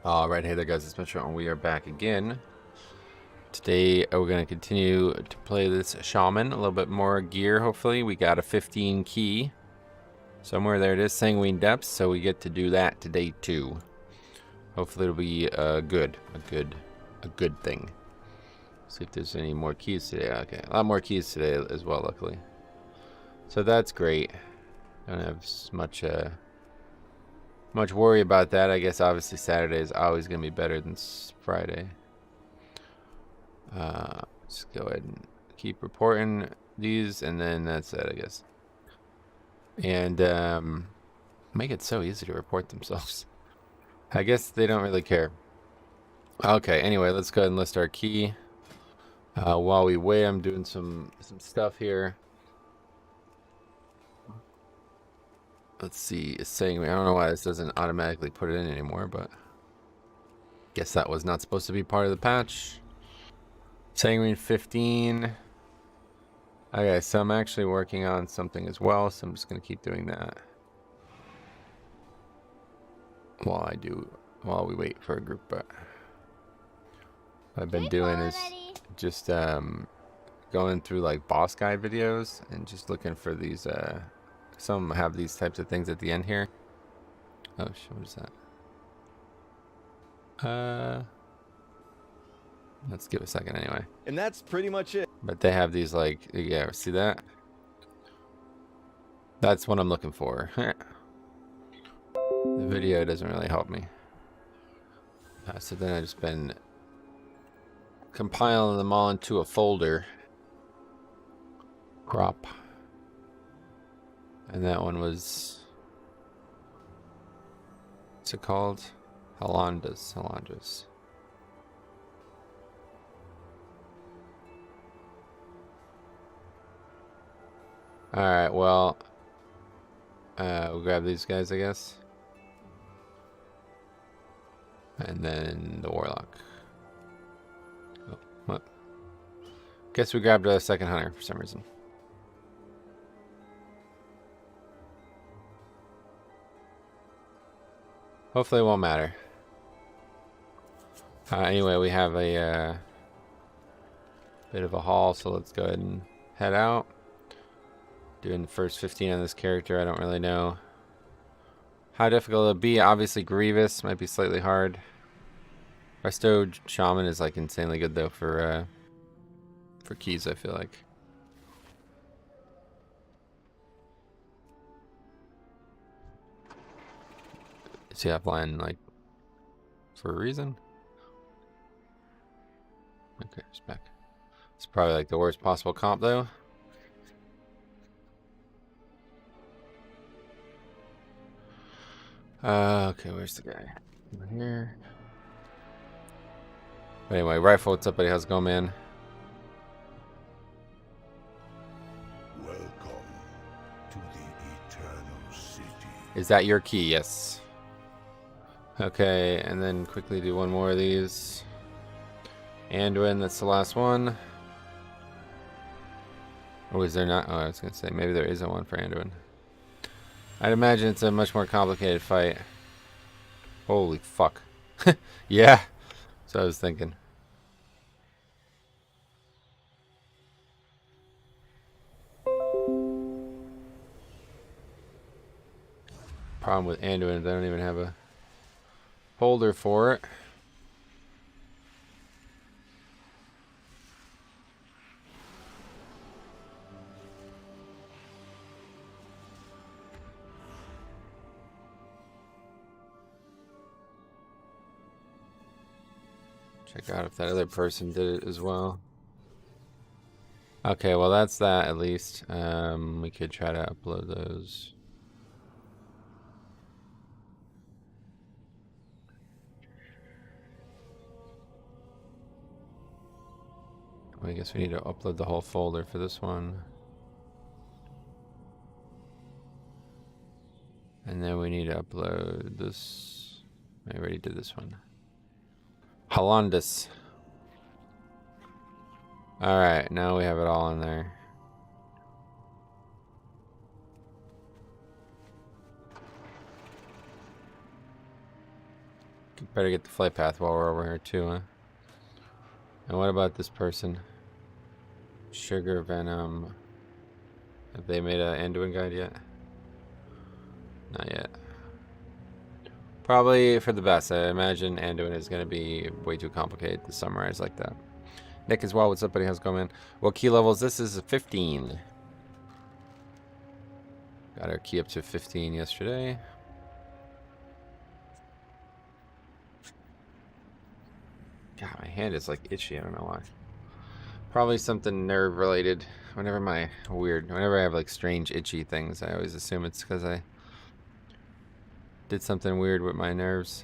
Alright, hey there guys, it's Metro and we are back again. Today we're going to continue to play this Shaman, a little bit more gear hopefully. We got a 15 key. Somewhere there it is, Sanguine Depths, so we get to do that today too. Hopefully it'll be a good thing. See if there's any more keys today. Okay, a lot more keys today as well, luckily. So that's great. Don't have much worry about that. I guess obviously Saturday is always going to be better than Friday. Just go ahead and keep reporting these, and then that's it, I guess. And make it so easy to report themselves. I guess they don't really care. Okay, anyway, let's go ahead and list our key. While we wait, I'm doing some stuff here. Let's see, it's saying, I don't know why this doesn't automatically put it in anymore, but guess that was not supposed to be part of the patch. Sanguine 15. Okay, so I'm actually working on something as well, so I'm just going to keep doing that while we wait for a group. But what I've been doing is just going through like boss guide videos and just looking for these some have these types of things at the end here. Oh shit, what is that? Let's give it a second anyway. And that's pretty much it. But they have these like, yeah, see that? That's what I'm looking for. The video doesn't really help me. So then I've just been compiling them all into a folder. Crop. And that one was, what's it called? Halandras. Alright, well, we'll grab these guys, I guess. And then the Warlock. Oh, what? Guess we grabbed a second hunter for some reason. Hopefully it won't matter. Anyway, we have a bit of a haul, so let's go ahead and head out. Doing the first 15 on this character, I don't really know how difficult it'll be. Obviously Grievous might be slightly hard. Resto Shaman is like insanely good though for keys, I feel like. Is he offline like for a reason? Okay, it's back. It's probably like the worst possible comp though. Okay, where's the guy? Over here. But anyway, Rifle, what's up, buddy? How's it going, man? Welcome to the Eternal City. Is that your key? Yes. Okay, and then quickly do one more of these. Anduin, that's the last one. Oh, is there not? Oh, I was going to say, maybe there isn't one for Anduin. I'd imagine it's a much more complicated fight. Holy fuck. Yeah. So I was thinking. Problem with Anduin is I don't even have a holder for it. Check out if that other person did it as well. Okay, well that's that at least. We could try to upload those. I guess we need to upload the whole folder for this one. And then we need to upload this. I already did this one. Halandras. Alright, now we have it all in there. Better get the flight path while we're over here too, huh? And what about this person? Sugar Venom. Have they made an Anduin guide yet? Not yet. Probably for the best. I imagine Anduin is going to be way too complicated to summarize like that. Nick as well. What's up, buddy? How's it going, man? What key level is this? This is 15. Got our key up to 15 yesterday. God, my hand is like itchy. I don't know why. Probably something nerve related. Whenever I have like strange itchy things, I always assume it's because I did something weird with my nerves.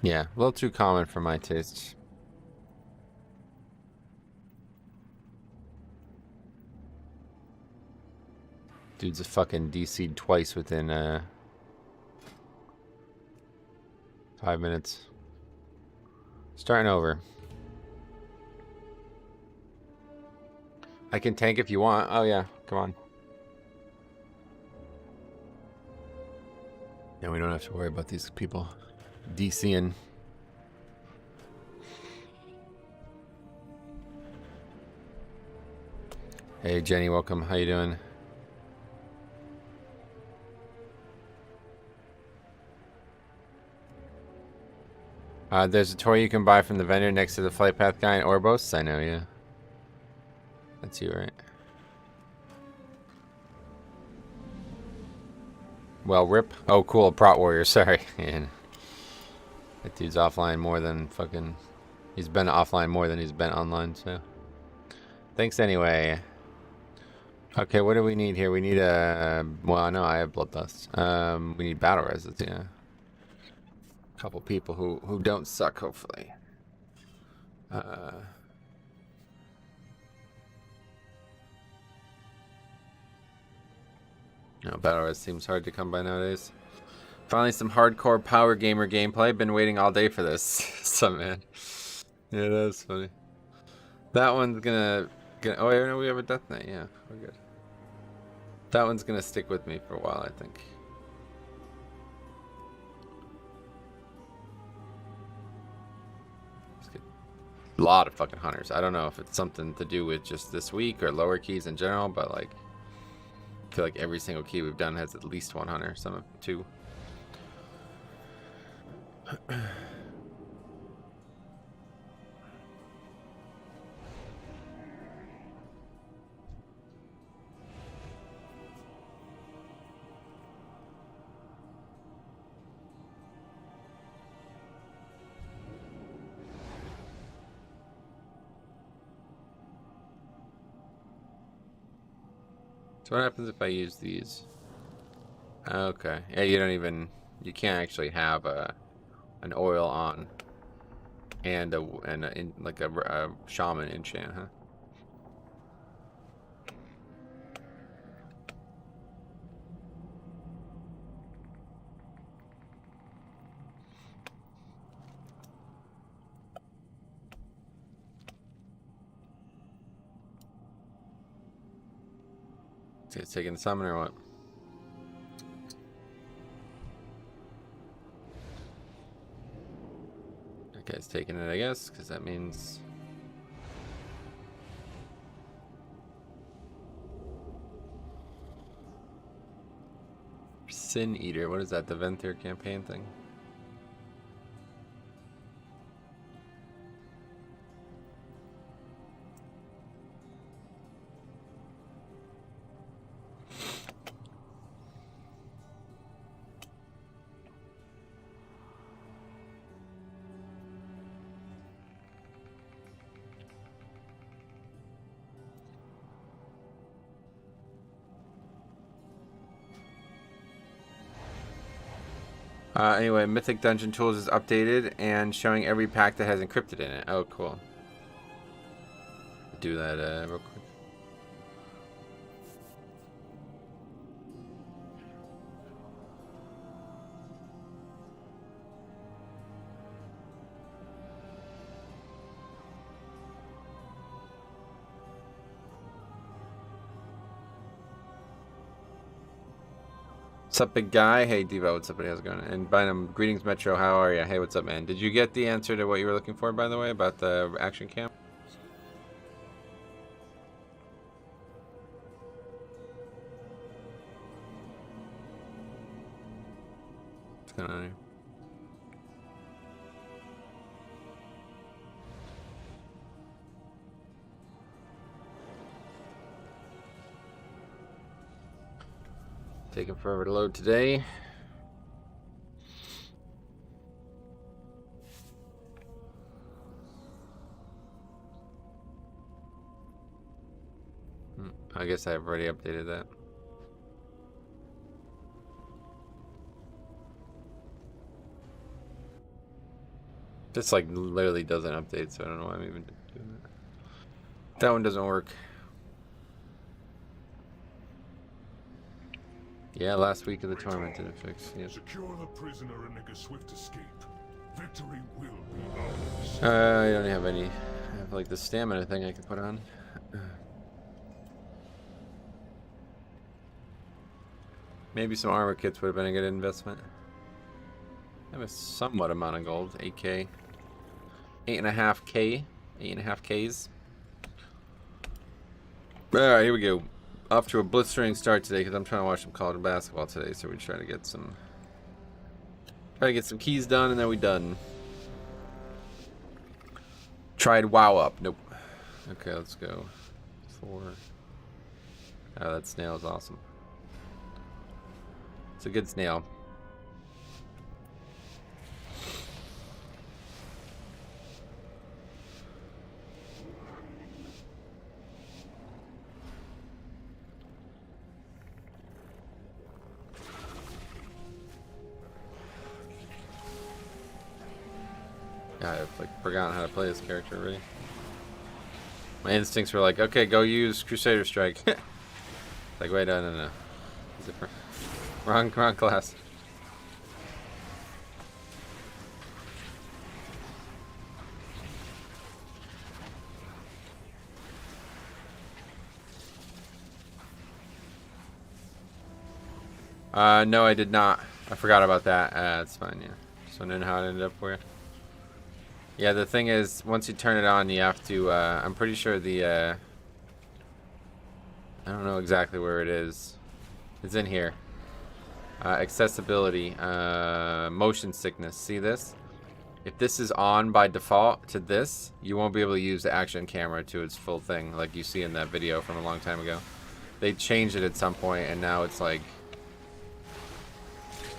Yeah, a little too common for my tastes. Dude's a fucking DC'd twice within 5 minutes. Starting over. I can tank if you want. Oh yeah, come on. Yeah, we don't have to worry about these people DCing. Hey Jenny, welcome. How you doing? There's a toy you can buy from the vendor next to the flight path guy in Orbos. I know, yeah. That's you, right? Well, rip. Oh, cool. Prot Warrior. Sorry. Man. That dude's offline more than fucking... He's been offline more than he's been online, so... Thanks anyway. Okay, what do we need here? We need a... Well, no, I have Bloodlust. We need Battle Reses, yeah. A couple people who don't suck, hopefully. No, Battle Res seems hard to come by nowadays. Finally, some hardcore power gamer gameplay. Been waiting all day for this. Some man. Yeah, that's funny. That one's gonna... Oh, yeah, no, we have a Death Knight. Yeah, we're good. That one's gonna stick with me for a while, I think. A lot of fucking hunters. I don't know if it's something to do with just this week or lower keys in general, but like, I feel like every single key we've done has at least one hunter, some of two. So what happens if I use these? Okay. Yeah, you can't actually have an oil on and like a shaman enchant, huh? So it's taking the summon or what? Okay, it's taking it, I guess, because that means... Sin Eater, what is that, the Venthyr campaign thing? Anyway, Mythic Dungeon Tools is updated and showing every pack that has encrypted in it. Oh, cool. Do that real quick. What's up, big guy? Hey, Devo, what's up, buddy? How's it going? And Bynum, greetings, Metro. How are you? Hey, what's up, man? Did you get the answer to what you were looking for, by the way, about the action cam? What's going on here? Taking forever to load today. I guess I've already updated that. This like literally doesn't update, so I don't know why I'm even doing that. That one doesn't work. Yeah, last week of the tournament didn't fix. Yes. Secure the prisoner and make a swift escape. Victory will be ours. I don't have any. I have like the stamina thing I can put on. Maybe some armor kits would have been a good investment. I have a somewhat amount of gold. 8k. 8.5k. 8.5ks. Alright, here we go. Off to a blistering start today because I'm trying to watch some college basketball today, so we try to get some keys done and then we done. Tried WoW up. Nope. Okay, let's go. 4. Oh, that snail is awesome. It's a good snail. I've like forgotten how to play this character already. My instincts were like, okay, go use Crusader Strike. Like, wait, no. Is it wrong class. No, I did not. I forgot about that. It's fine, yeah. Just wondering how it ended up for you. Yeah, the thing is, once you turn it on, you have to, I'm pretty sure the, I don't know exactly where it is. It's in here. Accessibility, motion sickness. See this? If this is on by default to this, you won't be able to use the action camera to its full thing, like you see in that video from a long time ago. They changed it at some point, and now it's like,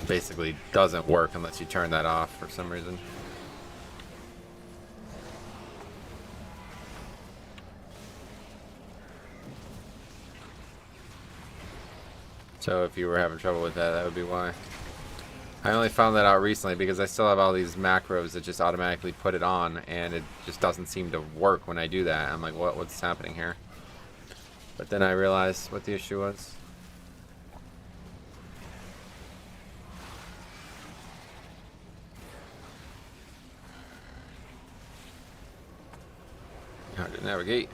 basically doesn't work unless you turn that off for some reason. So if you were having trouble with that, that would be why. I only found that out recently because I still have all these macros that just automatically put it on, and it just doesn't seem to work when I do that. I'm like, what's happening here? But then I realized what the issue was. How to navigate.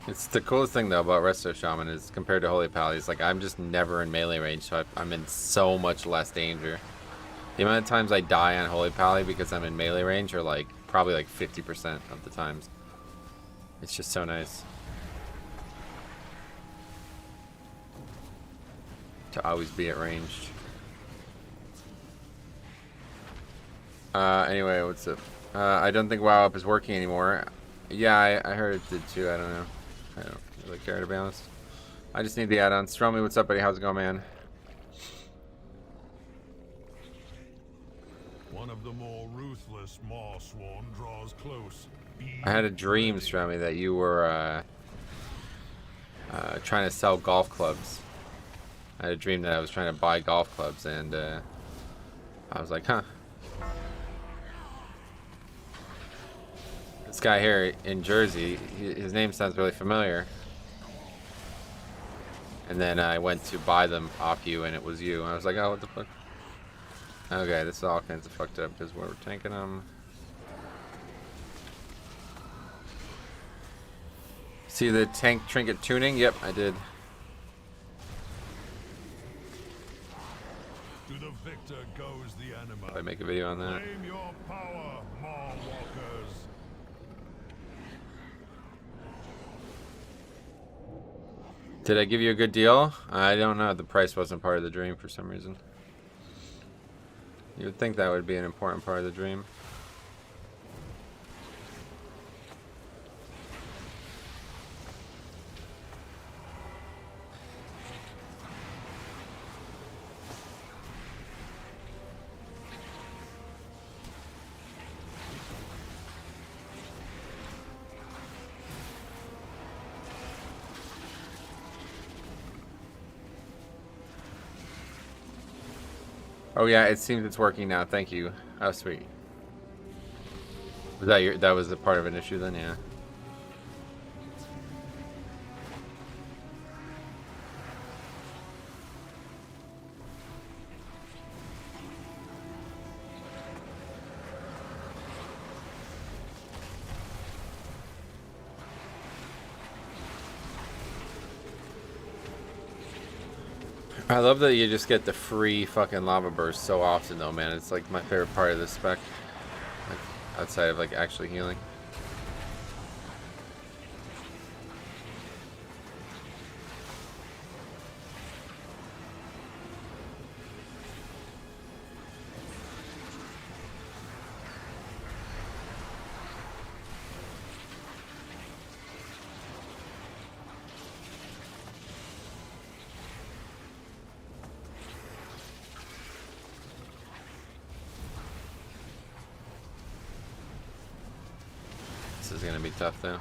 It's the coolest thing though about Resto Shaman is compared to Holy Pally, like I'm just never in melee range, so I'm in so much less danger. The amount of times I die on Holy Pally because I'm in melee range are like probably like 50% of the times. It's just so nice to always be at ranged. Anyway, what's up? I don't think WoW Up is working anymore. Yeah, I heard it did too. I don't know. I don't really care, to be honest. I just need the add-on. Stromy, what's up, buddy? How's it going, man? One of the more ruthless Marsworn draws close. I had a dream, Stromy, that you were trying to sell golf clubs. I had a dream that I was trying to buy golf clubs, and I was like, huh. This guy here in Jersey, his name sounds really familiar. And then I went to buy them off you, and it was you. I was like, oh, what the fuck? Okay, this is all kinds of fucked up because we're tanking them. See the tank trinket tuning? Yep, I did. To the victor goes the animal. I make a video on that. Claim your power, Maw Walkers. Did I give you a good deal? I don't know. The price wasn't part of the dream for some reason. You would think that would be an important part of the dream. Oh yeah, it seems it's working now. Thank you. Oh sweet. Was that your? That was a part of an issue then, yeah. I love that you just get the free fucking lava burst so often though, man. It's like my favorite part of this spec. Like outside of like actually healing. This is gonna be tough though.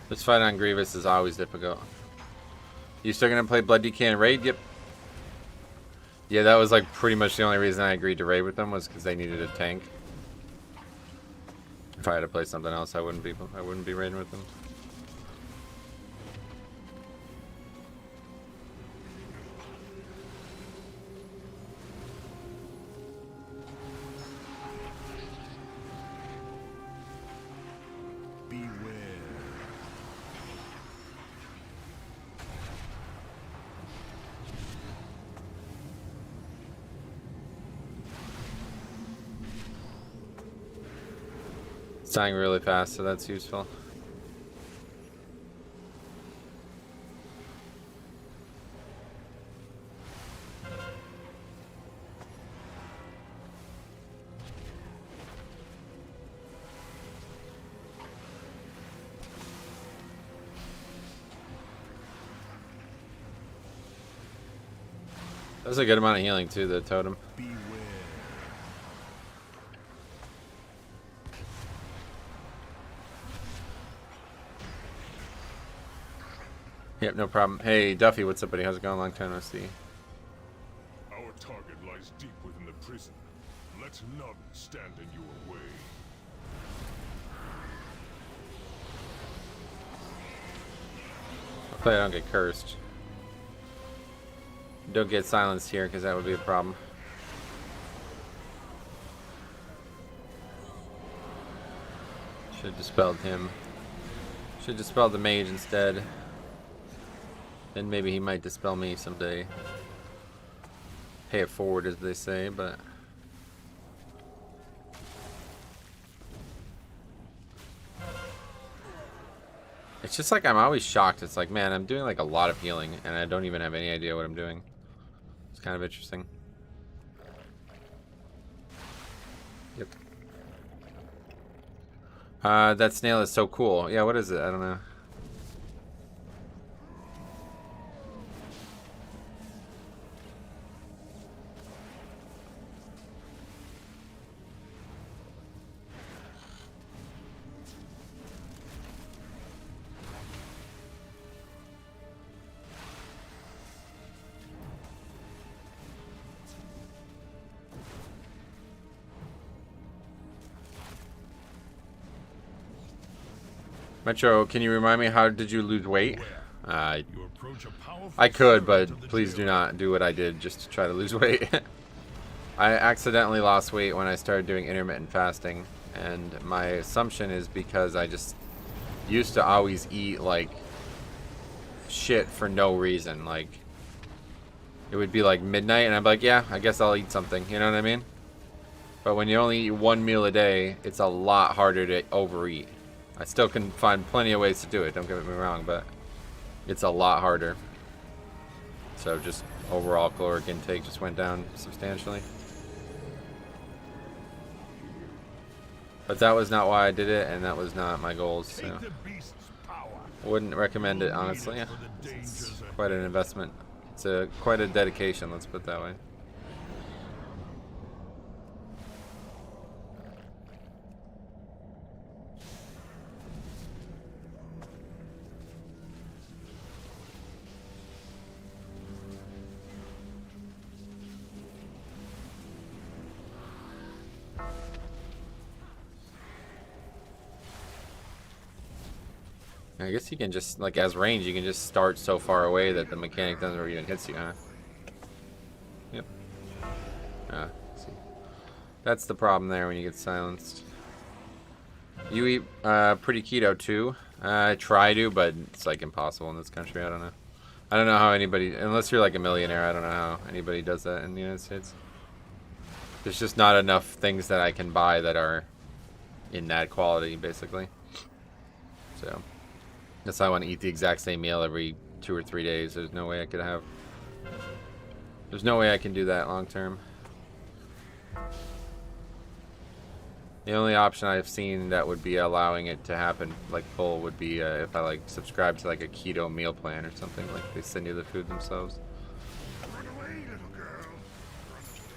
This fight on Grievous is always difficult. You still gonna play Blood DK and Raid? Yep. Yeah, that was like pretty much the only reason I agreed to raid with them was because they needed a tank. If I had to play something else, I wouldn't be raiding with them. Beware. It's dying really fast, so that's useful. That's a good amount of healing too, the totem. Beware. Yep, no problem. Hey, Duffy, what's up, buddy? How's it going? Long time no see. Our target lies deep within the prison. Let none stand in your way. Hopefully I don't get cursed. Don't get silenced here, because that would be a problem. Should have dispelled him. Should have dispelled the mage instead. Then maybe he might dispel me someday. Pay it forward, as they say, but... It's just like I'm always shocked. It's like, man, I'm doing like a lot of healing, and I don't even have any idea what I'm doing. It's kind of interesting. Yep. That snail is so cool. Yeah, what is it? I don't know. Metro, can you remind me, how did you lose weight? You approach a powerful I could, servant but of the please do Jailer. not do what I did just to try to lose weight. I accidentally lost weight when I started doing intermittent fasting, and my assumption is because I just used to always eat like shit for no reason. Like, it would be like midnight and I'd be like, yeah, I guess I'll eat something, you know what I mean? But when you only eat one meal a day, it's a lot harder to overeat. I still can find plenty of ways to do it, don't get me wrong, but it's a lot harder. So just overall caloric intake just went down substantially. But that was not why I did it, and that was not my goals, so Take the beast's power. wouldn't recommend it, honestly. For the It's dangers quite an ahead. investment. It's quite a dedication, let's put it that way. I guess you can just, like, as range, you can just start so far away that the mechanic doesn't even hit you, huh? Yep. See. That's the problem there when you get silenced. You eat pretty keto too. I try to, but it's like impossible in this country. I don't know. I don't know how anybody, unless you're like a millionaire, I don't know how anybody does that in the United States. There's just not enough things that I can buy that are in that quality, basically. So that's why I want to eat the exact same meal every 2 or 3 days. There's no way I could have. There's no way I can do that long term. The only option I've seen that would be allowing it to happen, like full, would be if I like subscribe to like a keto meal plan or something. Like they send you the food themselves. Run away, little girl. Run away.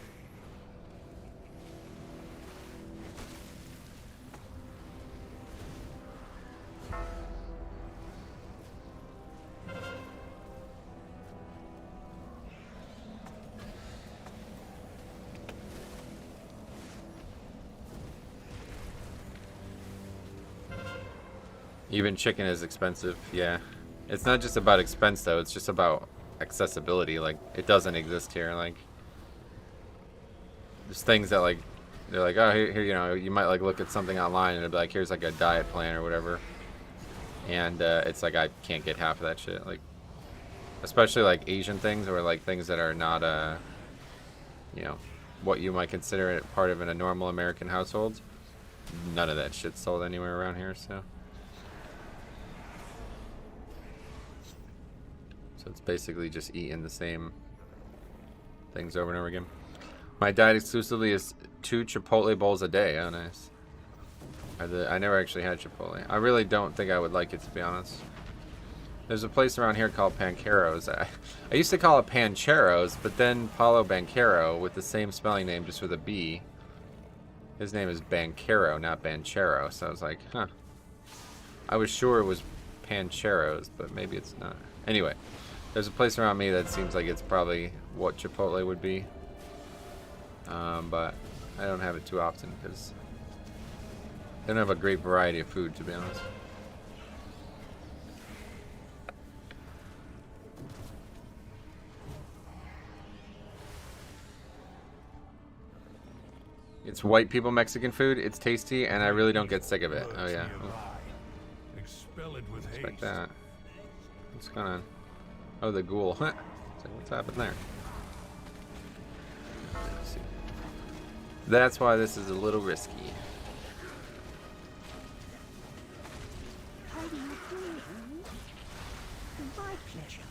Even chicken is expensive, yeah. It's not just about expense though, it's just about accessibility. Like, it doesn't exist here. Like, there's things that like, they're like, oh, here, you know, you might like look at something online and it'll be like, here's like a diet plan or whatever. And it's like, I can't get half of that shit. Like, especially like Asian things or like things that are not, you know, what you might consider it part of in a normal American household. None of that shit's sold anywhere around here, so. So it's basically just eating the same things over and over again. My diet exclusively is 2 Chipotle bowls a day. Oh, nice. I never actually had Chipotle. I really don't think I would like it, to be honest. There's a place around here called Pancheros. I used to call it Pancheros, but then Paulo Banchero, with the same spelling name, just with a B. His name is Banchero, not Banchero. So I was like, huh. I was sure it was Pancheros, but maybe it's not. Anyway, there's a place around me that seems like it's probably what Chipotle would be. But I don't have it too often because they don't have a great variety of food, to be honest. It's white people Mexican food. It's tasty, and I really don't get sick of it. Oh yeah. Expel it with Expect haste. that. What's going on? Oh, the ghoul. It's like, what's happened there? Let's see. That's why this is a little risky. How do you do, honey? For my pleasure.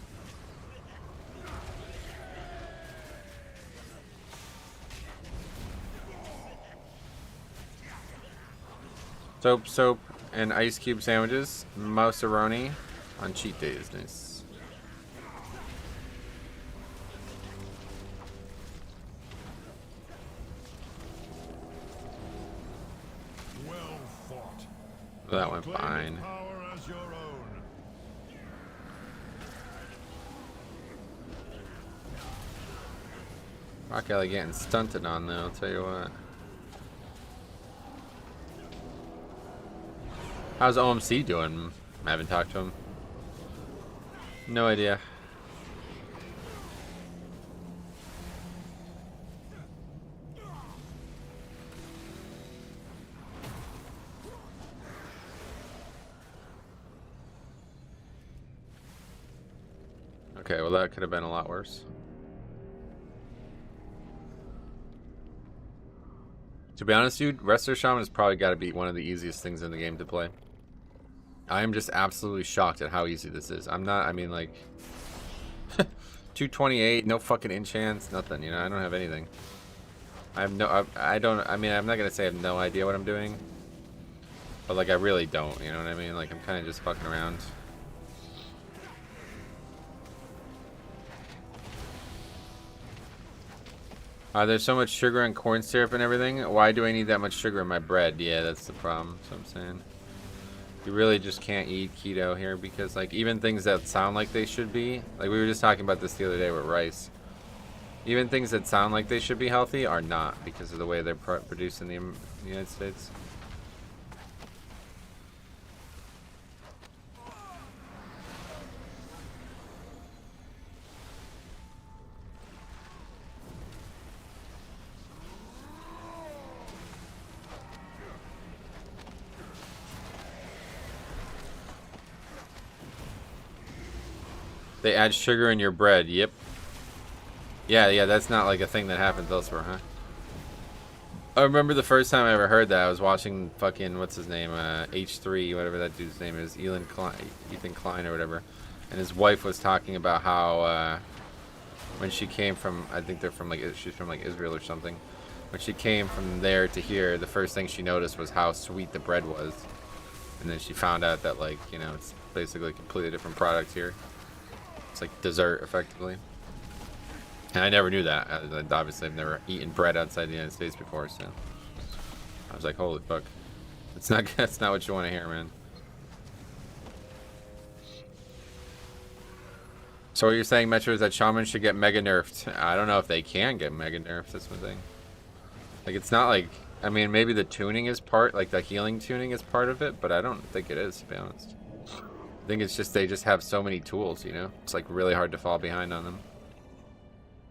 Soap, and ice cube sandwiches. Mouse-a-roni on cheat days. Nice. Well fought. That went Claim fine. the power as your own. Rock Alley getting stunted on though, I'll tell you what. How's OMC doing? I haven't talked to him. No idea. Okay, well that could have been a lot worse. To be honest, dude, Resto Shaman has probably got to be one of the easiest things in the game to play. I am just absolutely shocked at how easy this is. I'm not, I mean, like, 228, no fucking enchants, nothing, you know, I don't have anything. I have no, I don't, I mean, I'm not going to say I have no idea what I'm doing. But, like, I really don't, you know what I mean? Like, I'm kind of just fucking around. There's so much sugar and corn syrup and everything. Why do I need that much sugar in my bread? Yeah, that's the problem. That's what I'm saying. You really just can't eat keto here because, like, even things that sound like they should be, like we were just talking about this the other day with rice. Even things that sound like they should be healthy are not because of the way they're produced in the United States. They add sugar in your bread. Yep. Yeah, that's not like a thing that happens elsewhere, huh? I remember the first time I ever heard that. I was watching fucking, what's his name? H3, whatever that dude's name is. Ethan Klein or whatever. And his wife was talking about how when she came from, I think they're from like, she's from like Israel or something. When she came from there to here, the first thing she noticed was how sweet the bread was. And then she found out that, like, you know, it's basically a completely different product here. It's like dessert, effectively. And I never knew that. Obviously, I've never eaten bread outside the United States before, so I was like, "Holy fuck!" That's not what you want to hear, man. So what you're saying, Metro, is that Shaman should get mega nerfed? I don't know if they can get mega nerfed. That's one thing. Like, it's not like, I mean, maybe the tuning is part, like the healing tuning is part of it, but I don't think it is, to be honest. I think it's just they just have so many tools, you know? It's like really hard to fall behind on them.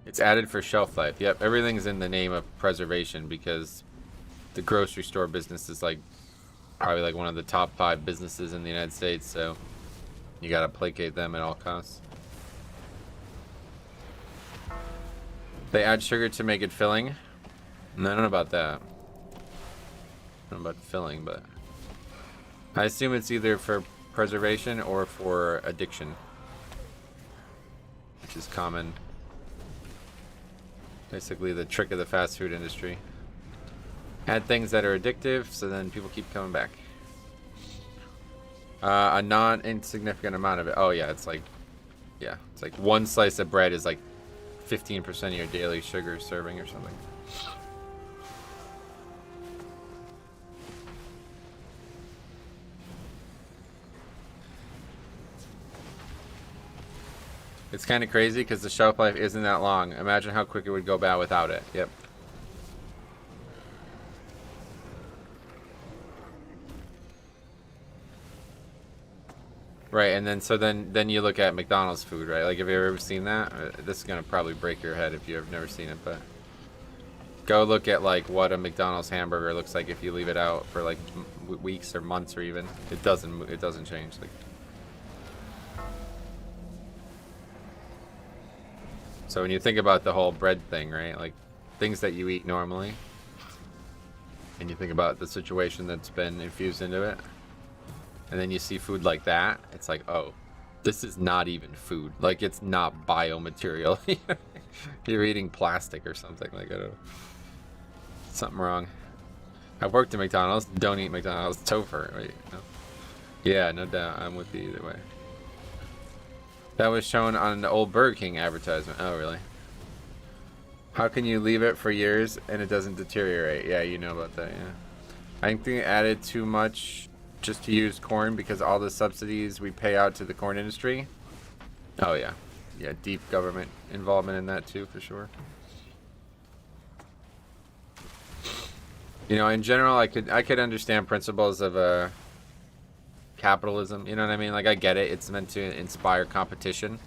It's added for shelf life. Yep, everything's in the name of preservation because the grocery store business is like probably like one of the top 5 businesses in the United States, so you gotta placate them at all costs. They add sugar to make it filling. No, I don't know about that. I don't know about filling, but I assume it's either for preservation or for addiction, which is common. Basically the trick of the fast food industry. Add things that are addictive so then people keep coming back. A non-insignificant amount of it. Oh yeah, it's like, yeah, it's like one slice of bread is like 15% of your daily sugar serving or something. It's kind of crazy because the shelf life isn't that long. Imagine how quick it would go bad without it. Yep. Right, and then so then you look at McDonald's food, right? Like, have you ever seen that? This is gonna probably break your head if you've never seen it, but go look at like what a McDonald's hamburger looks like if you leave it out for like weeks or months or even. It doesn't change. Like. So when you think about the whole bread thing, right? Like things that you eat normally, and you think about the situation that's been infused into it, and then you see food like that, it's like, oh, this is not even food. Like, it's not biomaterial. You're eating plastic or something. Like, I don't know. Something wrong. I've worked at McDonald's. Don't eat McDonald's. Topher, right? No. Yeah, no doubt. I'm with you either way. That was shown on the old Burger King advertisement. Oh, really? How can you leave it for years and it doesn't deteriorate? Yeah, you know about that, yeah. I think they added too much just to use corn because all the subsidies we pay out to the corn industry. Oh, yeah. Yeah, deep government involvement in that, too, for sure. You know, in general, I could understand principles of capitalism. You know what I mean? Like, I get it. It's meant to inspire competition,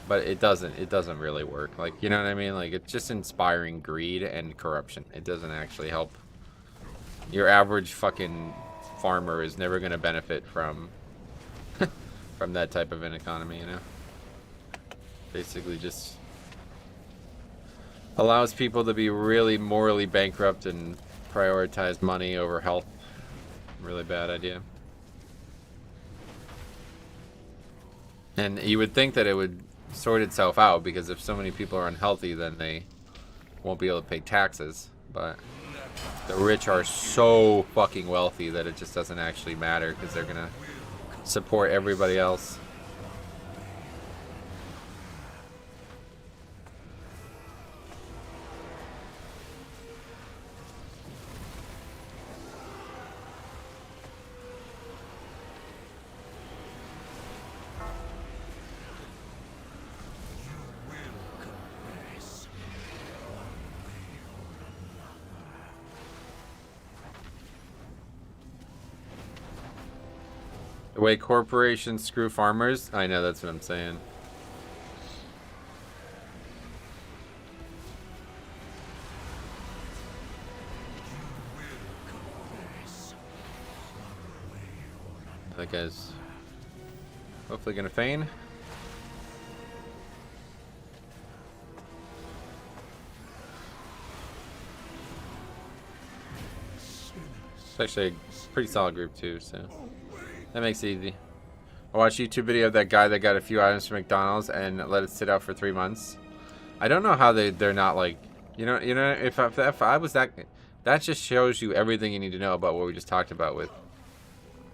but it doesn't really work. Like, you know what I mean? Like, it's just inspiring greed and corruption. It doesn't actually help. Your average fucking farmer is never going to benefit from from that type of an economy, you know? Basically just allows people to be really morally bankrupt and prioritize money over health. Really bad idea. And you would think that it would sort itself out, because if so many people are unhealthy, then they won't be able to pay taxes. But the rich are so fucking wealthy that it just doesn't actually matter, because they're gonna support everybody else. The way corporations screw farmers? I know, that's what I'm saying. That guy's hopefully gonna feign. It's actually a pretty solid group too, so that makes it easy. I watched a YouTube video of that guy that got a few items from McDonald's and let it sit out for 3 months. I don't know how they're not like, you know, if I was that just shows you everything you need to know about what we just talked about with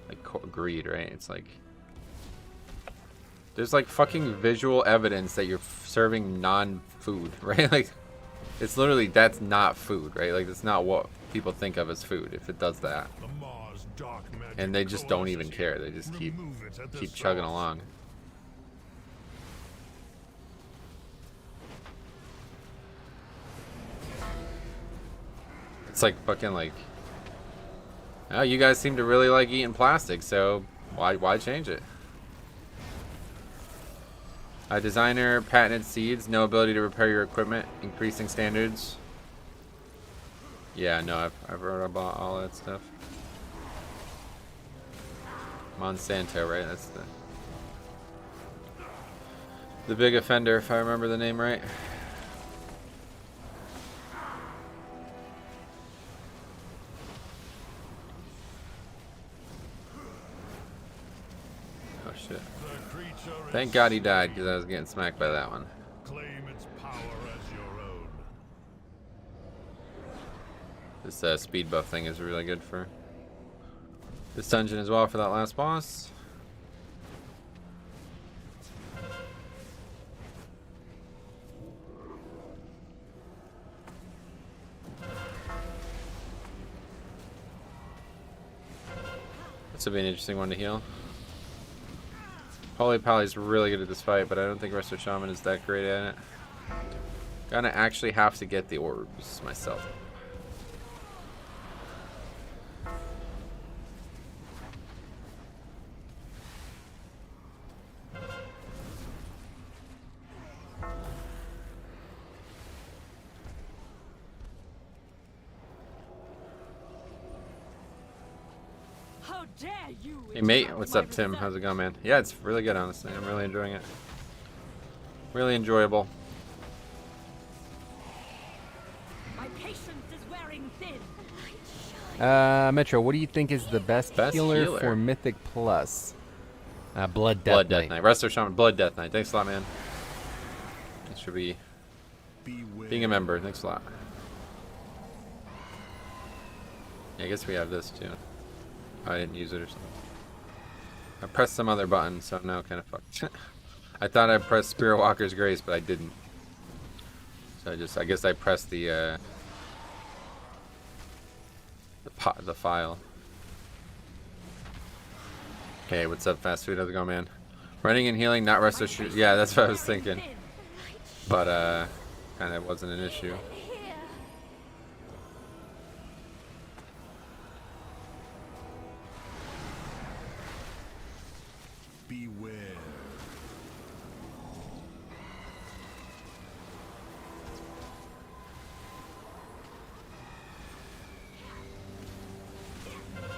like greed, right? It's like there's like fucking visual evidence that you're serving non-food, right? Like it's literally, that's not food, right? Like that's not what people think of as food if it does that. And they just don't even care. They just keep chugging along. It's like fucking like, oh, you guys seem to really like eating plastic, so why change it? A designer, patented seeds, no ability to repair your equipment, increasing standards. Yeah, no, I've heard about all that stuff. Monsanto, right? That's the big offender, if I remember the name right. Oh shit. Thank God he died, because I was getting smacked by that one. Claim its power as your own. This speed buff thing is really good for this dungeon as well, for that last boss. This will be an interesting one to heal. Holy Pally's really good at this fight, but I don't think Resto Shaman is that great at it. Gonna actually have to get the orbs myself. How dare you? Hey mate, what's up Tim? How's it going, man? Yeah, it's really good, honestly. I'm really enjoying it. Really enjoyable. My patience is wearing thin. Metro, what do you think is the best healer for Mythic Plus? Blood Death Knight. Resto Shaman, Blood Death Knight. Thanks a lot, man. Thanks for being a member. Thanks a lot. Yeah, I guess we have this too. I didn't use it or something. I pressed some other button, so I'm now kind of fucked. I thought I pressed Spirit Walker's Grace, but I didn't. So I guess I pressed the file. Okay, what's up, Fast Food? How's it going, man? Running and healing, not Resto Shoot. Yeah, that's what I was thinking. But kind of wasn't an issue. Beware.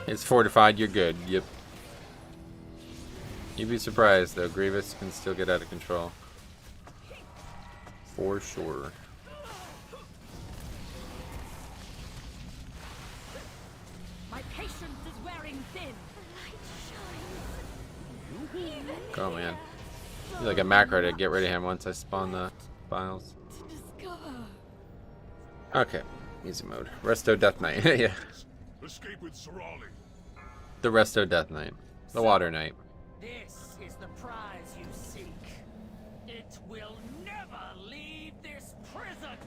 It's fortified, you're good. Yep. You'd be surprised though, Grievous can still get out of control. For sure. My patience is wearing thin. The light shines. Oh man. He's like a macro to get rid of him once I spawn the files. To discover. Okay. Easy mode. Resto Death Knight. Yeah. Escape with Sorali. The Resto Death Knight. The Water Knight. This is the prize you seek. It will never leave this prison.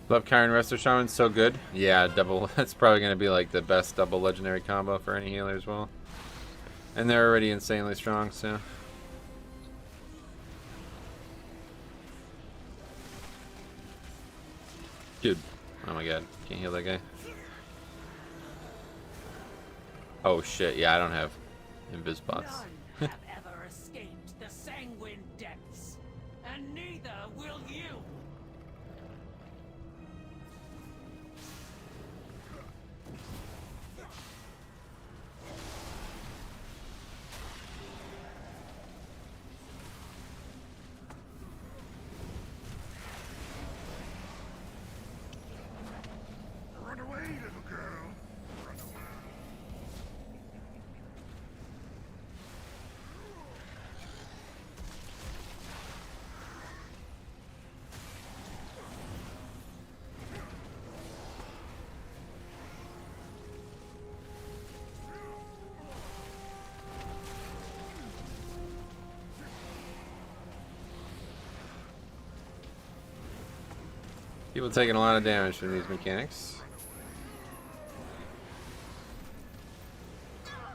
Love Kyron Resto Shaman, so good. Yeah, double. That's probably going to be like the best double legendary combo for any healer as well. And they're already insanely strong, so. Dude. Oh my god. Can't heal that guy. Oh shit. Yeah, I don't have invis bots. None have ever escaped the sanguine depths, and neither will you. Run away, little girl. Run away. People taking a lot of damage from these mechanics.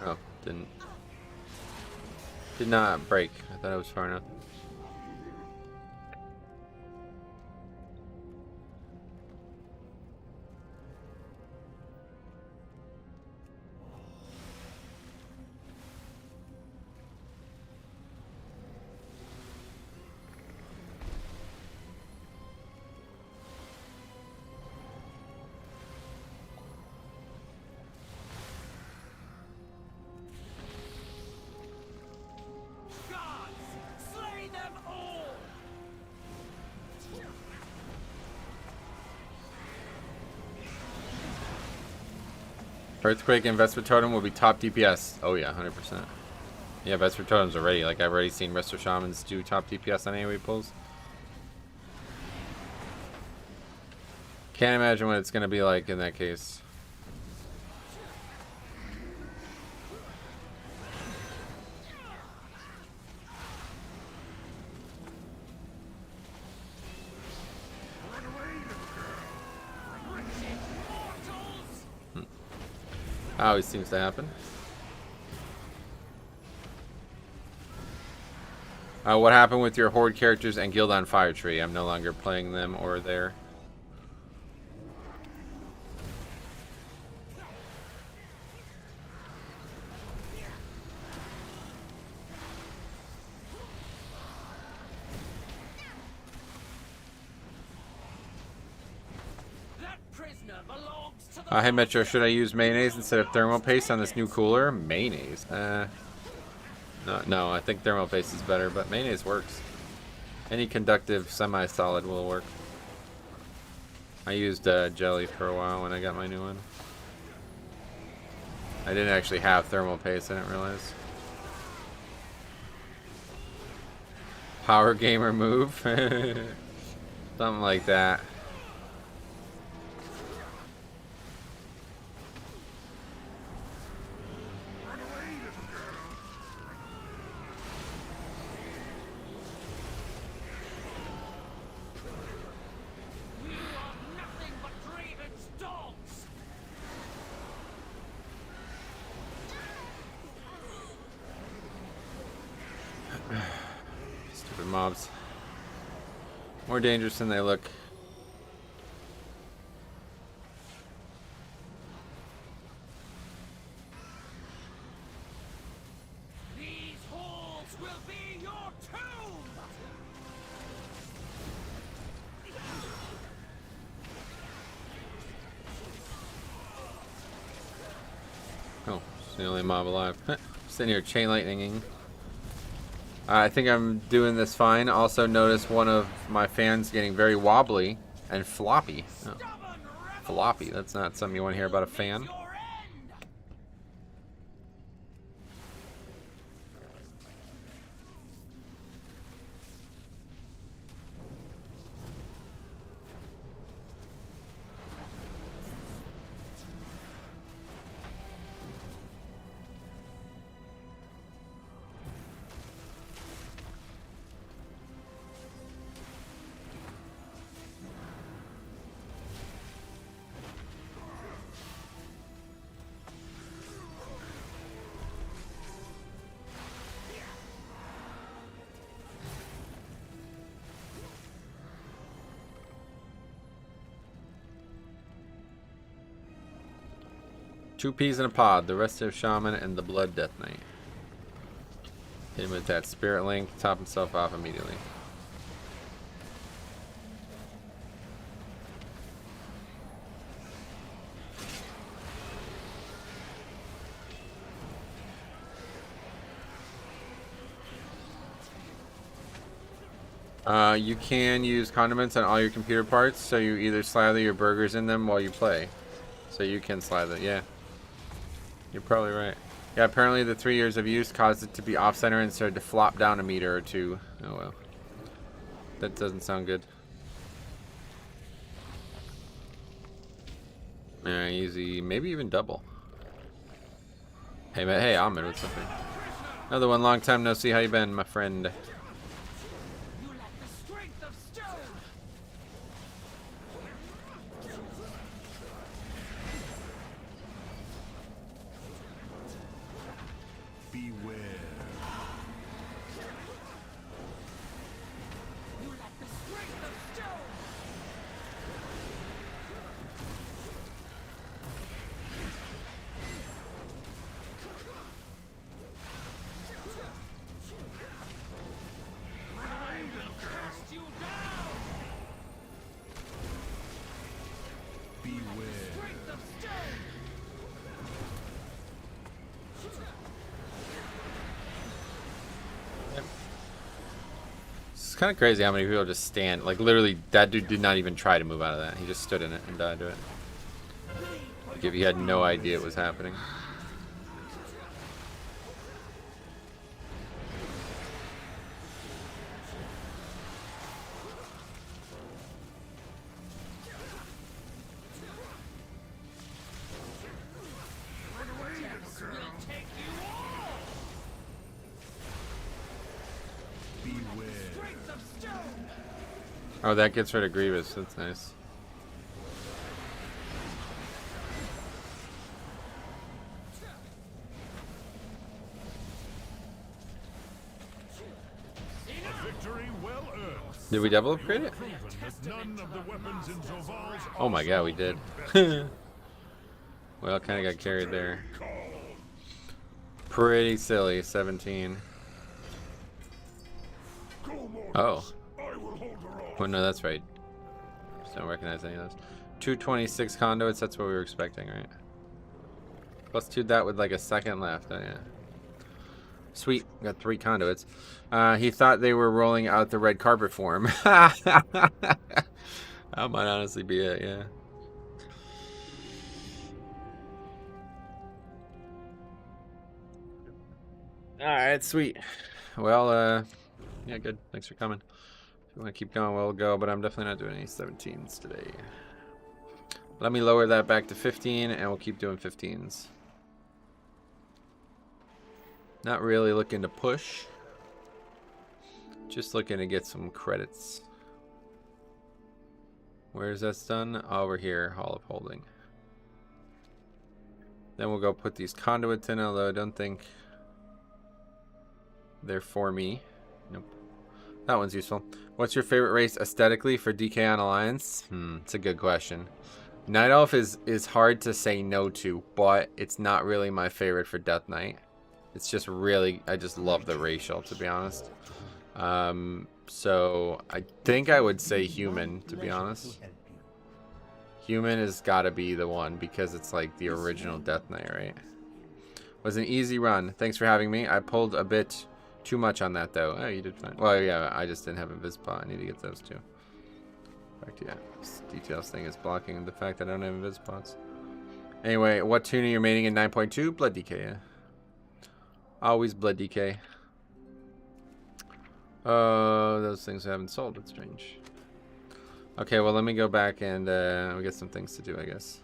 Oh, did not break. I thought it was far enough. Slay them all! Earthquake and Vesper Totem will be top DPS. Oh yeah, 100%. Yeah, Vesper Totems already. Like I've already seen Resto Shamans do top DPS on AoE pulls. Can't imagine what it's gonna be like in that case. Always seems to happen. What happened with your Horde characters and Guild on Fire Tree? I'm no longer playing them or there. That prisoner belongs to the Hey Metro, should I use mayonnaise instead of thermal paste on this new cooler? Mayonnaise? No, I think thermal paste is better, but mayonnaise works. Any conductive semi-solid will work. I used jelly for a while when I got my new one. I didn't actually have thermal paste, I didn't realize. Power gamer move? Something like that. mobs. More dangerous than they look. These halls will be your tomb! Oh, it's the only mob alive. Sitting here chain lightninging. I think I'm doing this fine. Also notice one of my fans getting very wobbly and floppy. Oh, floppy. That's not something you want to hear about a fan. Two peas in a pod, the Resto Shaman and the Blood Death Knight. Hit him with that Spirit Link, top himself off immediately. You can use condiments on all your computer parts, so you either slather your burgers in them while you play. So you can slather, yeah. You're probably right. Yeah, apparently the 3 years of use caused it to be off-center and started to flop down a meter or two. Oh well. That doesn't sound good. Easy, maybe even double. Hey, hey, Ahmed, what's up, man? Another one, long time no see. How you been, my friend? It's kind of crazy how many people just stand. Like, literally, that dude did not even try to move out of that. He just stood in it and died to it. Like, if he had no idea it was happening. Oh, that gets rid of Grievous. That's nice. Did we double upgrade it? Oh my god, we did. Well, kind of got carried there. Pretty silly, 17. Oh. Well, no, that's right. Just don't recognize any of those. 226 conduits, that's what we were expecting, right? Plus 2 that with like a second left. Oh, yeah. Sweet, got 3 conduits. He thought they were rolling out the red carpet for him. That might honestly be it, yeah. Alright, sweet. Well, yeah, good. Thanks for coming. If you want to keep going, we'll go, but I'm definitely not doing any 17s today. Let me lower that back to 15, and we'll keep doing 15s. Not really looking to push. Just looking to get some credits. Where's that done? Over here, Hall of Holding. Then we'll go put these conduits in, although I don't think they're for me. Nope. That one's useful. What's your favorite race aesthetically for DK on Alliance? It's a good question. Night Elf is hard to say no to, but it's not really my favorite for Death Knight. It's just really, I just love the racial, to be honest. So I think I would say Human, to be honest. Human has got to be the one because it's like the original Death Knight, right? Was an easy run. Thanks for having me. I pulled a bit too much on that though. Oh, you did fine. Well, yeah, I just didn't have a Invispot. I need to get those too. In fact, yeah, this details thing is blocking the fact that I don't have Invispots. Anyway, what tune are you mating in 9.2? Blood DK, yeah. Always Blood DK. Oh, those things I haven't sold. That's strange. Okay, well, let me go back and we get some things to do, I guess.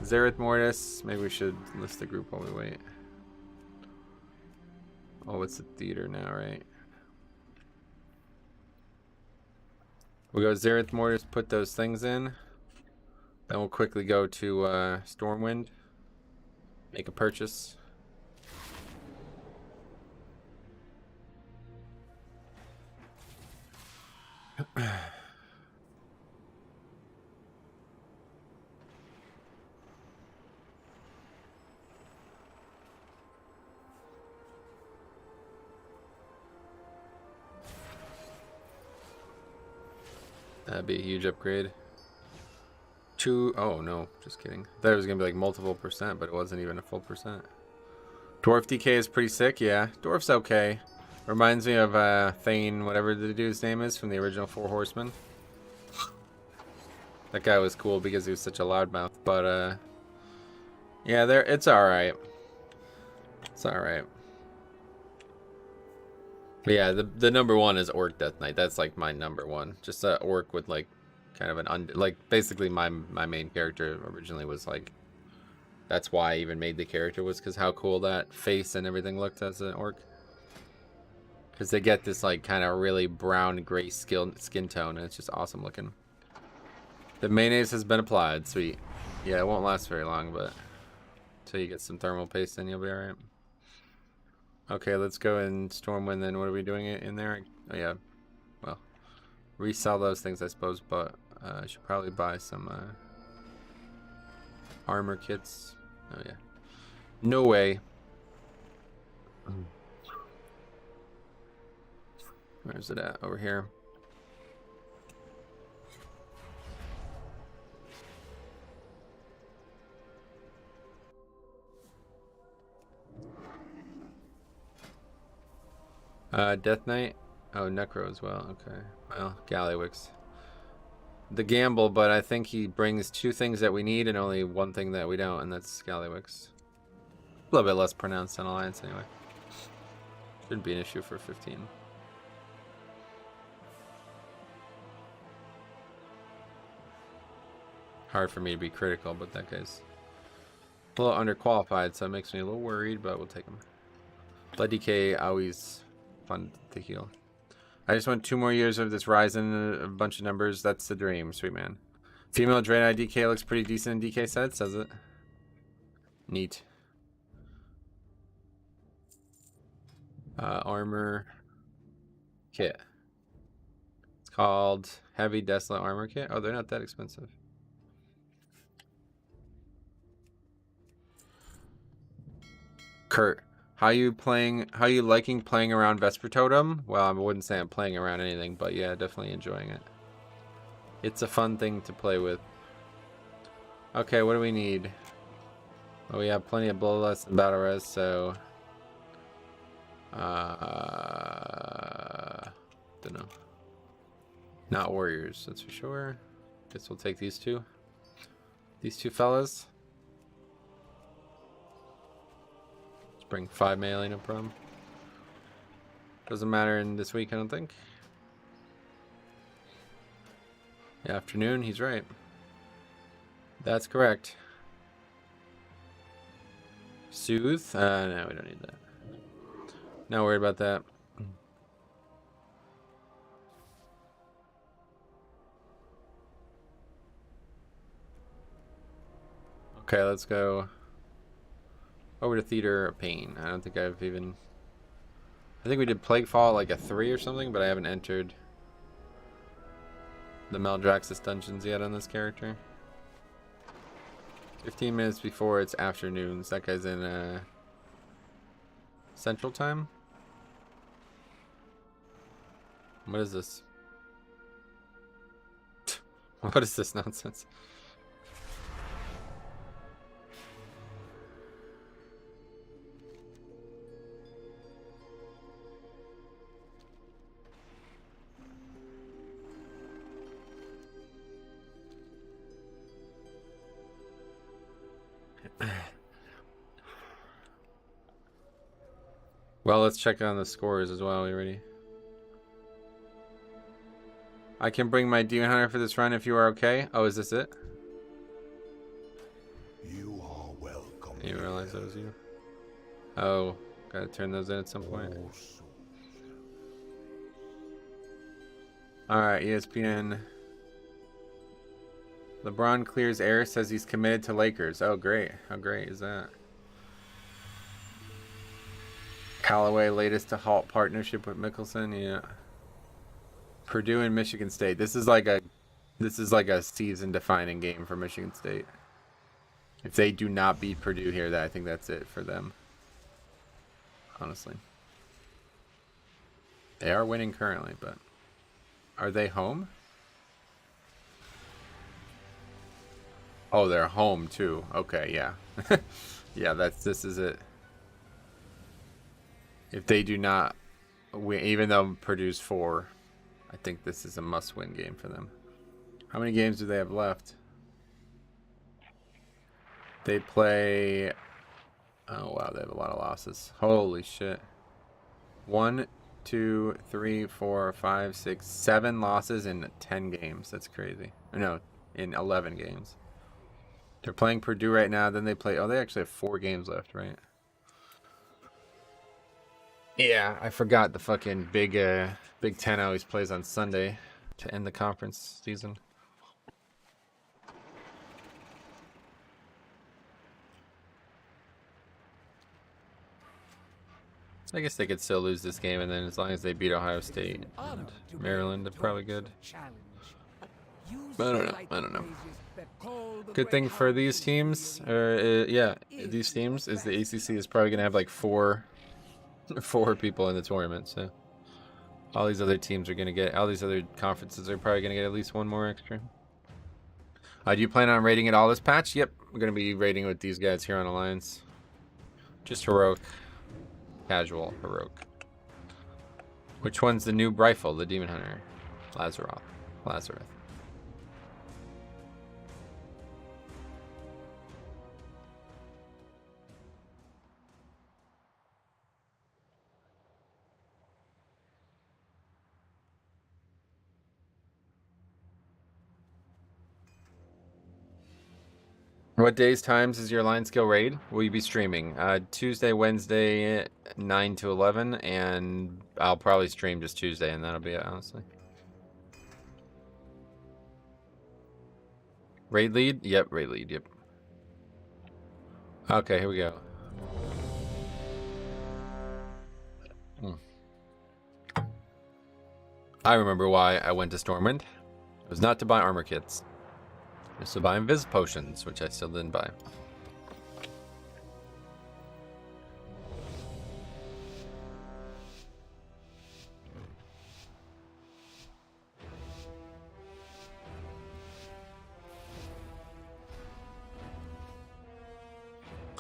Zereth Mortis. Maybe we should list the group while we wait. Oh, it's the theater now, right? We'll go Zereth Mortis, put those things in. Then we'll quickly go to Stormwind. Make a purchase. That'd be a huge upgrade. Oh no, just kidding. I thought it was gonna be like multiple %, but it wasn't even a full %. Dwarf DK is pretty sick, yeah. Dwarf's okay. Reminds me of Thane, whatever the dude's name is from the original Four Horsemen. That guy was cool because he was such a loudmouth, but yeah, it's alright. It's alright. But yeah, the number one is Orc Death Knight. That's like my number one. Just a Orc with like kind of an like basically my main character originally was like, that's why I even made the character, was because how cool that face and everything looked as an Orc. Because they get this like kind of really brown gray skin tone and it's just awesome looking. The mayonnaise has been applied. Sweet. Yeah, it won't last very long, but until you get some thermal paste in, you'll be alright. Okay, let's go and Stormwind then. What are we doing in there? Oh yeah, well, resell those things I suppose, but I should probably buy some armor kits. Oh yeah, no way. Where's it at? Over here. Death Knight. Oh, Necro as well. Okay. Well, Gallywix. The gamble, but I think he brings 2 things that we need and only 1 thing that we don't, and that's Gallywix. A little bit less pronounced than Alliance anyway. Shouldn't be an issue for 15. Hard for me to be critical, but that guy's a little underqualified, so it makes me a little worried, but we'll take him. Blood DK, always fun to heal. I just want 2 more years of this Ryzen, a bunch of numbers. That's the dream, sweet man. Female Draenei DK looks pretty decent in DK sets, does it? Neat. Armor kit. It's called Heavy Desolate Armor Kit. Oh, they're not that expensive. Kurt, how you liking playing around Vesper Totem? Well, I wouldn't say I'm playing around anything, but yeah, definitely enjoying it. It's a fun thing to play with. Okay, what do we need? Well, we have plenty of Bloodlust and Battle Res, so don't know. Not warriors, that's for sure. Guess we'll take these two. These 2 fellas. Bring 5 melee, no problem. Doesn't matter in this week, I don't think. Afternoon, he's right. That's correct. Soothe? No, we don't need that. Not worried about that. Okay, let's go over to Theater of Pain. I don't think I've even I think we did Plaguefall like a 3 or something, but I haven't entered the Maldraxxus dungeons yet on this character. 15 minutes before it's afternoons. That guy's in Central Time. What is this? What is this nonsense? Well, let's check on the scores as well. Are you ready? I can bring my Demon Hunter for this run if you are okay. Oh, is this it? You are welcome. You realize that was you? Oh, gotta turn those in at some point. Alright, ESPN. LeBron clears air, says he's committed to Lakers. Oh, great. How great is that? Callaway latest to halt partnership with Mickelson. Yeah. Purdue and Michigan State. This is like a season defining game for Michigan State. If they do not beat Purdue here, I think that's it for them. Honestly. They are winning currently, but are they home? Oh, they're home too. Okay, yeah. Yeah, this is it. If they do not win, even though Purdue's 4, I think this is a must-win game for them. How many games do they have left? They play... Oh, wow, they have a lot of losses. Holy shit. 1, 2, 3, 4, 5, 6, 7 losses in 10 games. That's crazy. No, in 11 games. They're playing Purdue right now. Then they play... Oh, they actually have 4 games left, right? Yeah, I forgot the fucking Big Ten always plays on Sunday to end the conference season. I guess they could still lose this game, and then as long as they beat Ohio State and Maryland, they're probably good. I don't know. Good thing for these teams, these teams, is the ACC is probably going to have like 4 people in the tournament, so all these other teams are going to get, all these other conferences are probably going to get at least 1 more extra. Do you plan on raiding it all this patch? Yep, we're going to be raiding with these guys here on Alliance. Just heroic. Casual, heroic. Which one's the new rifle? The Demon Hunter. Lazarus. What days, times is your line skill raid? Will you be streaming? Tuesday, Wednesday, 9 to 11, and I'll probably stream just Tuesday, and that'll be it, honestly. Raid lead? Yep, raid lead, yep. Okay, here we go. I remember why I went to Stormwind. It was not to buy armor kits. It was to buy Invis potions, which I still didn't buy.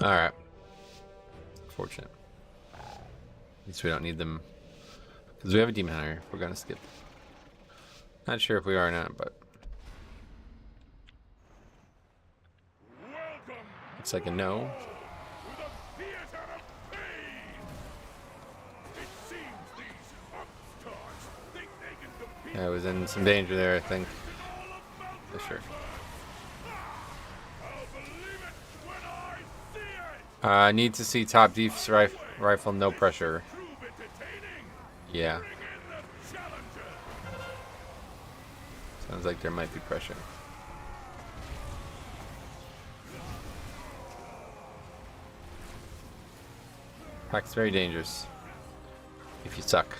Alright. Fortunate. At least we don't need them. Because we have a Demon Hunter. We're going to skip. Not sure if we are or not, but... Looks like a no. I was in some danger there, I think. For sure. I need to see top defense rifle, no pressure. Yeah. Sounds like there might be pressure. Pack's very dangerous. if you suck.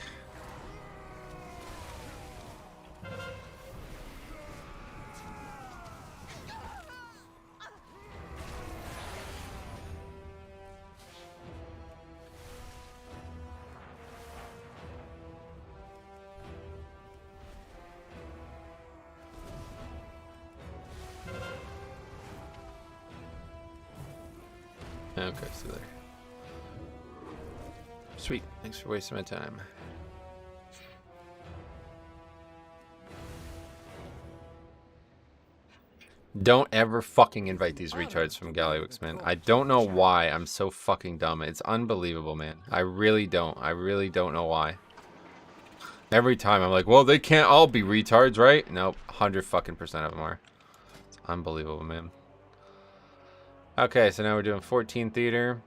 Okay, so there. Sweet. Thanks for wasting my time. Don't ever fucking invite these retards from Gallywix, man. I don't know why I'm so fucking dumb. It's unbelievable, man. I really don't. I really don't know why. Every time I'm like, well, they can't all be retards, right? Nope. 100 fucking % of them are. It's unbelievable, man. Okay, so now we're doing 14 theater.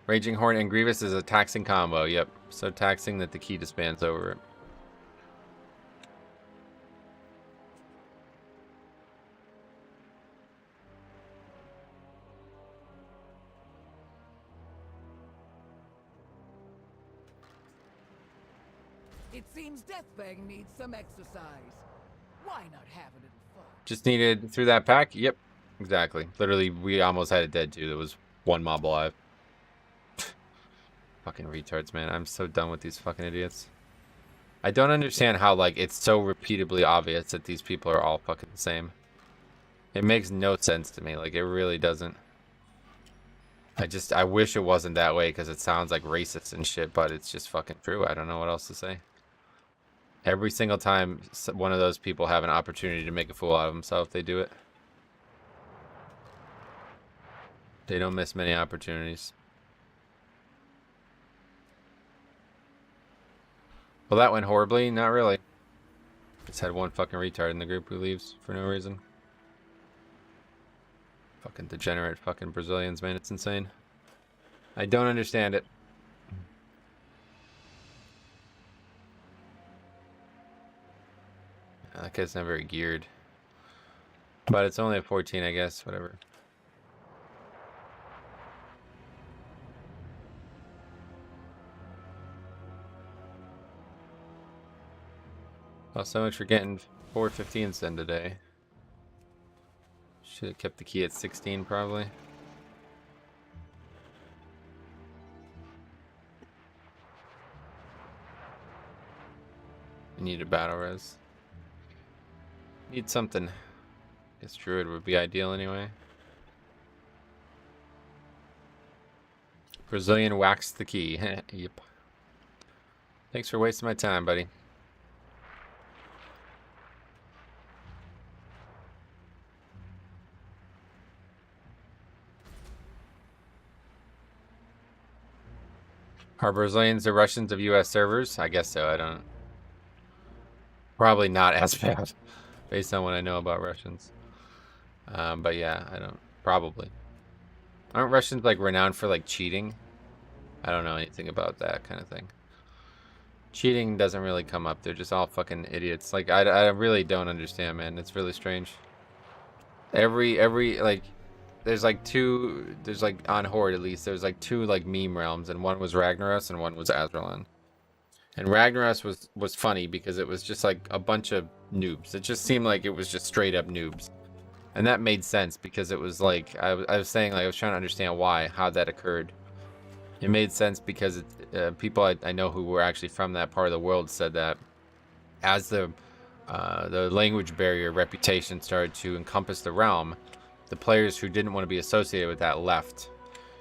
Raging Horn and Grievous is a taxing combo. Yep. So taxing that the key disbands over it. It seems Deathbang needs some exercise. Why not have a little fun? Just needed through that pack? Yep. Exactly. Literally, we almost had it dead too. There was one mob alive. Fucking retards, man. I'm so done with these fucking idiots. I don't understand how, like, it's so repeatedly obvious that these people are all fucking the same. It makes no sense to me. Like, it really doesn't. I wish it wasn't that way because it sounds like racist and shit, but it's just fucking true. I don't know what else to say. Every single time one of those people have an opportunity to make a fool out of himself, they do it. They don't miss many opportunities. Well, that went horribly. Not really. Just had one fucking retard in the group who leaves for no reason. Fucking degenerate fucking Brazilians, man. It's insane. I don't understand it. That guy's not very geared. But it's only a 14, I guess. Whatever. Well, so much for getting 4 15s then today. Should have kept the key at 16 probably. I need a battle res. Need something. Guess Druid would be ideal anyway. Brazilian waxed the key. Yep. Thanks for wasting my time, buddy. Are Brazilians the Russians of US servers? I guess so. I don't. Probably not as bad, based on what I know about Russians. But yeah, I don't. Probably. Aren't Russians like renowned for like cheating? I don't know anything about that kind of thing. Cheating doesn't really come up. They're just all fucking idiots. Like I really don't understand, man. It's really strange. Every like. There's like on Horde at least, there's like 2 like meme realms, and one was Ragnaros and one was Azralan. And Ragnaros was funny because it was just like a bunch of noobs. It just seemed like it was just straight up noobs. And that made sense because it was like, I was saying, like, I was trying to understand how that occurred. It made sense because people I know who were actually from that part of the world said that as the language barrier reputation started to encompass the realm, the players who didn't want to be associated with that left.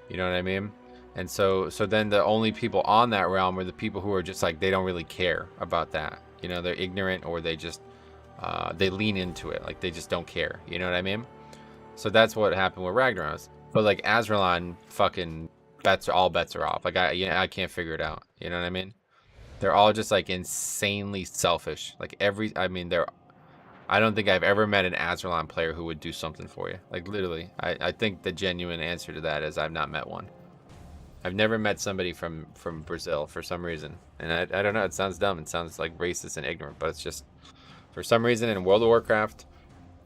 You know what I mean? And so then the only people on that realm were the people who are just like, they don't really care about that. You know, they're ignorant, or they just, they lean into it. Like, they just don't care. You know what I mean? So that's what happened with Ragnaros. But like Azralan, fucking all bets are off. Like, I can't figure it out. You know what I mean? They're all just like insanely selfish. Like I don't think I've ever met an Azralan player who would do something for you. Like, literally. I think the genuine answer to that is I've not met one. I've never met somebody from Brazil for some reason. And I don't know. It sounds dumb. It sounds like racist and ignorant. But it's just, for some reason in World of Warcraft,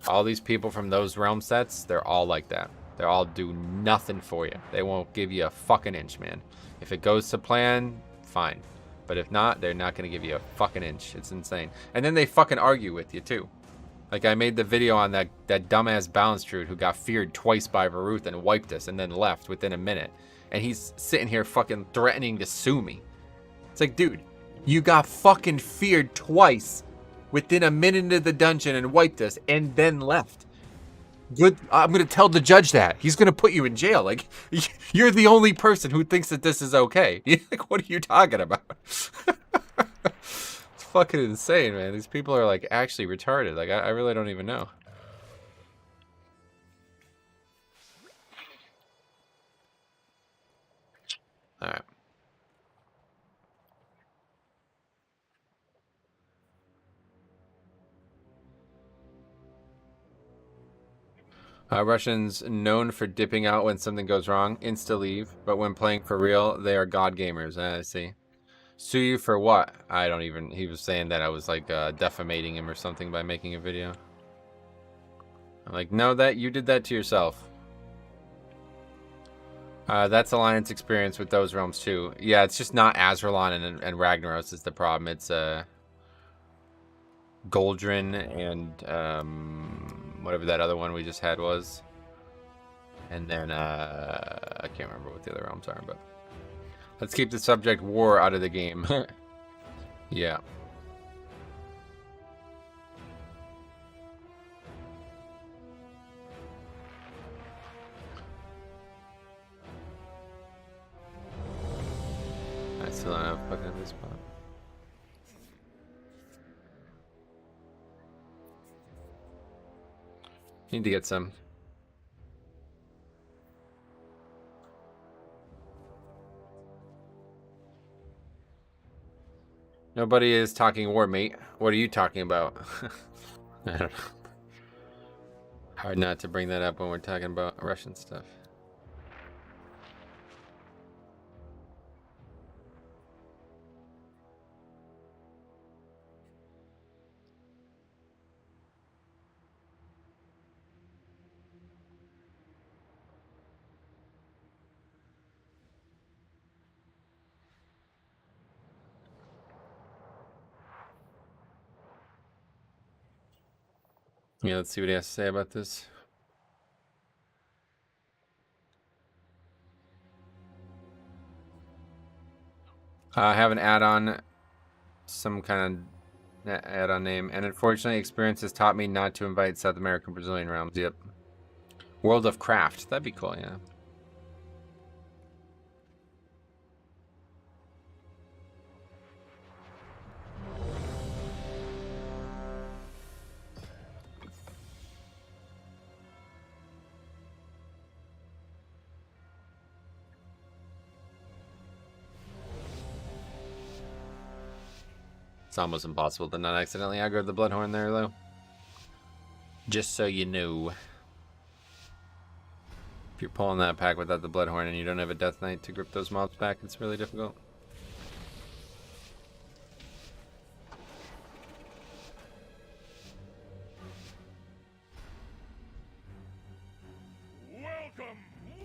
all these people from those realm sets, they're all like that. They'll all do nothing for you. They won't give you a fucking inch, man. If it goes to plan, fine. But if not, they're not going to give you a fucking inch. It's insane. And then they fucking argue with you, too. Like, I made the video on that dumbass balance druid who got feared twice by Varuth and wiped us and then left within a minute. And he's sitting here fucking threatening to sue me. It's like, dude, you got fucking feared twice within a minute of the dungeon and wiped us and then left. Good. I'm going to tell the judge that. He's going to put you in jail. Like, you're the only person who thinks that this is okay. Like, what are you talking about? It's fucking insane, man. These people are, like, actually retarded. Like, I really don't even know. All right. Russians known for dipping out when something goes wrong, insta-leave, but when playing for real, they are god gamers. I see. Sue you for what? I don't even... He was saying that I was, like, defamating him or something by making a video. I'm like, no, that you did that to yourself. That's Alliance experience with those realms, too. Yeah, it's just not Azralan and Ragnaros is the problem. It's, Goldrin and, whatever that other one we just had was. And then, I can't remember what the other realms are, but... Let's keep the subject war out of the game. Yeah. I still don't have fucking this spot. Need to get some. Nobody is talking war, mate. What are you talking about? I don't know. Hard not to bring that up when we're talking about Russian stuff. Yeah, let's see what he has to say about this. I have an add-on, some kind of add-on name, and unfortunately experience has taught me not to invite South American Brazilian realms. Yep. World of Craft. That'd be cool, yeah. It's almost impossible to not accidentally aggro the Bloodhorn there, though. Just so you know. If you're pulling that pack without the Bloodhorn and you don't have a Death Knight to grip those mobs back, it's really difficult. Welcome,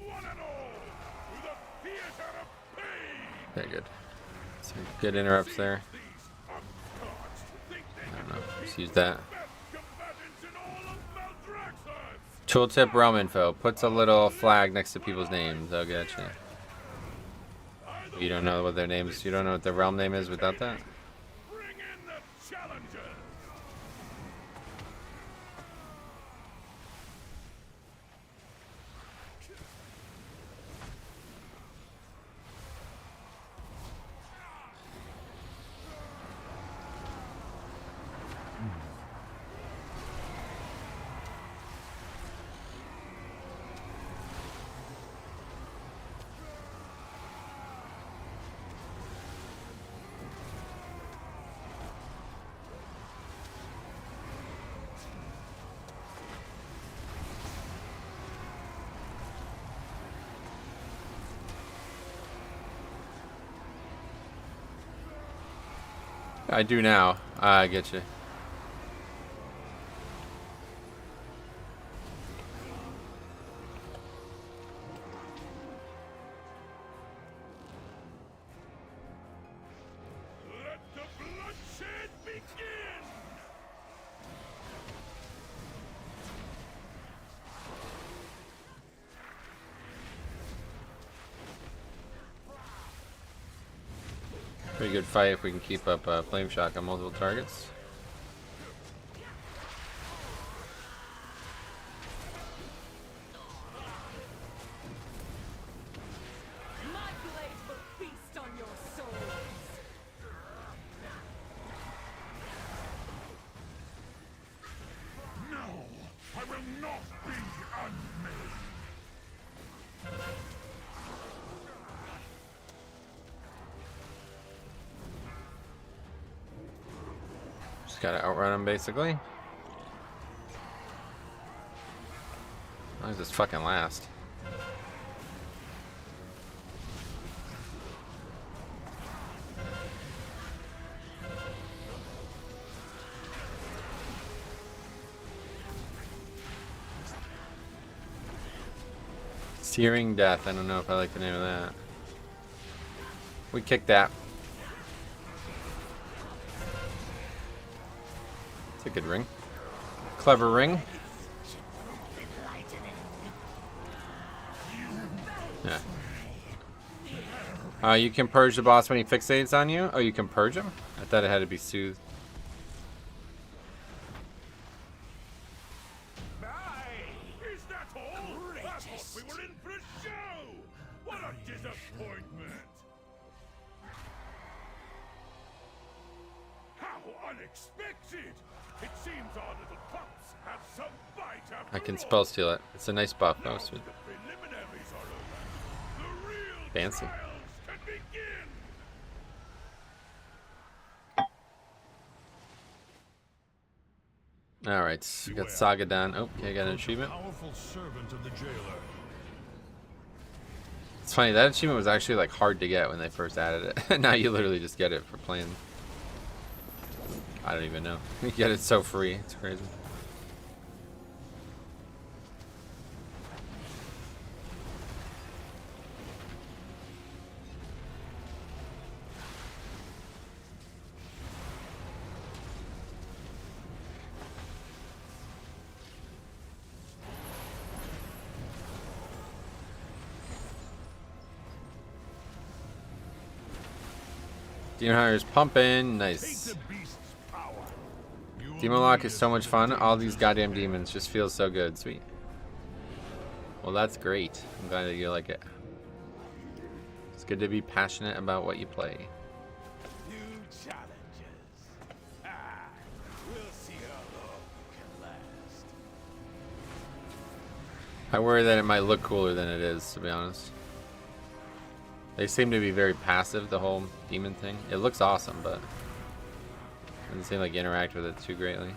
one and all, to the theater of pain. Very good. Some good interrupts there. I don't know. Just use that. Tooltip realm info. Puts a little flag next to people's names. Oh, gotcha. You don't know what their names. You don't know what their realm name is without that. Bring in the challengers. I do now. I get you. good fight if we can keep up flame shock on multiple targets. My blade will feast on your souls. No, I will not be unmade. Just gotta outrun him basically. As long as this fucking last. Searing Death. I don't know if I like the name of that. We kicked that. It's a good ring. Clever ring. Yeah. You can purge the boss when he fixates on you? Oh, you can purge him? I thought it had to be soothed. Is that all? I thought we were in for a show! What a disappointment! How unexpected! It seems our little pups have some bite after I can all. spell steal it. It's a nice buff. Now Oh, sweet. the preliminaries are over. The real Fancy. trials can begin! Alright, we got Saga done. Oh, okay, I got an achievement. Powerful servant of the jailer. It's funny, that achievement was actually like hard to get when they first added it. Now you literally just get it for playing. I don't even know. You get it so free. It's crazy. Demon Hunter's pumping. Nice. The beast's power. You Demon Lock is so much fun. All these goddamn demons just feel so good. Sweet. Well, that's great. I'm glad that you like it. It's good to be passionate about what you play. New challenges. We'll see how long you can last. I worry that it might look cooler than it is, to be honest. They seem to be very passive, the whole demon thing. It looks awesome, but doesn't seem like you interact with it too greatly.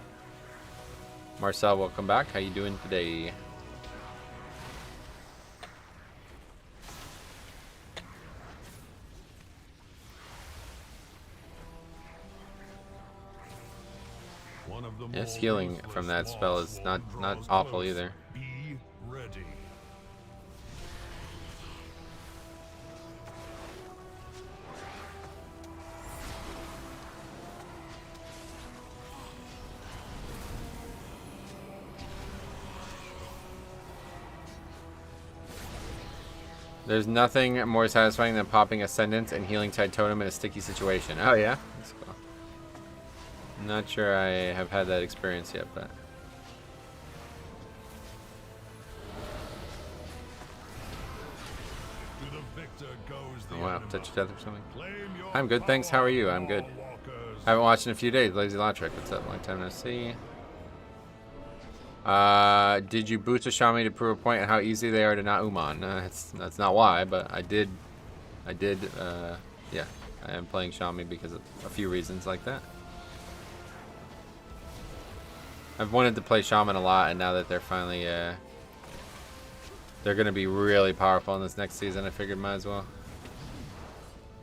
Marcel, welcome back. How you doing today? One of the Yes, more healing ruthless from that spell is laws not draws awful close. either. Be ready. There's nothing more satisfying than popping Ascendance and healing Tide Totem in a sticky situation. Oh yeah? That's cool. I'm not sure I have had that experience yet, but... To the victor goes the Oh wow, animal. touch of death or something? Claim your I'm good, thanks. How are you? I'm good. power, walkers. I haven't watched in a few days. Lazy Lotric, what's up? Long time no see. Did you boost a Shaman to prove a point on how easy they are to not Uman? That's not why, but I did, yeah. I am playing Shaman because of a few reasons like that. I've wanted to play Shaman a lot, and now that they're finally, they're going to be really powerful in this next season, I figured might as well.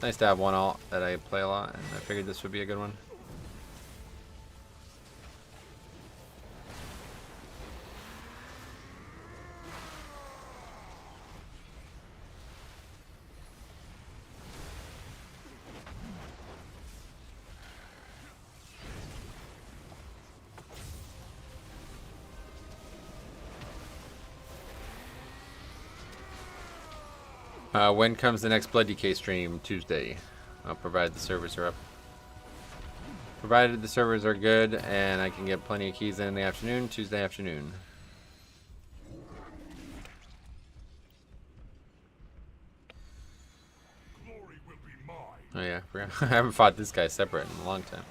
Nice to have one alt that I play a lot, and I figured this would be a good one. When comes the next Blood DK stream? Tuesday. Provided the servers are up. Provided the servers are good and I can get plenty of keys in the afternoon, Tuesday afternoon. Glory will be mine. Oh yeah, I haven't fought this guy separate in a long time.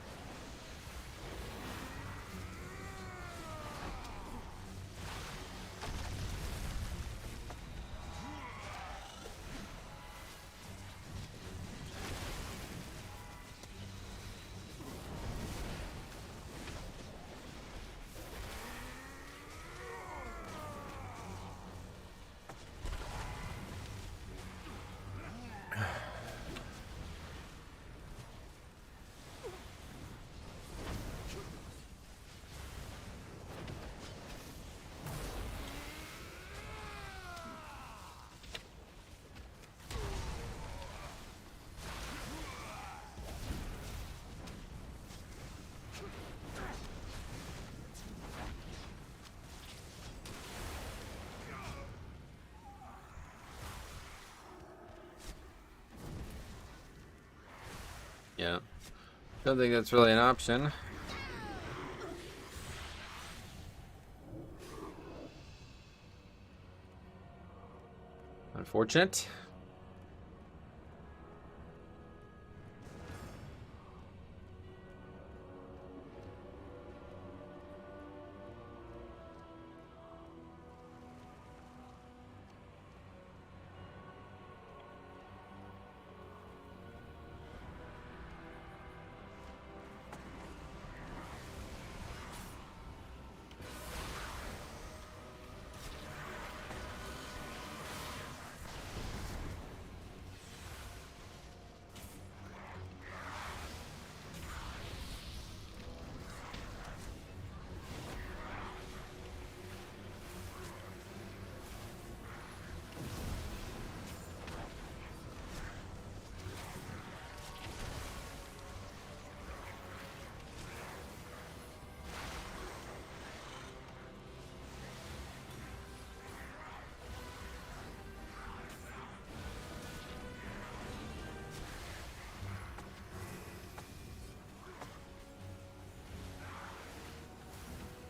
Yeah. Don't think that's really an option. Unfortunate.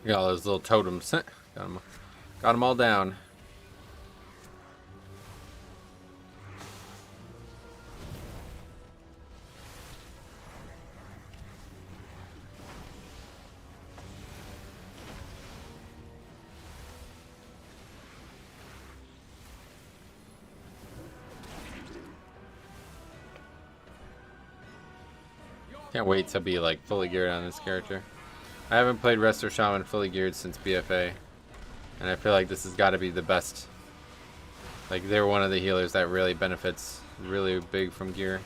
Got all those little totems. Got them all down. Can't wait to be like fully geared on this character. I haven't played Resto Shaman fully geared since BFA, and I feel like this has got to be the best. Like, they're one of the healers that really benefits really big from gear.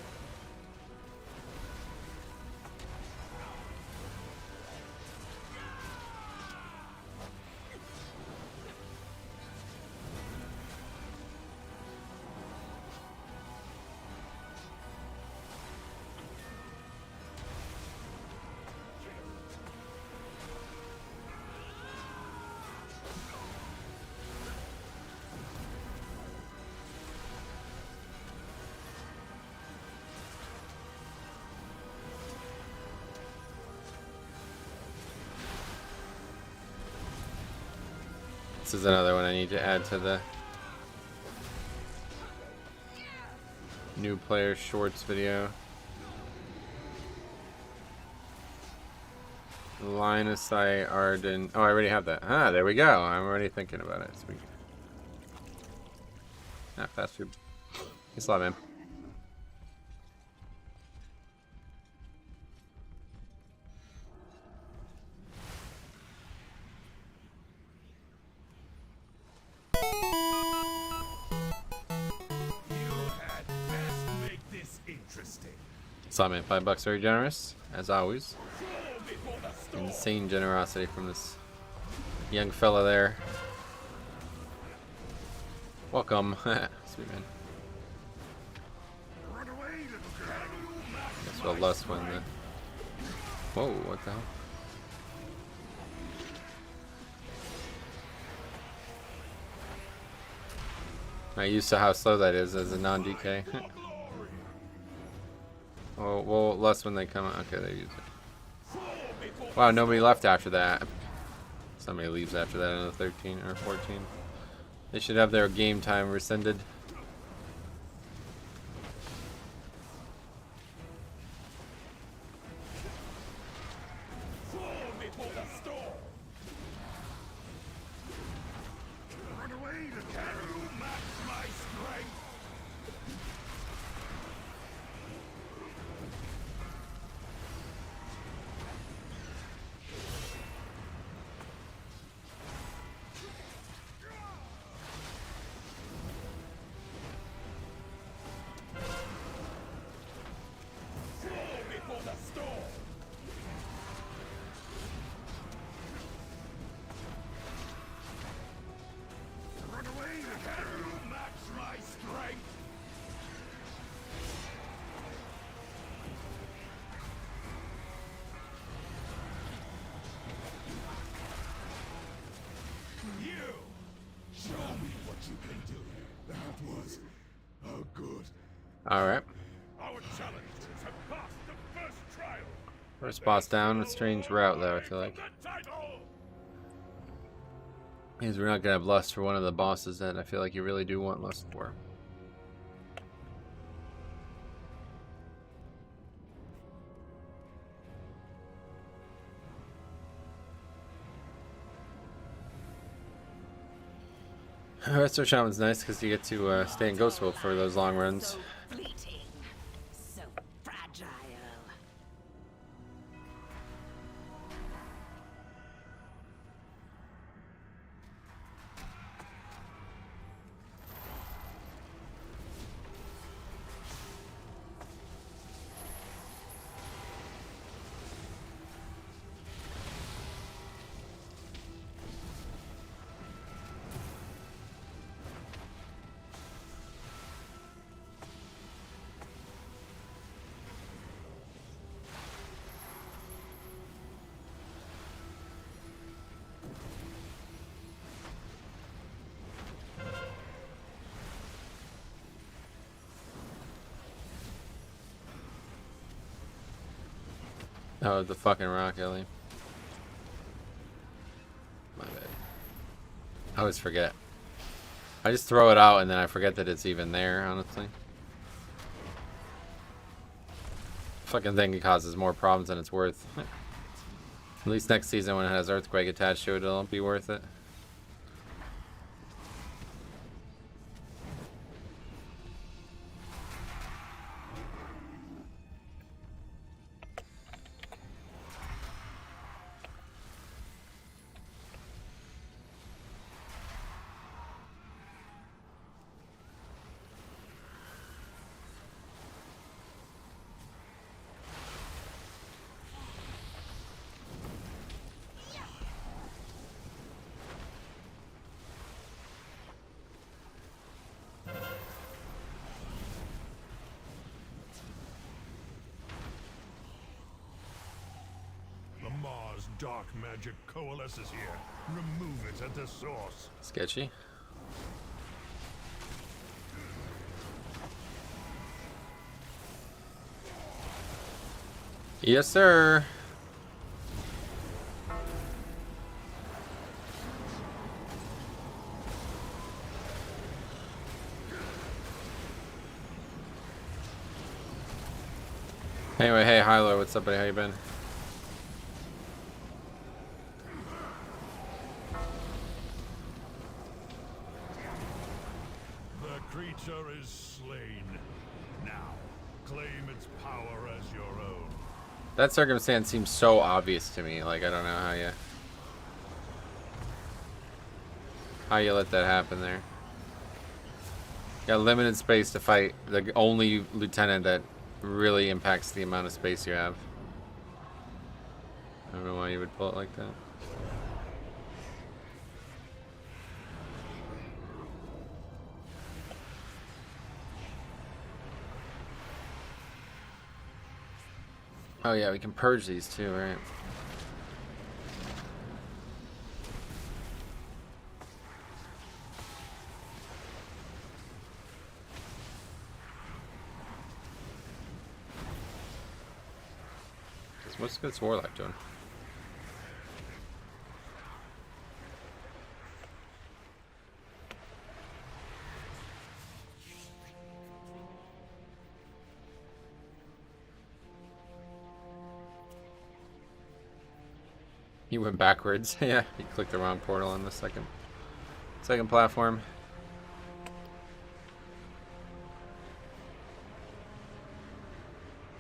This is another one I need to add to the new player shorts video. Line of sight, Arden. Oh, I already have that. Ah, there we go. I'm already thinking about it. Sweet. Ah, fast food. Thanks a lot, man. Man, $5 very generous, as always. Insane generosity from this young fella there. Welcome. Sweet man. Guess we'll lust when the... Whoa, what the hell? Not used to how slow that is as a non-DK. Well, less when they come out. Okay, they use it. Wow, nobody left after that. Somebody leaves after that in the 13 or 14. They should have their game time rescinded. Alright. First boss down. A strange route, though, I feel like. Means we're not going to have lust for one of the bosses that I feel like you really do want lust for. Resto Shaman's nice because you get to stay in Ghost Wolf for those long runs. So fleeting, so fragile. Oh, the fucking rock, Ellie. My bad. I always forget. I just throw it out and then I forget that it's even there, honestly. Fucking thing causes more problems than it's worth. At least next season when it has Earthquake attached to it, it'll be worth it. Dark magic coalesces here. Remove it at the source. Sketchy. Yes, sir. Anyway, hey, Hilo, what's up, buddy? How you been? Creature is slain. Now, claim its power as your own. That circumstance seems so obvious to me. Like, I don't know how you let that happen there. You got limited space to fight the only lieutenant that really impacts the amount of space you have. I don't know why you would pull it like that. Oh yeah, we can purge these too, right? What's this warlock doing? He went backwards. Yeah, he clicked the wrong portal on the second platform.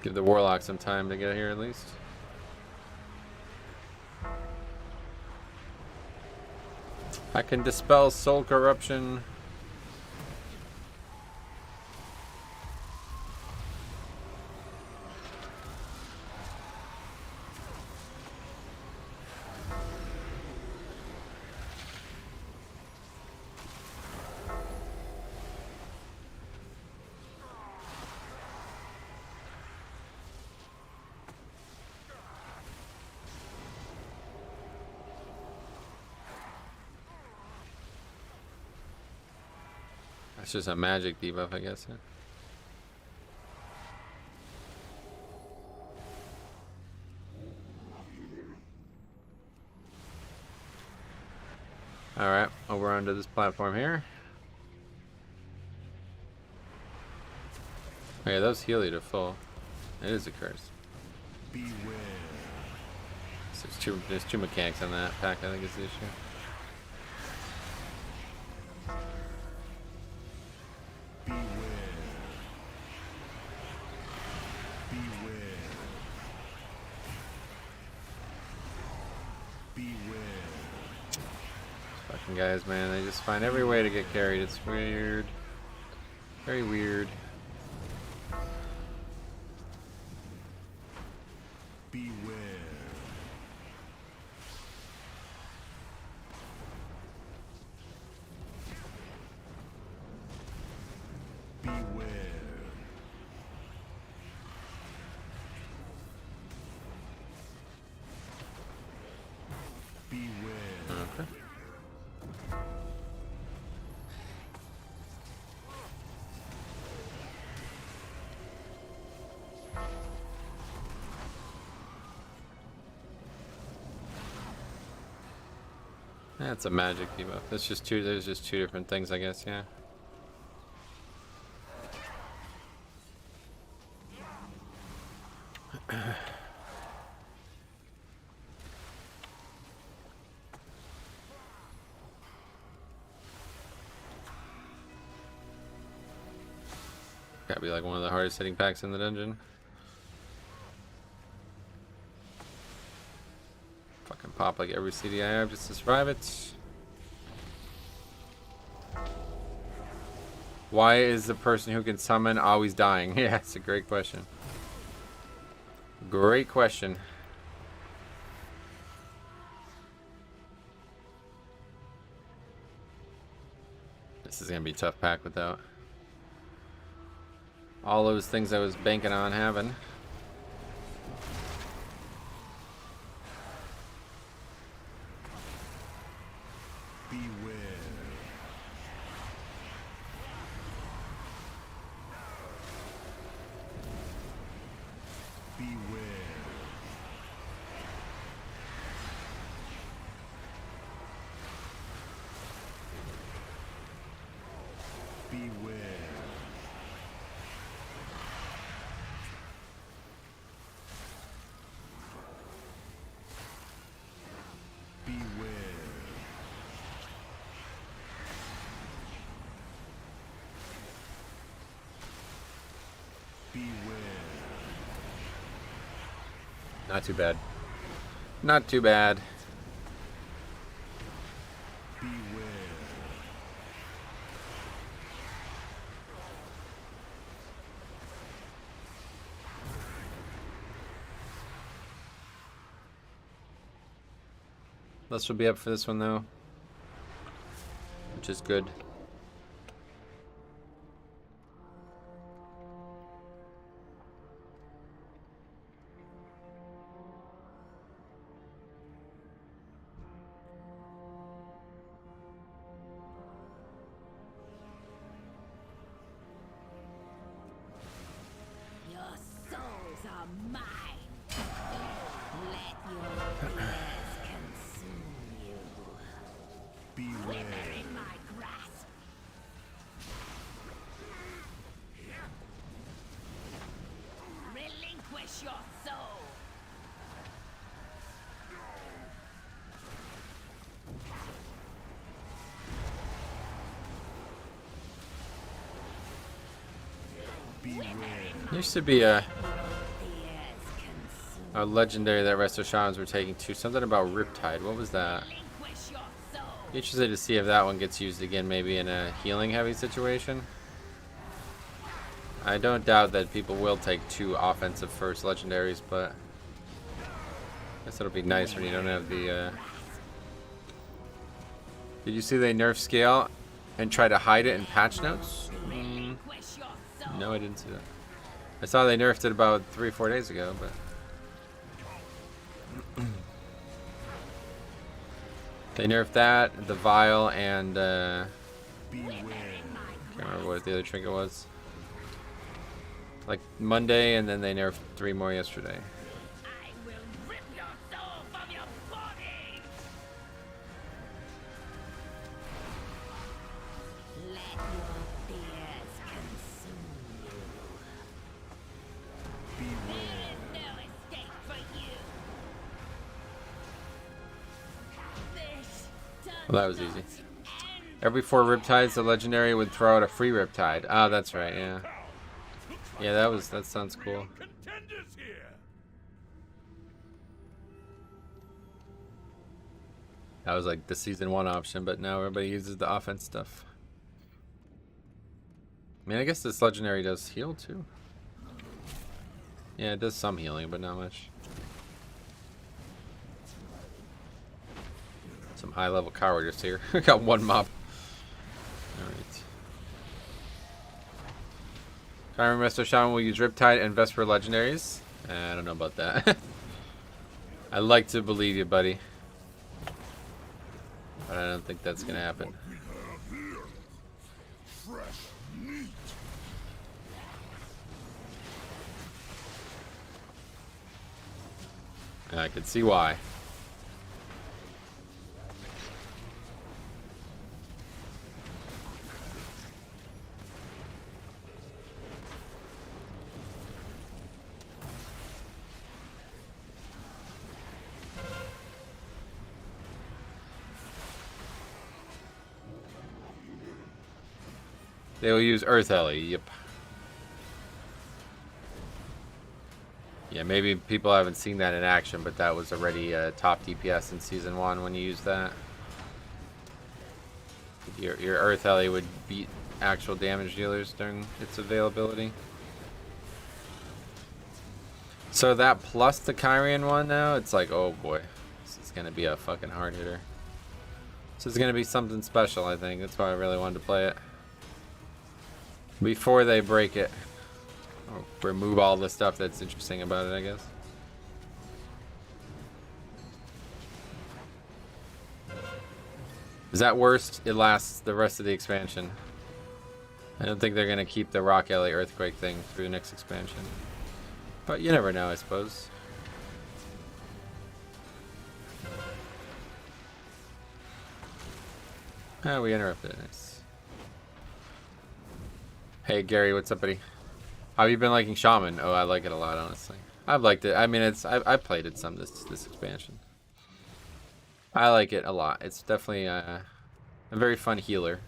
Give the warlock some time to get here at least. I can dispel soul corruption. That's just a magic debuff, I guess. Yeah. Alright, over onto this platform here. Okay, those heal you to full. It is a curse. Beware. So there's two mechanics on that pack, I think is the issue. Guys, man, they just find every way to get carried. It's weird. Very weird. Beware. Beware. Beware. Okay. That's a magic debuff. That's just two. There's just two different things, I guess. Yeah. Gotta be like one of the hardest hitting packs in the dungeon. Fucking pop like every CD I have just to survive it. Why is the person who can summon always dying? Yeah, it's a great question. Great question. This is gonna be a tough pack without all those things I was banking on having. Beware. Beware. Beware. Beware. Beware. Not too bad. Not too bad. Beware. This will be up for this one though, which is good. Your souls are mine. Used to be a legendary that Resto Shamans were taking too. Something about Riptide. What was that? Interested to see if that one gets used again, maybe in a healing heavy situation. I don't doubt that people will take 2 offensive first legendaries, but I guess it'll be nice when you don't have the Did you see they nerf scale and try to hide it in patch notes? No, I didn't see that. I saw they nerfed it about 3 or 4 days ago, but they nerfed that, the vial, and can't remember what the other trinket was. Like Monday, and then they nerfed 3 more yesterday. I will rip your soul from your body. Let your fears consume you. There is no escape for you. This does Well, that was not easy. end. Every 4 Riptides, the legendary would throw out a free Riptide. Oh, that's right, yeah. Yeah, that sounds cool. Contenders here. That was like the season 1 option, but now everybody uses the offense stuff. I mean, I guess this legendary does heal too. Yeah, it does some healing, but not much. Some high level cowardice here. Got 1 mob. Alright. Kyron Resto Shaman will use Riptide and Vesper legendaries. I don't know about that. I like to believe you, buddy. But I don't think that's gonna happen. Fresh meat. And I can see why. They will use Earth Ellie, yep. Yeah, maybe people haven't seen that in action, but that was already top DPS in Season 1 when you used that. Your Earth Ellie would beat actual damage dealers during its availability. So that plus the Kyrian one now, it's like, oh boy. This is going to be a fucking hard hitter. This is going to be something special, I think. That's why I really wanted to play it. Before they break it. Or remove all the stuff that's interesting about it, I guess. Is that worst? It lasts the rest of the expansion. I don't think they're going to keep the Rock Alley Earthquake thing through the next expansion. But you never know, I suppose. Ah, we interrupted it. Nice. Hey Gary, what's up, buddy? How have you been liking Shaman? Oh, I like it a lot, honestly. I've liked it. I mean, I've played it some this expansion. I like it a lot. It's definitely a very fun healer.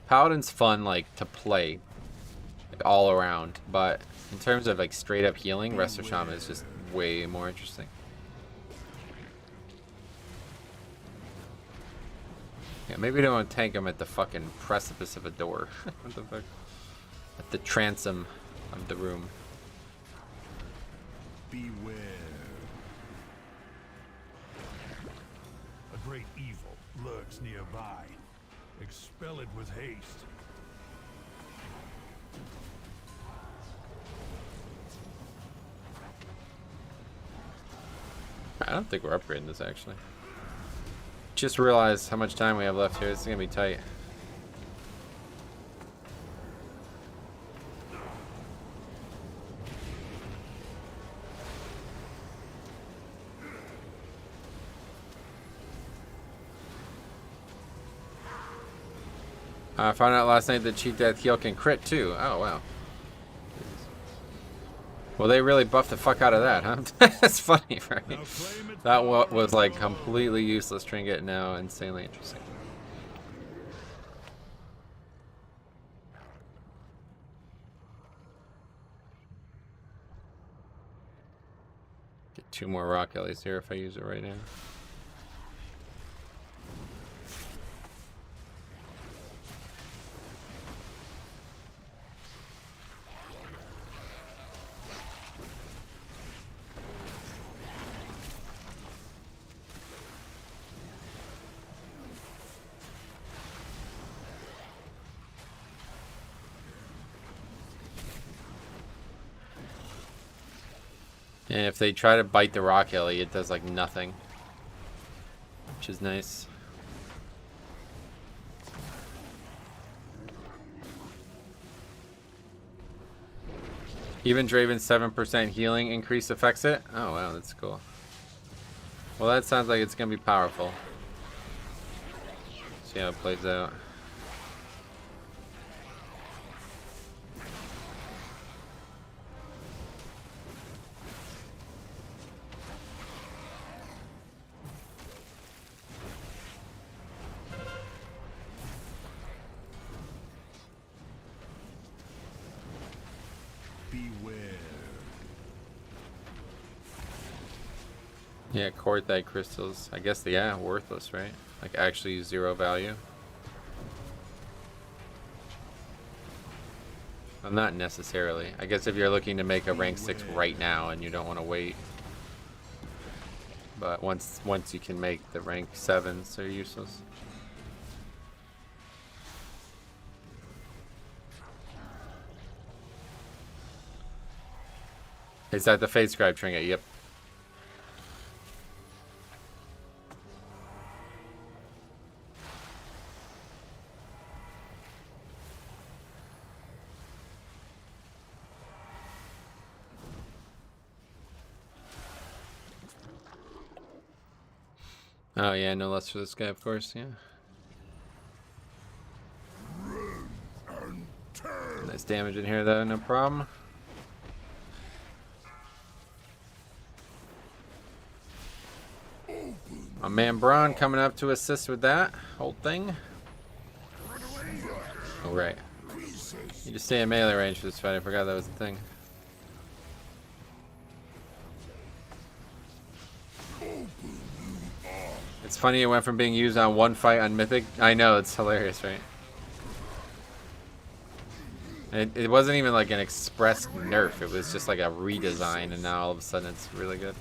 Paladin's fun, like, to play, like, all around. But in terms of like straight up healing, Resto Shaman is just way more interesting. Yeah, maybe we don't want to tank him at the fucking precipice of a door. What the fuck? At the transom of the room. Beware. A great evil lurks nearby. Expel it with haste. I don't think we're upgrading this, actually. Just realized how much time we have left here. This is gonna be tight. I found out last night that Cheat Death Heal can crit too. Oh, wow. Well, they really buffed the fuck out of that, huh? That's funny, right? That was like completely useless trinket, now insanely interesting. 2 more rock alleys here if I use it right now. And if they try to bite the rock alley, it does like nothing, which is nice. Even Draven's 7% healing increase affects it? Oh wow, that's cool. Well, that sounds like it's gonna be powerful. See how it plays out. Yeah, quartzite crystals. I guess, yeah, worthless, right? Like, actually 0 value. Well, not necessarily. I guess if you're looking to make a rank 6 right now and you don't want to wait. But once you can make the rank 7s, they're useless. Is that the Fate Scribe trinket? Yep. Oh yeah, no less for this guy, of course, yeah. Nice damage in here though, no problem. My man Braun coming up to assist with that whole thing. Oh right. You just stay in melee range for this fight, I forgot that was the thing. It's funny it went from being used on one fight on Mythic. I know, it's hilarious, right? It wasn't even like an express nerf, it was just like a redesign, and now all of a sudden it's really good.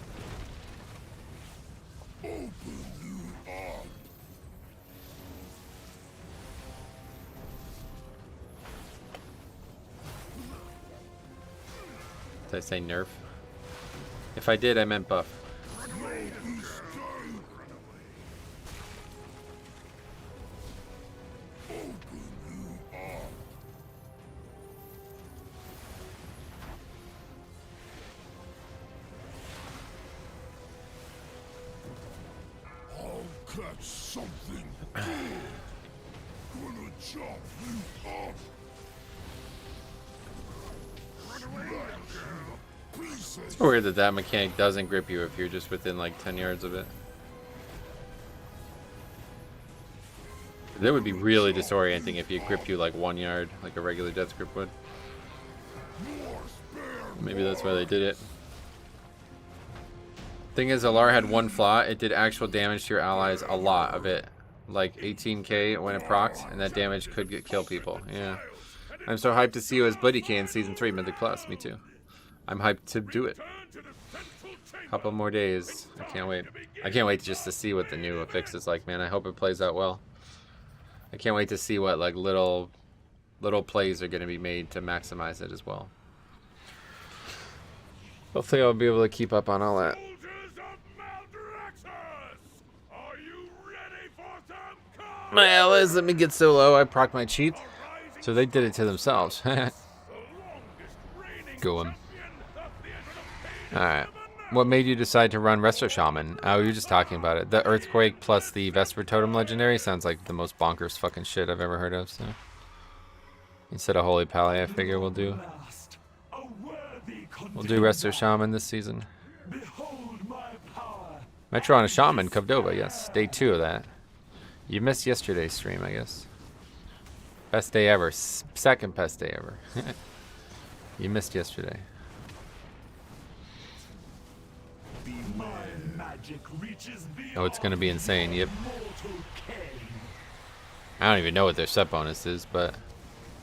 Did I say nerf? If I did, I meant buff. It's weird that that mechanic doesn't grip you if you're just within like 10 yards of it. That would be really disorienting if it gripped you like 1 yard, like a regular death grip would. Maybe that's why they did it. Thing is, Alara had one flaw. It did actual damage to your allies, a lot of it. Like 18k when it procced, and that damage could kill people. Yeah. I'm so hyped to see you as Bloody K in Season 3, Mythic Plus. Me too. I'm hyped to do it. Couple more days. I can't wait. I can't wait just to see what the new fix is like, man. I hope it plays out well. I can't wait to see what like little plays are going to be made to maximize it as well. Hopefully I'll be able to keep up on all that. My allies let me get so low I proc my cheat. So they did it to themselves. Go on. Alright. What made you decide to run Resto Shaman? Oh, you were just talking about it. The Earthquake plus the Vesper Totem Legendary sounds like the most bonkers fucking shit I've ever heard of, so. Instead of Holy Pally, I figure we'll do Resto Shaman this season. Metro on a Shaman, Covdova, yes. Day 2 of that. You missed yesterday's stream, I guess. Best day ever. Second best day ever. You missed yesterday. Oh, it's gonna be insane. Yep. I don't even know what their set bonus is, but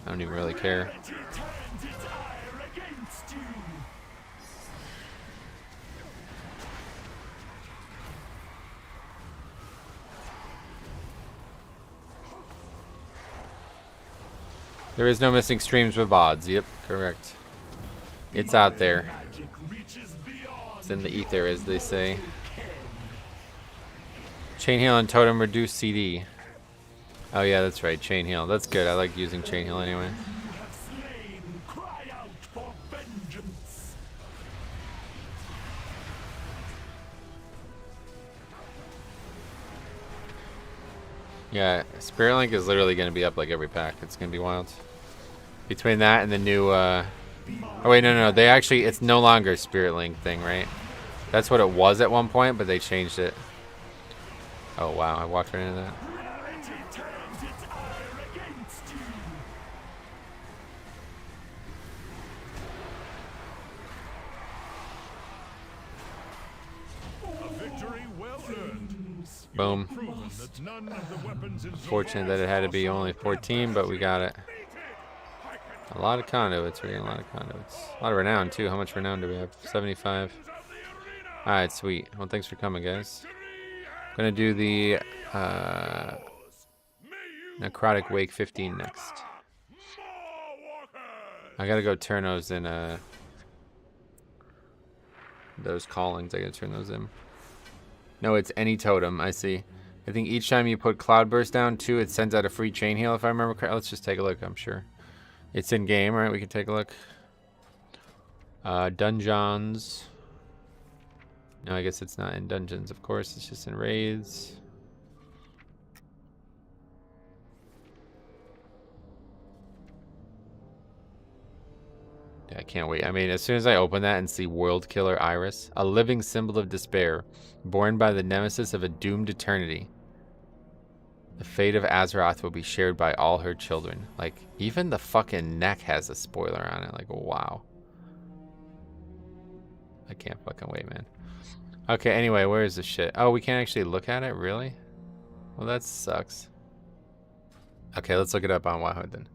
I don't even really care. There is no missing streams with odds. Yep, correct. It's out there. It's in the ether, as they say. Chain heal and totem reduce CD. Oh yeah, that's right. Chain heal. That's good. I like using chain heal anyway. Yeah, Spirit Link is literally going to be up like every pack. It's going to be wild. Between that and the new, oh wait, no. They actually, it's no longer a Spirit Link thing, right? That's what it was at one point, but they changed it. Oh wow, I walked right into that. Boom. Fortunate that it had to be only 14, but we got it. A lot of conduits. We're getting a lot of conduits. A lot of renown, too. How much renown do we have? 75. Alright, sweet. Well, thanks for coming, guys. I'm going to do the Necrotic Wake 15 next. I got to go turn those in, those callings. I got to turn those in. No, it's any totem. I see. I think each time you put Cloudburst down, too, it sends out a free chain heal, if I remember correctly. Let's just take a look, I'm sure. It's in game, right? We can take a look. Dungeons. No, I guess it's not in dungeons, of course. It's just in raids. Yeah, I can't wait. I mean, as soon as I open that and see World Killer Iris, a living symbol of despair, born by the nemesis of a doomed eternity. The fate of Azeroth will be shared by all her children. Like, even the fucking neck has a spoiler on it. Like, wow. I can't fucking wait, man. Okay, anyway, where is this shit? Oh, we can't actually look at it? Really? Well, that sucks. Okay, let's look it up on Wahoo then.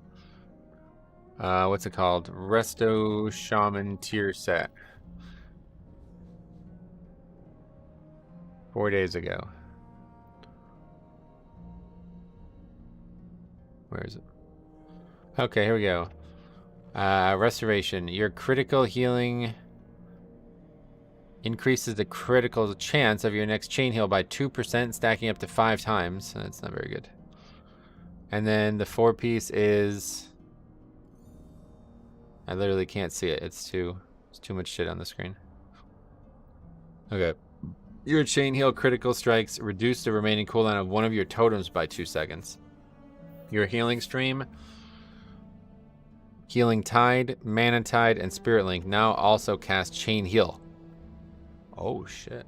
What's it called? Resto Shaman tier set. 4 days ago. Where is it? Okay, here we go. Restoration. Your critical healing increases the critical chance of your next chain heal by 2%, stacking up to 5 times. That's not very good. And then the 4-piece is... I literally can't see it. It's too much shit on the screen. Okay. Your chain heal critical strikes reduce the remaining cooldown of one of your totems by 2 seconds. Your healing stream, Healing Tide, Mana Tide, and Spirit Link now also cast Chain Heal. Oh shit.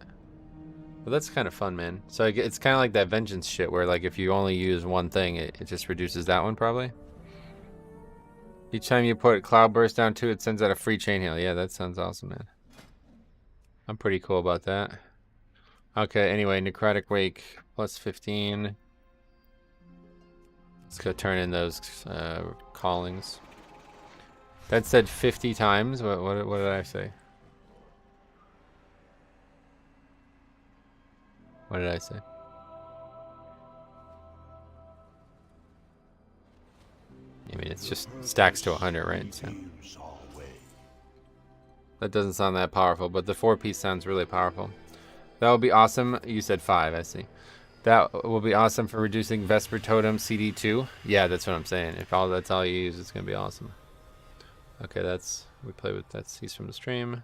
Well, that's kind of fun, man. So it's kind of like that Vengeance shit where like if you only use one thing, it just reduces that one probably. Each time you put Cloudburst down too, it sends out a free chain heal. Yeah, that sounds awesome, man. I'm pretty cool about that. Okay, anyway, Necrotic Wake plus 15. Let's go turn in those callings. That said 50 times. What did I say? What did I say? I mean, it's just stacks to 100, right? So that doesn't sound that powerful, but the 4-piece sounds really powerful. That would be awesome. You said 5, I see. That will be awesome for reducing Vesper Totem CD2. Yeah, that's what I'm saying. If that's all you use, it's gonna be awesome. Okay, we play with that's he's from the stream.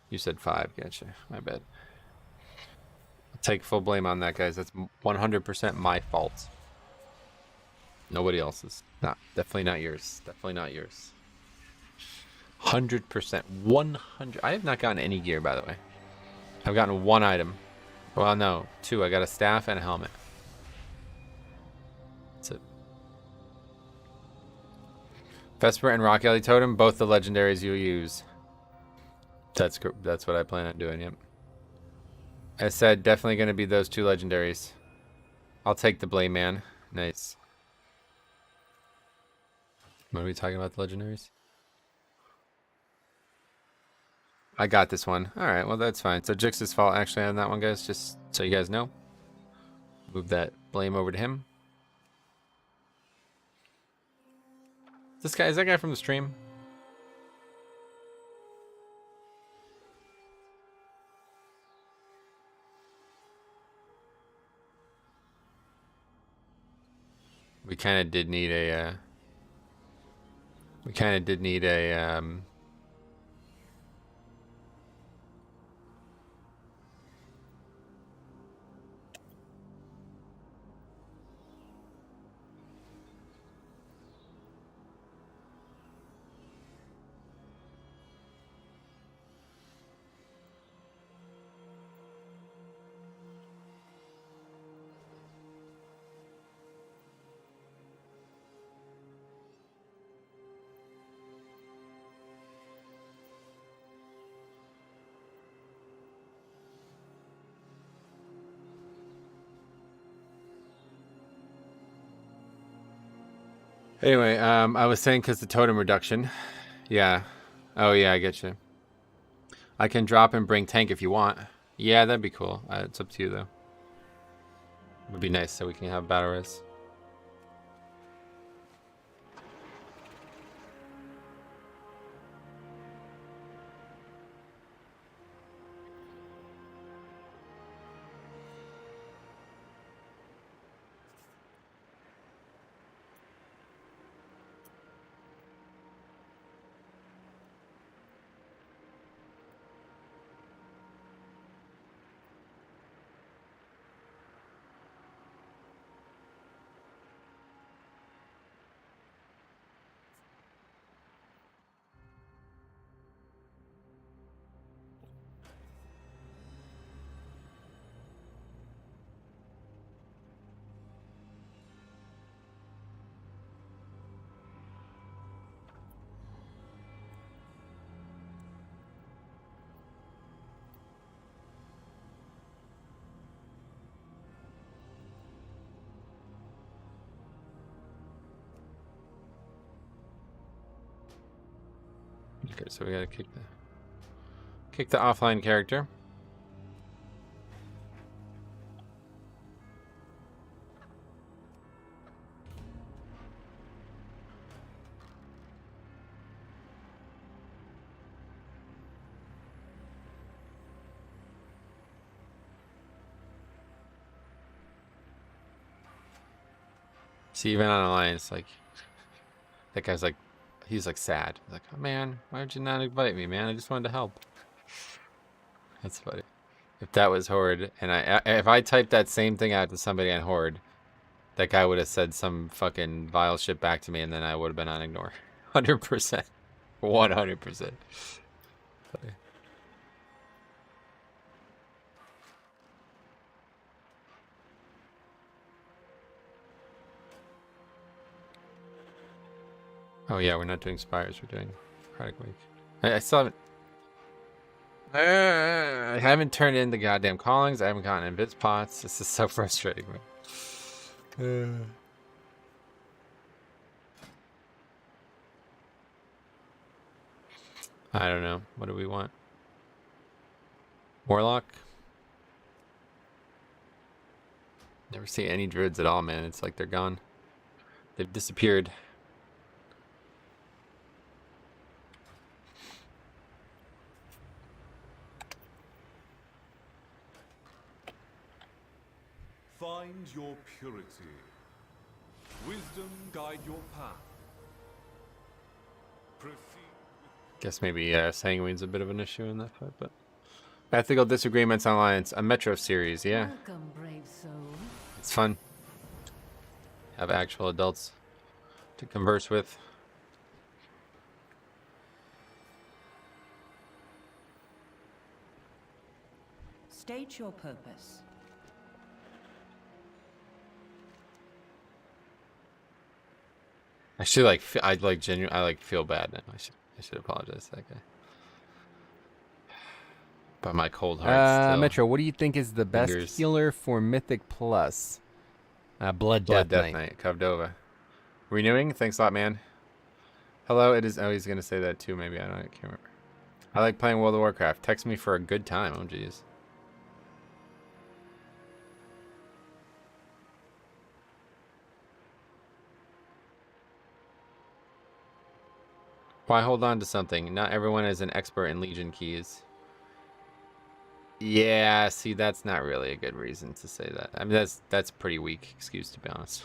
You said 5, gotcha. My bad. I'll take full blame on that, guys. That's 100% my fault. Nobody else's. Definitely not yours. Definitely not yours. 100%. 100. I have not gotten any gear, by the way. I've gotten 1 item. Well, no, 2. I got a staff and a helmet. That's it. Vesper and Rock Alley Totem, both the legendaries you use. That's what I plan on doing, yep. I said definitely going to be those 2 legendaries. I'll take the Blade Man. Nice. What are we talking about, the legendaries? I got this one. Alright, well that's fine. So Jix's fault actually on that one, guys, just so you guys know. Move that blame over to him. This guy, is that guy from the stream? We kind of did need a, Anyway, I was saying because the totem reduction. Yeah. Oh, yeah, I get you. I can drop and bring tank if you want. Yeah, that'd be cool. It's up to you, though. It would be nice so we can have battle res. Okay, so we gotta kick the offline character. See, even on Alliance, like, that guy's like, he's like sad. He's like, oh man, why did you not invite me, man? I just wanted to help. That's funny. If that was Horde, and if I typed that same thing out to somebody on Horde, that guy would have said some fucking vile shit back to me, and then I would have been on ignore. 100%. 100%. Funny. Oh yeah, we're not doing Spires, we're doing Product Week. I still haven't... I haven't turned in the goddamn callings, I haven't gotten invis pots. This is so frustrating, man. I don't know. What do we want? Warlock? Never see any druids at all, man. It's like they're gone. They've disappeared. Find your purity. Wisdom guide your path. Proceed. Guess maybe Sanguine's a bit of an issue in that fight, but... Ethical Disagreements on Alliance. A Metro series, yeah. Welcome, brave soul. It's fun. Have actual adults to converse with. State your purpose. I should like, I like feel bad now. I should apologize to that guy. By my cold heart still. Metro, what do you think is the best Fingers. healer for Mythic Plus? Blood Death Knight. Covdova. Renewing? Thanks a lot, man. Hello, it is... Oh, he's going to say that too, maybe. I can't remember. I like playing World of Warcraft. Text me for a good time. Oh, jeez. Why hold on to something? Not everyone is an expert in Legion keys. Yeah, see, that's not really a good reason to say that. I mean, that's a pretty weak excuse, to be honest.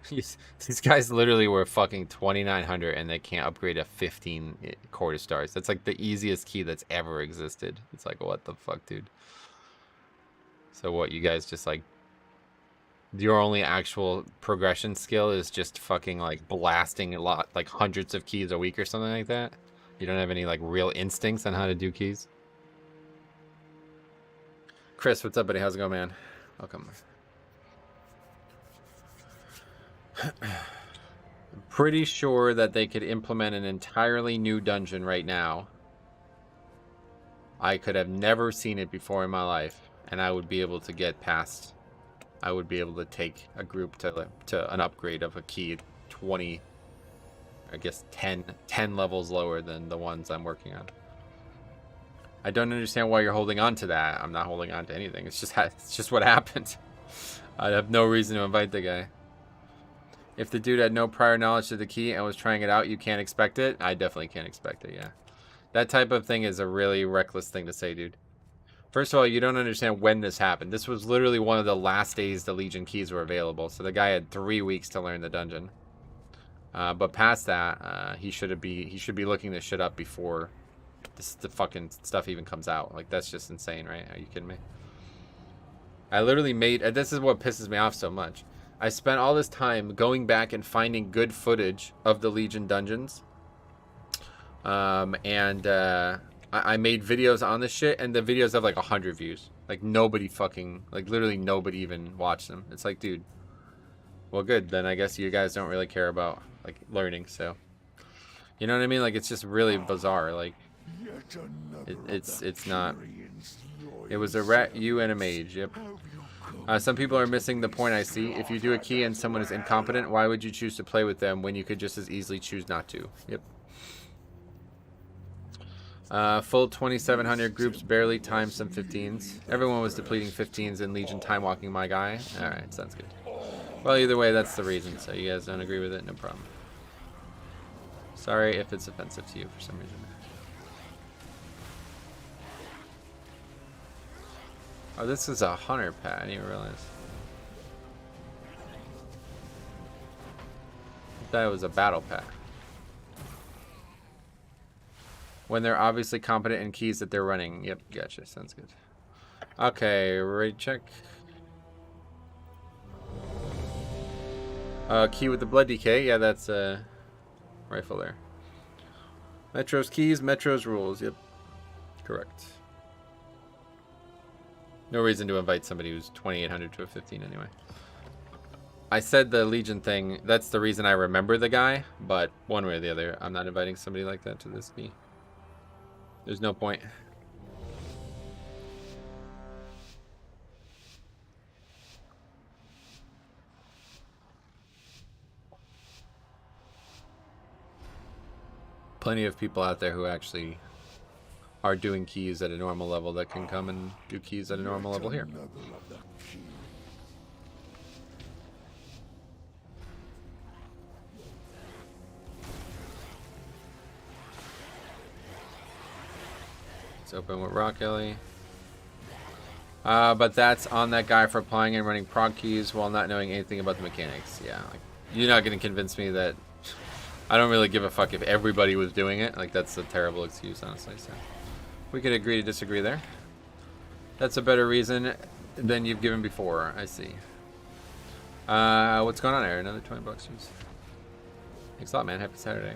These guys literally were fucking 2,900 and they can't upgrade a 15 quarter stars. That's like the easiest key that's ever existed. It's like, what the fuck, dude? So what, you guys just like... Your only actual progression skill is just fucking like blasting a lot, like hundreds of keys a week or something like that? You don't have any like real instincts on how to do keys? Chris, what's up, buddy? How's it going, man? Welcome. I'm pretty sure that they could implement an entirely new dungeon right now. I could have never seen it before in my life, and I would be able to get past... I would be able to take a group to an upgrade of a key 20, I guess 10 levels lower than the ones I'm working on. I don't understand why you're holding on to that. I'm not holding on to anything. It's just what happened. I have no reason to invite the guy. If the dude had no prior knowledge of the key and was trying it out, you can't expect it? I definitely can't expect it, yeah. That type of thing is a really reckless thing to say, dude. First of all, you don't understand when this happened. This was literally one of the last days the Legion keys were available, so the guy had 3 weeks to learn the dungeon. But past that, he should be looking this shit up before the fucking stuff even comes out. Like, that's just insane, right? Are you kidding me? I literally made... This is what pisses me off so much. I spent all this time going back and finding good footage of the Legion dungeons. I made videos on this shit, and the videos have like 100 views. Like, nobody fucking... Like, literally nobody even watched them. It's like, dude... Well, good. Then I guess you guys don't really care about, like, learning, so... You know what I mean? Like, it's just really bizarre. Like, it's not... It was a rat, you, and a mage. Yep. Some people are missing the point I see. If you do a key and someone is incompetent, why would you choose to play with them when you could just as easily choose not to? Yep. Full 2,700 groups, barely timed some 15s. Everyone was depleting 15s in Legion time walking, my guy. Alright, sounds good. Well, either way, that's the reason. So you guys don't agree with it? No problem. Sorry if it's offensive to you for some reason. Oh, this is a hunter pad. I didn't even realize. I thought it was a battle pad. When they're obviously competent in keys that they're running. Yep, gotcha. Sounds good. Okay, raid check. Key with the blood DK. Yeah, that's a rifle there. Metro's keys, Metro's rules. Yep, correct. No reason to invite somebody who's 2,800 to a 15 anyway. I said the Legion thing. That's the reason I remember the guy, but one way or the other, I'm not inviting somebody like that to this key. There's no point. Plenty of people out there who actually are doing keys at a normal level that can come and do keys at a normal level here. Let's open with Rock Ellie. But that's on that guy for applying and running prog keys while not knowing anything about the mechanics. Yeah, like, you're not going to convince me that... I don't really give a fuck if everybody was doing it. Like, that's a terrible excuse, honestly. So we could agree to disagree there. That's a better reason than you've given before. I see. What's going on there? Another 20 bucks. Jeez. Thanks a lot, man. Happy Saturday.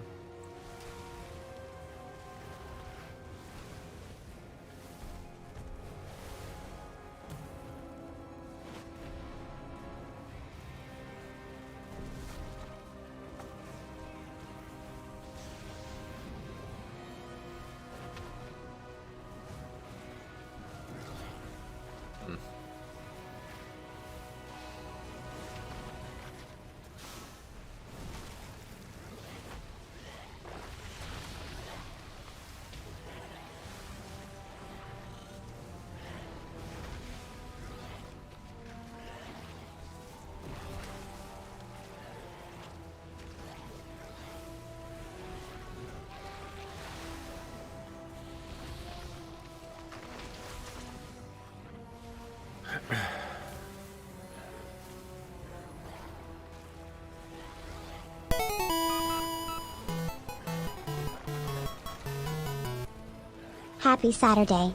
Happy Saturday.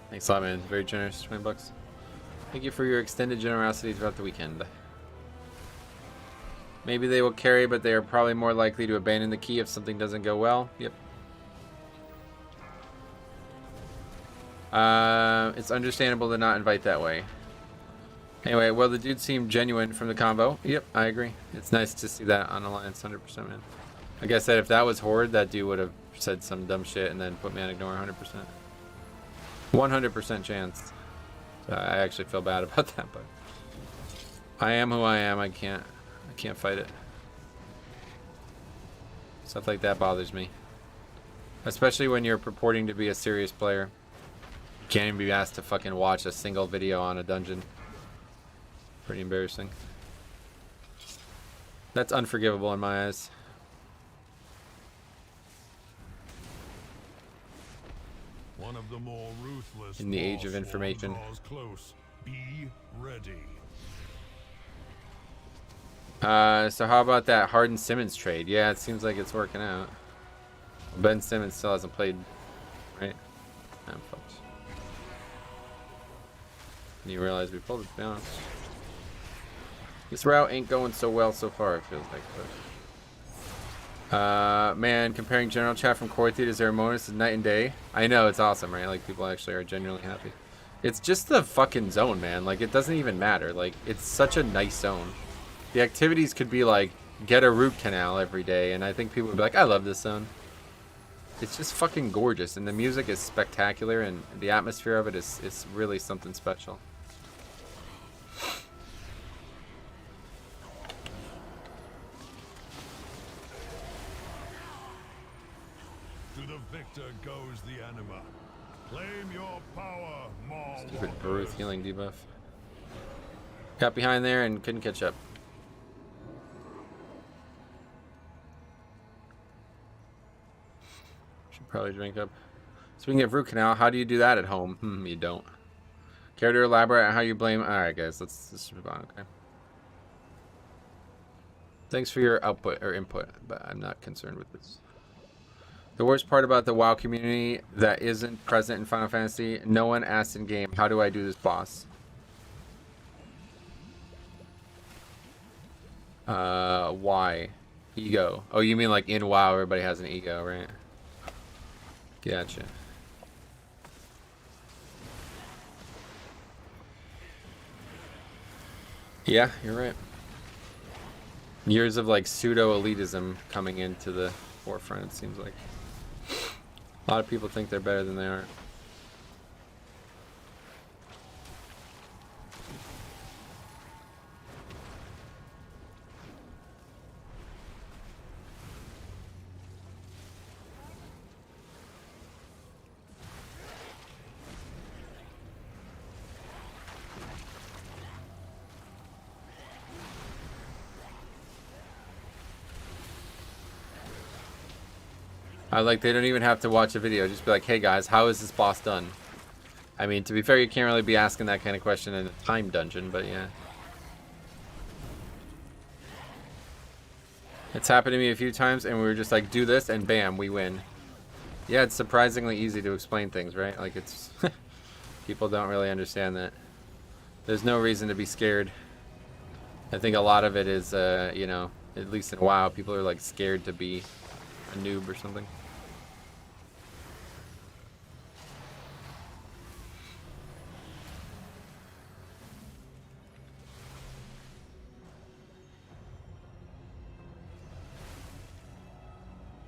Thanks a lot, man. Very generous. 20 bucks. Thank you for your extended generosity throughout the weekend. Maybe they will carry, but they are probably more likely to abandon the key if something doesn't go well. Yep. It's understandable to not invite that way. Anyway, well, the dude seemed genuine from the combo. Yep, I agree. It's nice to see that on Alliance, 100%, man. Like I said, if that was Horde, that dude would have said some dumb shit and then put me on ignore 100%. 100% chance. So I actually feel bad about that, but I am who I am. I can't fight it. Stuff like that bothers me. Especially when you're purporting to be a serious player. You can't even be asked to fucking watch a single video on a dungeon. Pretty embarrassing. That's unforgivable in my eyes. One of the more ruthless In the age of information. Close. Be ready. So how about that Harden-Simmons trade? Yeah, it seems like it's working out. Ben Simmons still hasn't played, right? I'm fucked. You realize we pulled it, to be honest. This route ain't going so well so far, it feels like. But man, comparing general chat from Core Theater to Zeramonis is night and day. I know, it's awesome, right? Like, people actually are genuinely happy. It's just the fucking zone, man. Like, it doesn't even matter. Like, it's such a nice zone. The activities could be like, get a root canal every day, and I think people would be like, I love this zone. It's just fucking gorgeous, and the music is spectacular, and the atmosphere of it is really something special. To the victor goes the anima. Claim your power, Maw. Stupid Baruth healing debuff. Got behind there and couldn't catch up. Should probably drink up. Speaking of root canal, how do you do that at home? You don't. Care to elaborate on how you blame? Alright guys, let's move on, okay? Thanks for your output or input, but I'm not concerned with this. The worst part about the WoW community that isn't present in Final Fantasy, no one asks in game, how do I do this boss? Why? Ego. Oh, you mean like in WoW everybody has an ego, right? Gotcha. Yeah, you're right. Years of like pseudo-elitism coming into the forefront, it seems like. A lot of people think they're better than they are. I like, they don't even have to watch a video. Just be like, hey guys, how is this boss done? I mean, to be fair, you can't really be asking that kind of question in a time dungeon, but yeah. It's happened to me a few times, and we were just like, do this, and bam, we win. Yeah, it's surprisingly easy to explain things, right? Like, it's... people don't really understand that. There's no reason to be scared. I think a lot of it is, you know, at least in WoW, people are like scared to be a noob or something.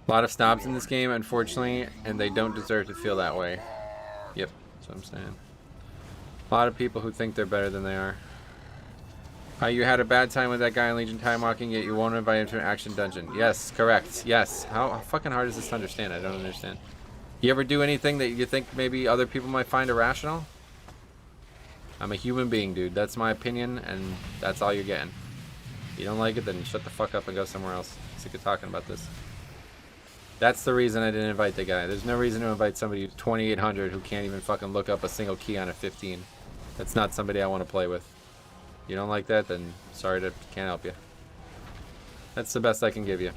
A lot of snobs in this game, unfortunately, and they don't deserve to feel that way. Yep, that's what I'm saying. A lot of people who think they're better than they are. You had a bad time with that guy in Legion time walking, yet you won't invite him to an action dungeon. Yes, correct. Yes. How fucking hard is this to understand? I don't understand. You ever do anything that you think maybe other people might find irrational? I'm a human being, dude. That's my opinion, and that's all you're getting. If you don't like it, then shut the fuck up and go somewhere else. I'm sick of talking about this. That's the reason I didn't invite the guy. There's no reason to invite somebody who's 2800 who can't even fucking look up a single key on a 15. That's not somebody I want to play with. You don't like that, then sorry, to can't help you. That's the best I can give you.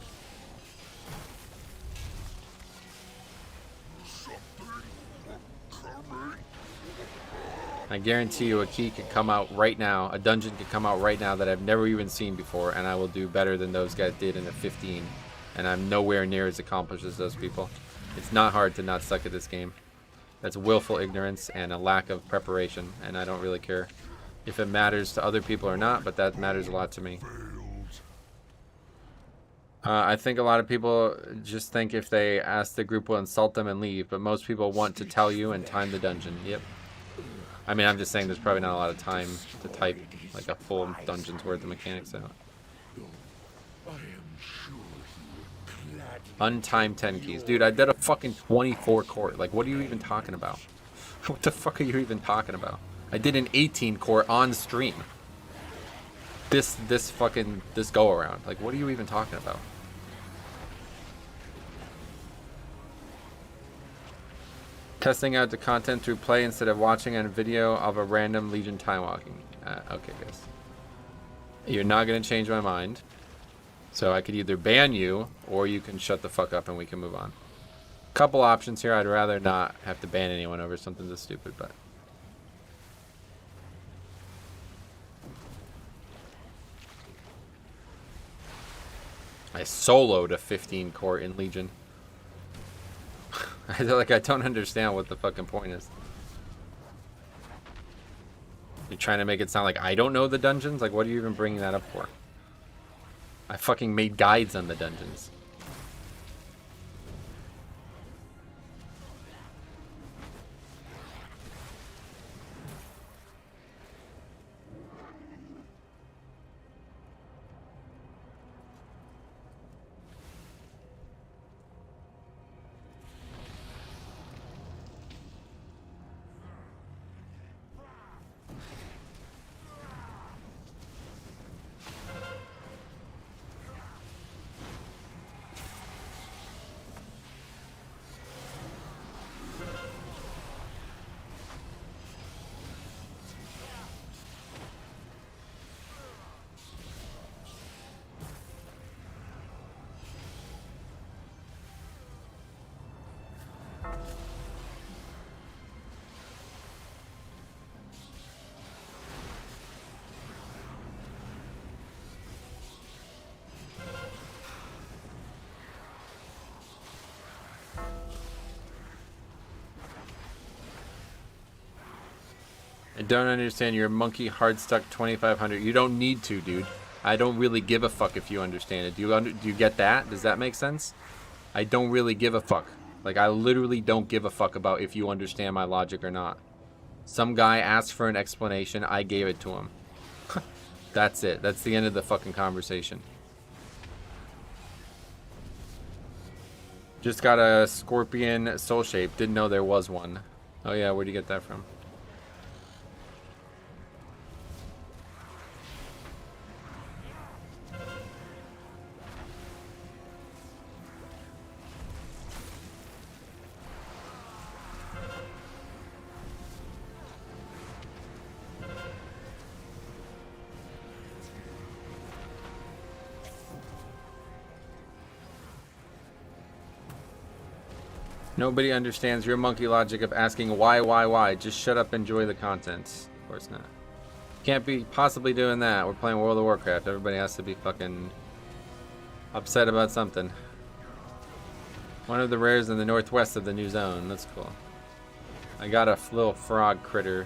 I guarantee you a key could come out right now, a dungeon could come out right now that I've never even seen before, and I will do better than those guys did in a 15. And I'm nowhere near as accomplished as those people. It's not hard to not suck at this game. That's willful ignorance and a lack of preparation, and I don't really care if it matters to other people or not, but that matters a lot to me. I think a lot of people just think if they ask the group will insult them and leave, but most people want to tell you and time the dungeon. Yep. I mean, I'm just saying there's probably not a lot of time to type like a full dungeon's worth of mechanics out. Untimed 10 keys. Dude, I did a fucking 24 core. Like, what are you even talking about? What the fuck are you even talking about? I did an 18 core on stream. This go around. Like, what are you even talking about? Testing out the content through play instead of watching a video of a random Legion time walking. Okay, guys. You're not going to change my mind. So I could either ban you, or you can shut the fuck up and we can move on. Couple options here. I'd rather not have to ban anyone over something this stupid, but... I soloed a 15 core in Legion. I don't understand what the fucking point is. You're trying to make it sound like I don't know the dungeons? Like, what are you even bringing that up for? I fucking made guides on the dungeons. I don't understand your monkey hard stuck 2500. You don't need to, dude. I don't really give a fuck if you understand it. Do you get that? Does that make sense? I don't really give a fuck. Like, I literally don't give a fuck about if you understand my logic or not. Some guy asked for an explanation. I gave it to him. That's it. That's the end of the fucking conversation. Just got a scorpion soul shape. Didn't know there was one. Oh yeah, where'd you get that from? Nobody understands your monkey logic of asking why. Just shut up, enjoy the content. Of course not. Can't be possibly doing that. We're playing World of Warcraft. Everybody has to be fucking upset about something. One of the rares in the northwest of the new zone. That's cool. I got a little frog critter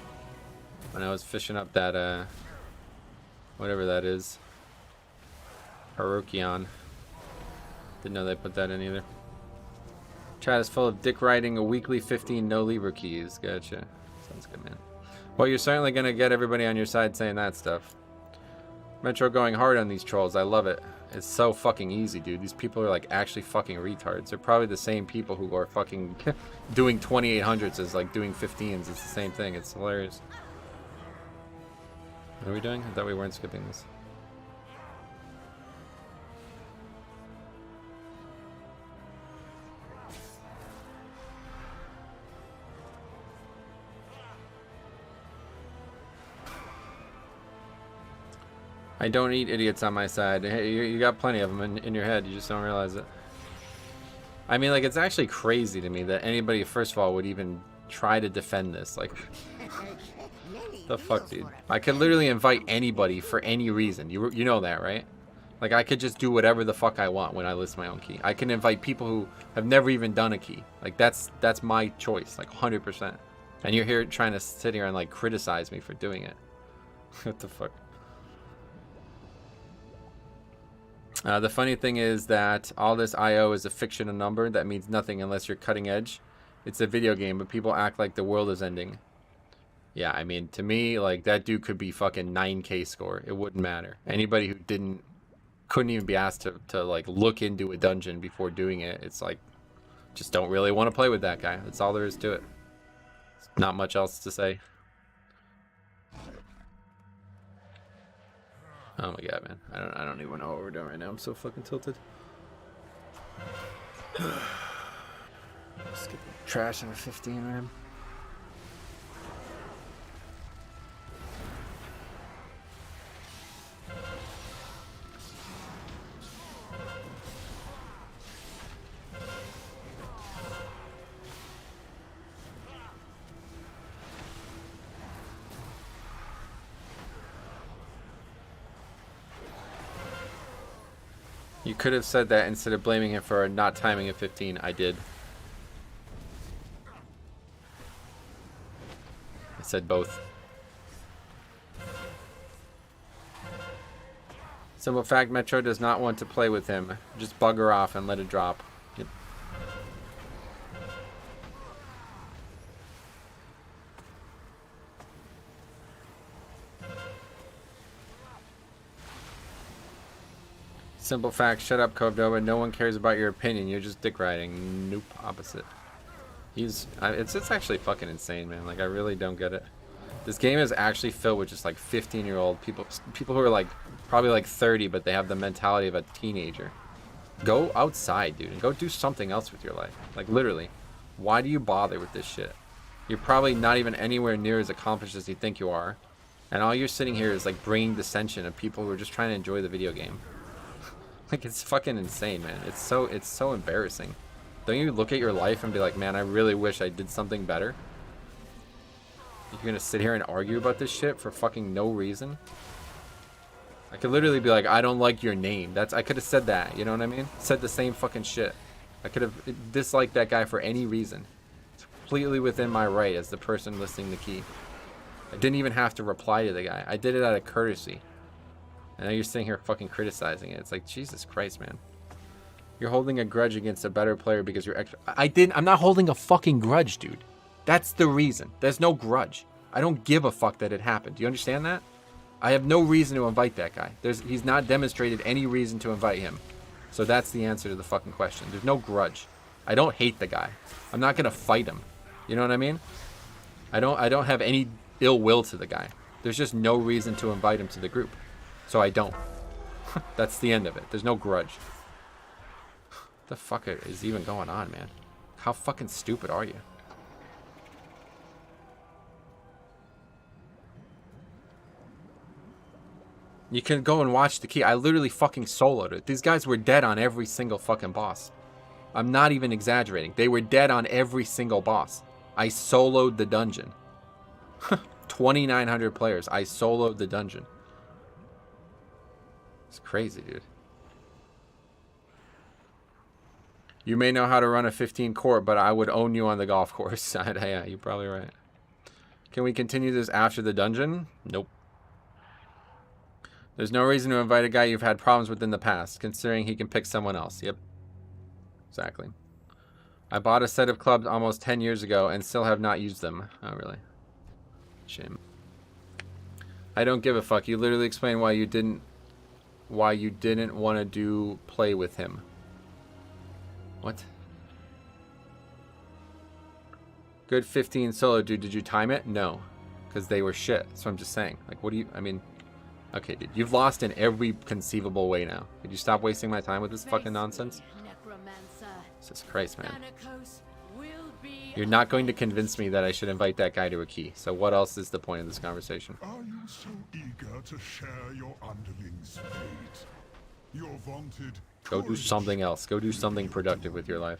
when I was fishing up that, whatever that is. Harukion. Didn't know they put that in either. Chat is full of dick riding, a weekly 15 no Libra keys. Gotcha. Sounds good, man. Well, you're certainly going to get everybody on your side saying that stuff. Metro going hard on these trolls. I love it. It's so fucking easy, dude. These people are like actually fucking retards. They're probably the same people who are fucking doing 2800s as like doing 15s. It's the same thing. It's hilarious. What are we doing? I thought we weren't skipping this. I don't need idiots on my side. Hey, you got plenty of them in your head. You just don't realize it. I mean, like, it's actually crazy to me that anybody, first of all, would even try to defend this. Like, The fuck, dude? I could literally invite anybody for any reason. You know that, right? Like, I could just do whatever the fuck I want when I list my own key. I can invite people who have never even done a key. Like, that's my choice, like 100%. And you're here trying to sit here and like criticize me for doing it. What the fuck? The funny thing is that all this IO is a fictional number that means nothing unless you're cutting edge. It's a video game, but people act like the world is ending. Yeah, I mean, to me, like, that dude could be fucking 9K score. It wouldn't matter. Anybody who couldn't even be asked to like look into a dungeon before doing it, it's like, just don't really want to play with that guy. That's all there is to it. Not much else to say. Oh my god, man. I don't even know what we're doing right now. I'm so fucking tilted. Let's get the trash in a 15, man. You could have said that instead of blaming him for not timing a 15. I did. I said both. Simple fact, Metro does not want to play with him. Just bugger off and let it drop. Yep. Simple fact, shut up, Covdova. No one cares about your opinion. You're just dick riding. Nope, opposite. It's actually fucking insane, man. Like, I really don't get it. This game is actually filled with just like 15-year-old people who are like probably like 30, but they have the mentality of a teenager. Go outside, dude, and go do something else with your life. Like, literally. Why do you bother with this shit? You're probably not even anywhere near as accomplished as you think you are. And all you're sitting here is like bringing dissension of people who are just trying to enjoy the video game. Like, it's fucking insane, man. It's so embarrassing. Don't you look at your life and be like, man, I really wish I did something better? You're gonna sit here and argue about this shit for fucking no reason? I could literally be like, I don't like your name. I could have said that, you know what I mean? Said the same fucking shit. I could have disliked that guy for any reason. It's completely within my right as the person listing the key. I didn't even have to reply to the guy. I did it out of courtesy. And now you're sitting here fucking criticizing it. It's like, Jesus Christ, man. You're holding a grudge against a better player because you're extra. I'm not holding a fucking grudge, dude. That's the reason. There's no grudge. I don't give a fuck that it happened. Do you understand that? I have no reason to invite that guy. He's not demonstrated any reason to invite him. So that's the answer to the fucking question. There's no grudge. I don't hate the guy. I'm not gonna fight him. You know what I mean? I don't have any ill will to the guy. There's just no reason to invite him to the group. So I don't. That's the end of it. There's no grudge. What the fuck is even going on, man? How fucking stupid are you? You can go and watch the key. I literally fucking soloed it. These guys were dead on every single fucking boss. I'm not even exaggerating. They were dead on every single boss. I soloed the dungeon. 2,900 players. I soloed the dungeon. It's crazy, dude. You may know how to run a 15 court, but I would own you on the golf course. Yeah, you're probably right. Can we continue this after the dungeon? Nope. There's no reason to invite a guy you've had problems with in the past, considering he can pick someone else. Yep. Exactly. I bought a set of clubs almost 10 years ago and still have not used them. Oh, really? Shame. I don't give a fuck. You literally explained why you didn't want to play with him. What? Good 15 solo, dude. Did you time it? No. Because they were shit. So I'm just saying. Like, what do you... I mean... Okay, dude. You've lost in every conceivable way now. Could you stop wasting my time with this fucking nonsense? Jesus Christ, man. You're not going to convince me that I should invite that guy to a key. So what else is the point of this conversation? Are you so eager to share your underling's fate? Your vaunted... Go do something else. Go do something productive with your life.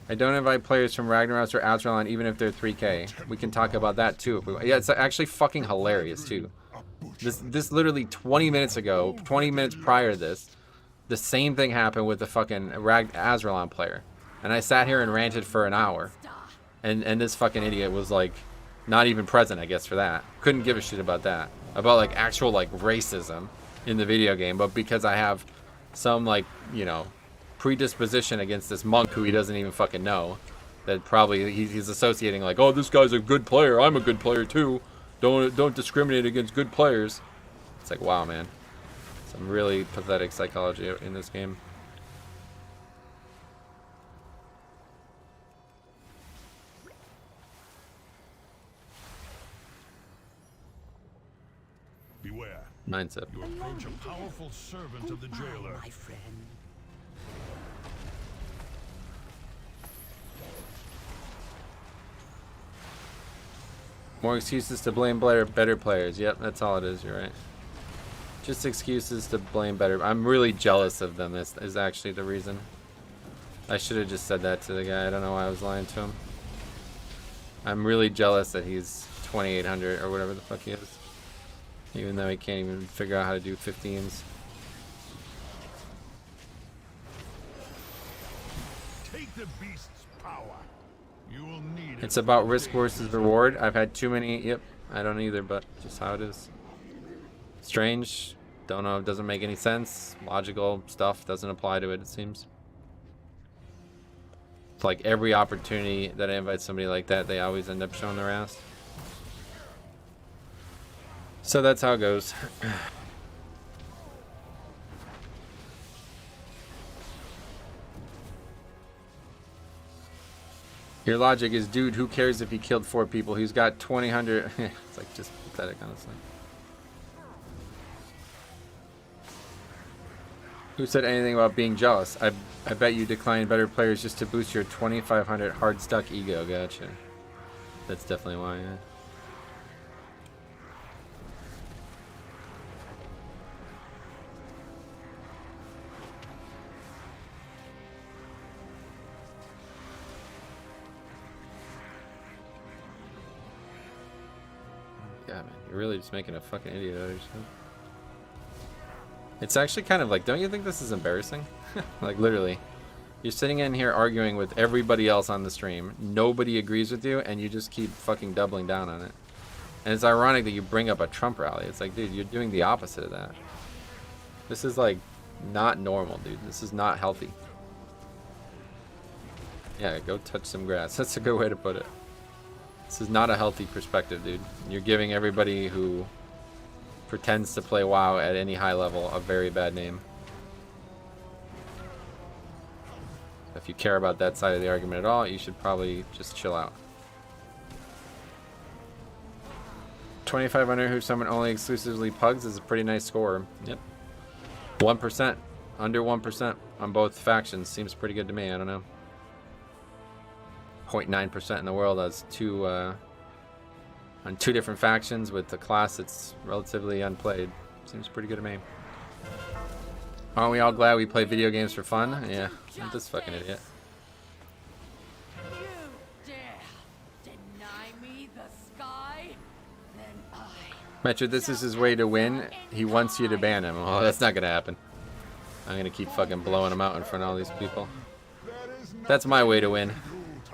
I don't invite players from Ragnaros or Azralan even if they're 3K. We can talk about that too. If we, yeah, it's actually fucking hilarious too. This literally 20 minutes ago, 20 minutes prior to this, the same thing happened with the fucking Azralan player. And I sat here and ranted for an hour. And this fucking idiot was like, not even present, I guess, for that. Couldn't give a shit about that. About like actual like racism in the video game. But because I have some like, you know, predisposition against this monk who he doesn't even fucking know, that probably he's associating like, oh, this guy's a good player, I'm a good player too. Don't discriminate against good players. It's like, wow, man. Some really pathetic psychology in this game. Beware. Mindset. You approach a powerful servant of the jailer. My friend. More excuses to blame better players. Yep, that's all it is. You're right. Just excuses to blame better. I'm really jealous of them. This is actually the reason. I should have just said that to the guy. I don't know why I was lying to him. I'm really jealous that he's 2800 or whatever the fuck he is. Even though he can't even figure out how to do 15s. Take the beast's power. You will need It's about risk versus reward. I've had too many. Yep, I don't either, but just how it is. Strange. Don't know. Doesn't make any sense. Logical stuff doesn't apply to it, it seems. It's like every opportunity that I invite somebody like that, they always end up showing their ass. So that's how it goes. Your logic is, dude, who cares if he killed 4 people? He's got 2,000. It's like just pathetic, honestly. Who said anything about being jealous? I bet you decline better players just to boost your 2,500 hard stuck ego. Gotcha. That's definitely why, yeah. Yeah, man, you're really just making a fucking idiot out of yourself. It's actually kind of like, don't you think this is embarrassing? Like, literally. You're sitting in here arguing with everybody else on the stream. Nobody agrees with you, and you just keep fucking doubling down on it. And it's ironic that you bring up a Trump rally. It's like, dude, you're doing the opposite of that. This is, like, not normal, dude. This is not healthy. Yeah, go touch some grass. That's a good way to put it. This is not a healthy perspective, dude. You're giving everybody who pretends to play WoW at any high level a very bad name. If you care about that side of the argument at all, you should probably just chill out. 2,500 who summon only exclusively pugs is a pretty nice score. Yep. 1%. Under 1% on both factions seems pretty good to me. I don't know. 0.9% in the world as on 2 different factions with a class that's relatively unplayed. Seems pretty good to me. Aren't we all glad we play video games for fun? Yeah, this fucking idiot. You dare deny me the sky? Then I... Metro, this is his way to win. He wants you to ban him. Oh, that's not gonna happen. I'm gonna keep fucking blowing him out in front of all these people. That's my way to win.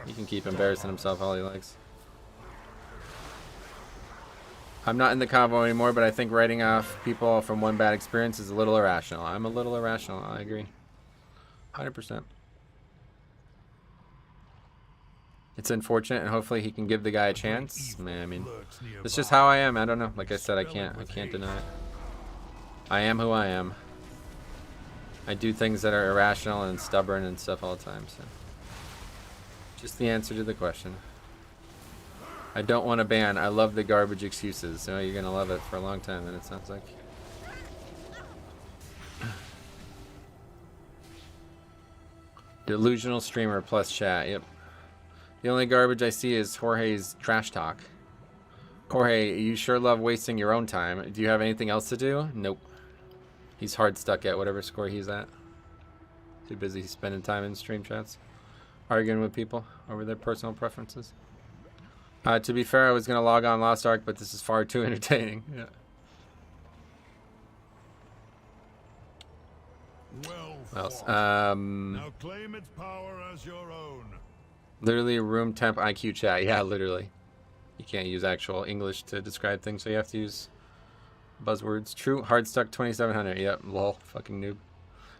He can keep embarrassing himself all he likes. I'm not in the convo anymore, but I think writing off people from one bad experience is a little irrational. I'm a little irrational. I agree. 100%. It's unfortunate, and hopefully he can give the guy a chance. Man, I mean, it's just how I am. I don't know. Like I said, I can't deny it. I am who I am. I do things that are irrational and stubborn and stuff all the time. So, just the answer to the question. I don't want to ban. I love the garbage excuses. So you're gonna love it for a long time, then it sounds like. Delusional streamer plus chat. Yep. The only garbage I see is Jorge's trash talk. Jorge, you sure love wasting your own time. Do you have anything else to do? Nope. He's hard stuck at whatever score he's at. Too busy spending time in stream chats. arguing with people over their personal preferences. To be fair, I was gonna log on Lost Ark, but this is far too entertaining. Yeah. Well else? now claim its power as your own. Literally room temp IQ chat. Yeah, literally. You can't use actual English to describe things, so you have to use buzzwords. True. Hard stuck 2700. Yep. Lol. Fucking noob.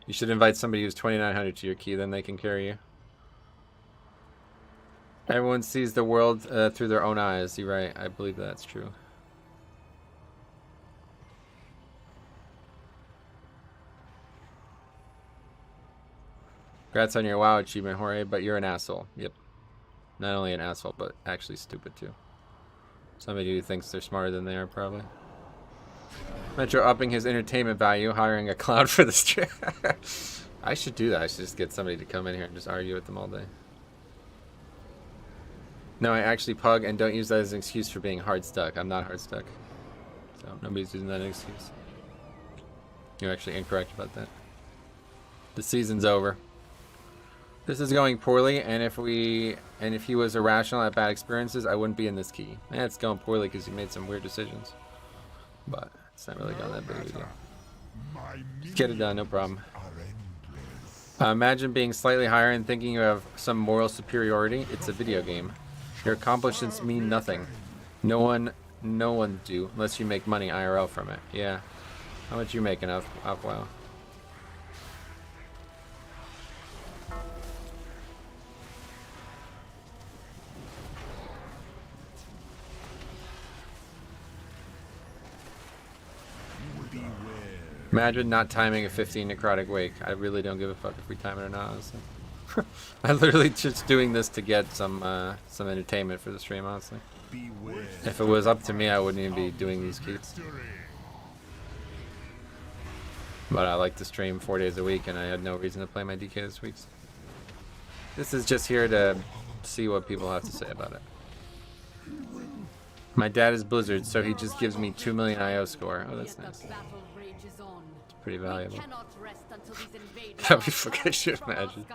You should invite somebody who's 2900 to your key, then they can carry you. Everyone sees the world through their own eyes. You're right. I believe that's true. Congrats on your WoW achievement, Jorge, but you're an asshole. Yep. Not only an asshole, but actually stupid too. Somebody who thinks they're smarter than they are, probably. Metro upping his entertainment value, hiring a clown for the stream. I should do that. I should just get somebody to come in here and just argue with them all day. No, I actually pug and don't use that as an excuse for being hard stuck. I'm not hard stuck. So nobody's using that as an excuse. You're actually incorrect about that. The season's over. This is going poorly, and if he was irrational at bad experiences, I wouldn't be in this key. And it's going poorly because he made some weird decisions. But it's not really going that big of a deal. Just get it done, no problem. Imagine being slightly higher and thinking you have some moral superiority. It's a video game. Your accomplishments mean nothing. No one do, unless you make money IRL from it. Yeah. How much you making off WoW? Imagine not timing a 15 necrotic wake. I really don't give a fuck if we time it or not, honestly. I'm literally just doing this to get some entertainment for the stream, honestly. If it was up to me, I wouldn't even be doing these keys. But I like to stream 4 days a week, and I had no reason to play my DK this week. This is just here to see what people have to say about it. My dad is Blizzard, so he just gives me 2 million IO score. Oh, that's nice. It's pretty valuable. That'd be fucking shit, imagine.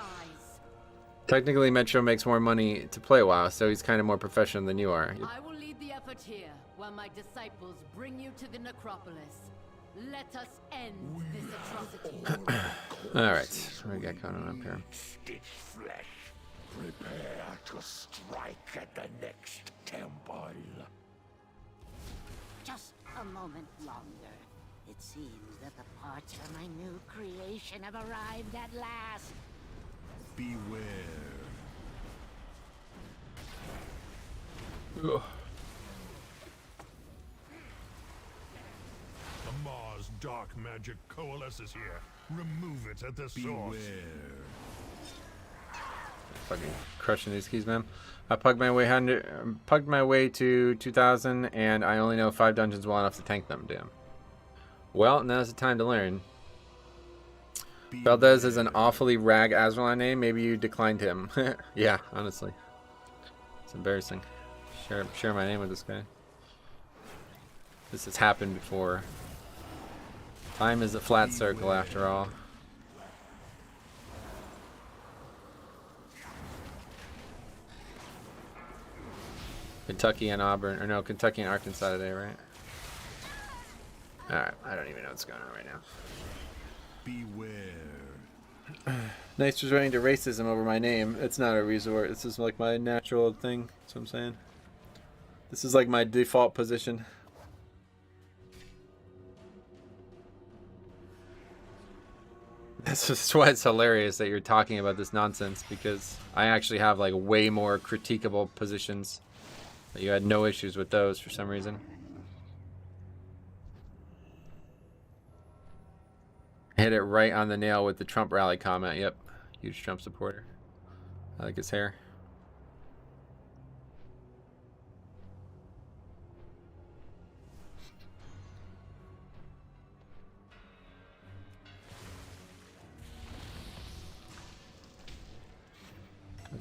Technically, Metro makes more money to play WoW, so he's kind of more professional than you are. I will lead the effort here, while my disciples bring you to the necropolis. Let us end this atrocity. Alright, what do we got going on up here? Stitch flesh. Prepare to strike at the next temple. Just a moment longer. It seems that the parts for my new creation have arrived at last. Beware. Ugh. The Mars dark magic coalesces here. Remove it at the source. Beware. Fucking crushing these keys, man. I pugged my way to 2,000, and I only know 5 dungeons well enough to tank them. Damn. Well, now's the time to learn. Valdez is an awfully rag Azrael name. Maybe you declined him. Yeah, honestly. It's embarrassing. Share my name with this guy. This has happened before. Time is a flat circle after all. Kentucky and Auburn, or no, Kentucky and Arkansas today, right? Alright, I don't even know what's going on right now. Beware. Nice resorting to racism over my name. It's not a resort. This is like my natural thing. That's what I'm saying. This is like my default position. This is why it's hilarious that you're talking about this nonsense, because I actually have like way more critiquable positions. But you had no issues with those for some reason. Hit it right on the nail with the Trump rally comment. Yep. Huge Trump supporter. I like his hair.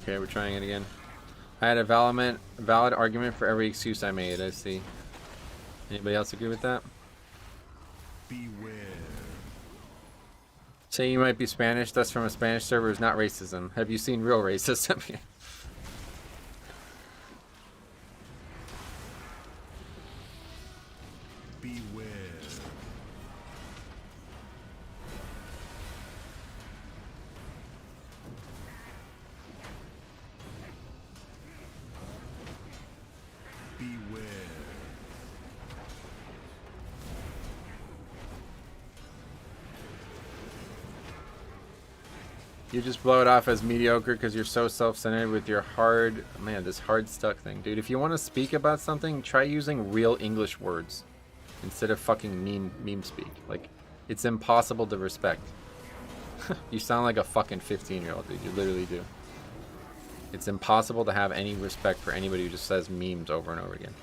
Okay, we're trying it again. I had a valid argument for every excuse I made. I see. Anybody else agree with that? Beware. Say you might be Spanish, thus from a Spanish server is not racism. Have you seen real racism? Beware. Beware. You just blow it off as mediocre because you're so self-centered with your hard... Man, this hard stuck thing. Dude, if you want to speak about something, try using real English words instead of fucking meme speak. Like, it's impossible to respect. You sound like a fucking 15-year-old, dude. You literally do. It's impossible to have any respect for anybody who just says memes over and over again.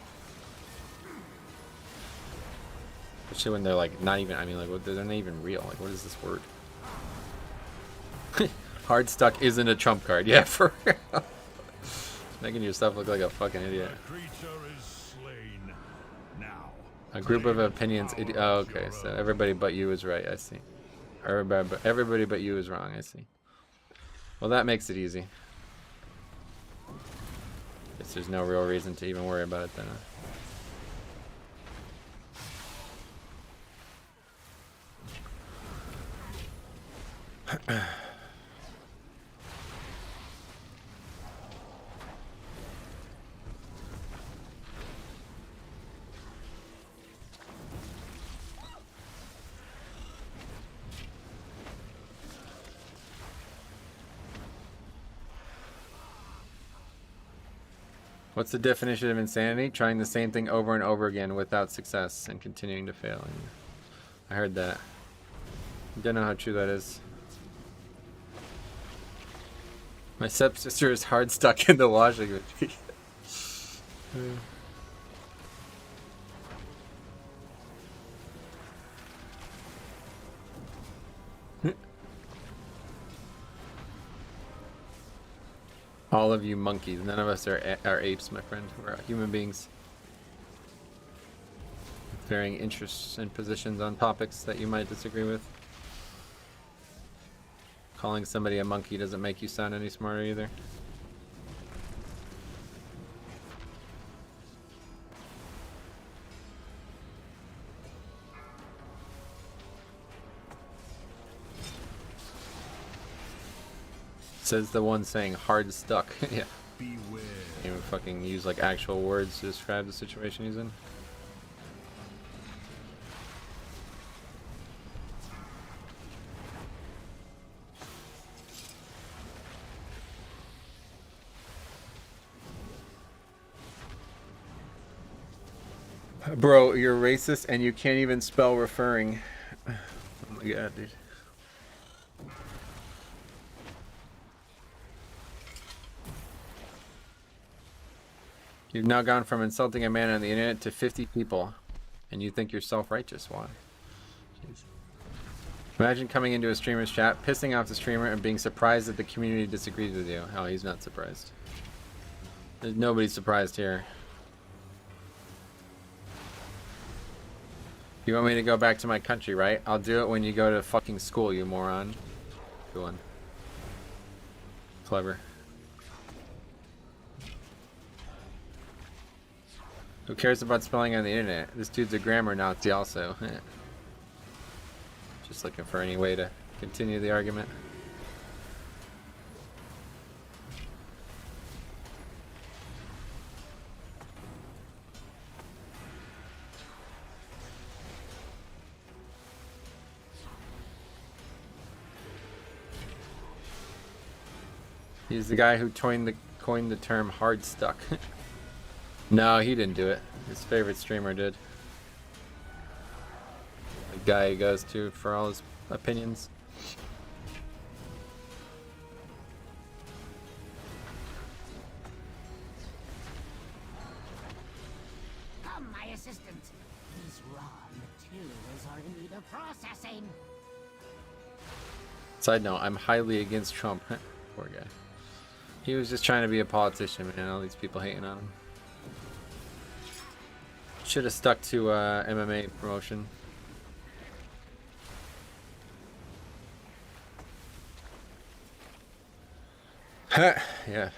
Especially when they're like not even... I mean, like, they're not even real. Like, what is this word? Hard stuck isn't a trump card. Yeah, for real. Making yourself look like a fucking idiot. A group of opinions. Oh, okay, so everybody but you is right. I see. Everybody but you is wrong. I see. Well, that makes it easy. Guess there's no real reason to even worry about it then. Huh? What's the definition of insanity? Trying the same thing over and over again without success and continuing to fail. I heard that. Don't know how true that is. My stepsister is hard stuck in the washing machine. All of you monkeys. None of us are apes, my friend. We're human beings. With varying interests and positions on topics that you might disagree with. Calling somebody a monkey doesn't make you sound any smarter either. Says the one saying hard stuck. Yeah. Beware. You would fucking use like actual words to describe the situation he's in. Bro, you're racist and you can't even spell referring. Oh my god, dude. You've now gone from insulting a man on the internet to 50 people, and you think you're self-righteous. Why? Jeez. Imagine coming into a streamer's chat, pissing off the streamer, and being surprised that the community disagrees with you. Oh, he's not surprised. There's nobody surprised here. You want me to go back to my country, right? I'll do it when you go to fucking school, you moron. Good one. Clever. Who cares about spelling on the internet? This dude's a grammar Nazi also. Just looking for any way to continue the argument. He's the guy who coined the term hard stuck. No, he didn't do it. His favorite streamer did. The guy he goes to for all his opinions. Come, my assistant. These raw materials are in need of processing. Side note, I'm highly against Trump. Poor guy. He was just trying to be a politician, man. All these people hating on him. Should have stuck to MMA promotion. Yeah.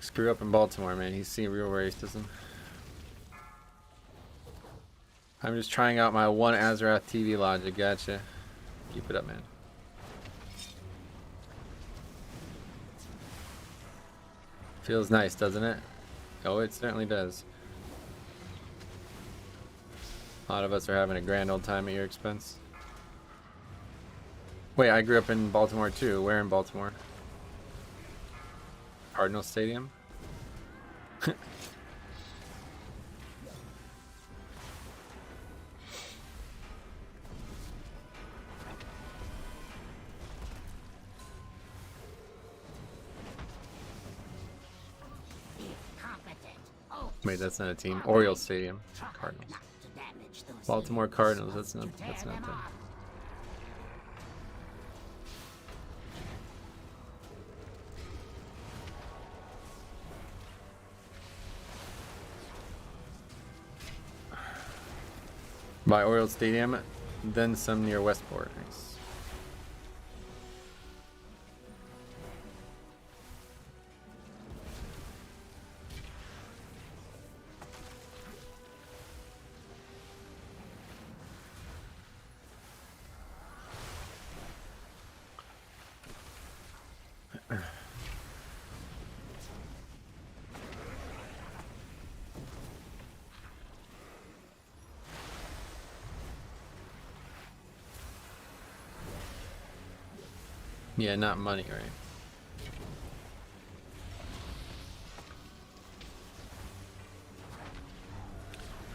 Screw up in Baltimore, man. He's seen real racism. I'm just trying out my one Azarath TV logic. Gotcha. Keep it up, man. Feels nice, doesn't it? Oh, it certainly does. A lot of us are having a grand old time at your expense. Wait, I grew up in Baltimore too. Where in Baltimore? Cardinal Stadium? Wait, that's not a team. Orioles Stadium. Cardinals. Baltimore Cardinals. That's not them. By Orioles Stadium, then some near Westport. Nice. Yeah, not money, right?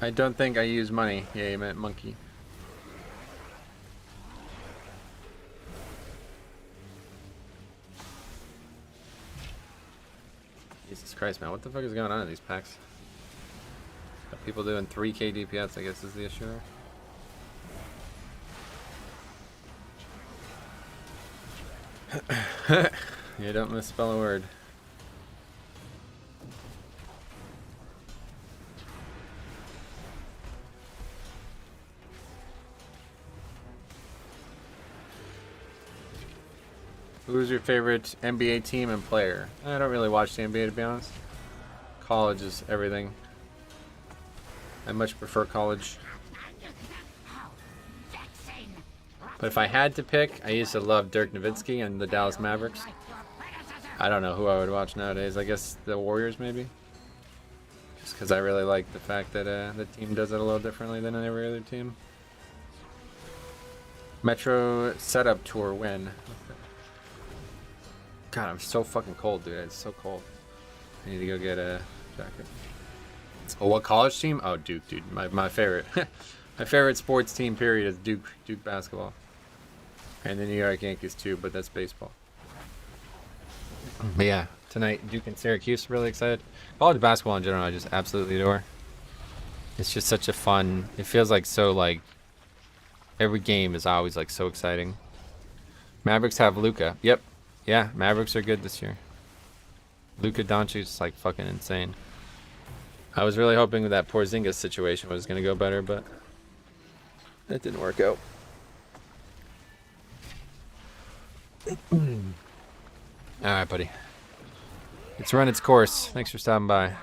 I don't think I use money. Yeah, you meant monkey. Jesus Christ, man. What the fuck is going on in these packs? Got people doing 3k DPS, I guess, is the issue there. Yeah, don't misspell a word. Who's your favorite NBA team and player? I don't really watch the NBA, to be honest. College is everything. I much prefer college. But if I had to pick, I used to love Dirk Nowitzki and the Dallas Mavericks. I don't know who I would watch nowadays. I guess the Warriors, maybe? Just because I really like the fact that the team does it a little differently than every other team. Metro Setup Tour win. God, I'm so fucking cold, dude. It's so cold. I need to go get a jacket. Oh, what college team? Oh, Duke, dude. My favorite. My favorite sports team, period, is Duke basketball. And the New York Yankees, too, but that's baseball. But yeah, tonight, Duke and Syracuse, really excited. College basketball in general, I just absolutely adore. It's just such a fun, it feels like so, like, every game is always, like, so exciting. Mavericks have Luka. Yep. Yeah, Mavericks are good this year. Luka Doncic is, like, fucking insane. I was really hoping that Porzingis situation was going to go better, but that didn't work out. Alright, buddy. It's run its course. Thanks for stopping by.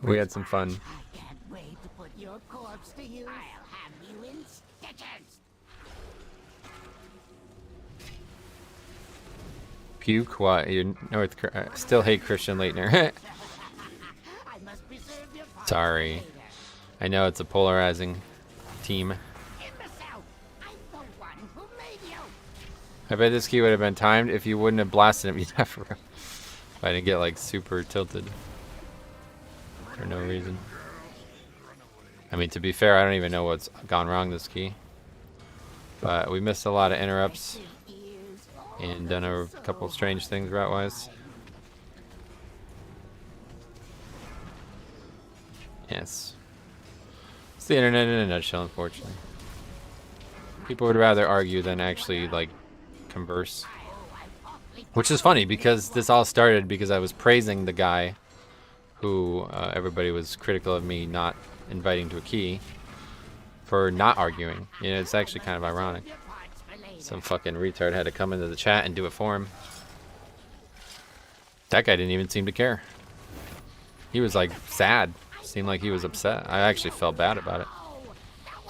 We had some fun. I can't wait to put your corpse to use. I'll have you in stitches. Puke? What? You still hate Christian Leitner. I must preserve your Sorry. I know it's a polarizing team. imbecile. I'm the one who made you. I bet this key would have been timed if you wouldn't have blasted him. If I didn't get like super tilted for no reason. I mean, to be fair, I don't even know what's gone wrong this key. But we missed a lot of interrupts and done a couple of strange things route-wise. Yes. It's the internet in a nutshell, unfortunately. People would rather argue than actually, like, converse. Which is funny, because this all started because I was praising the guy who everybody was critical of me not inviting to a key for not arguing. You know, it's actually kind of ironic. Some fucking retard had to come into the chat and do it for him. That guy didn't even seem to care. He was like sad. Seemed like he was upset. I actually felt bad about it.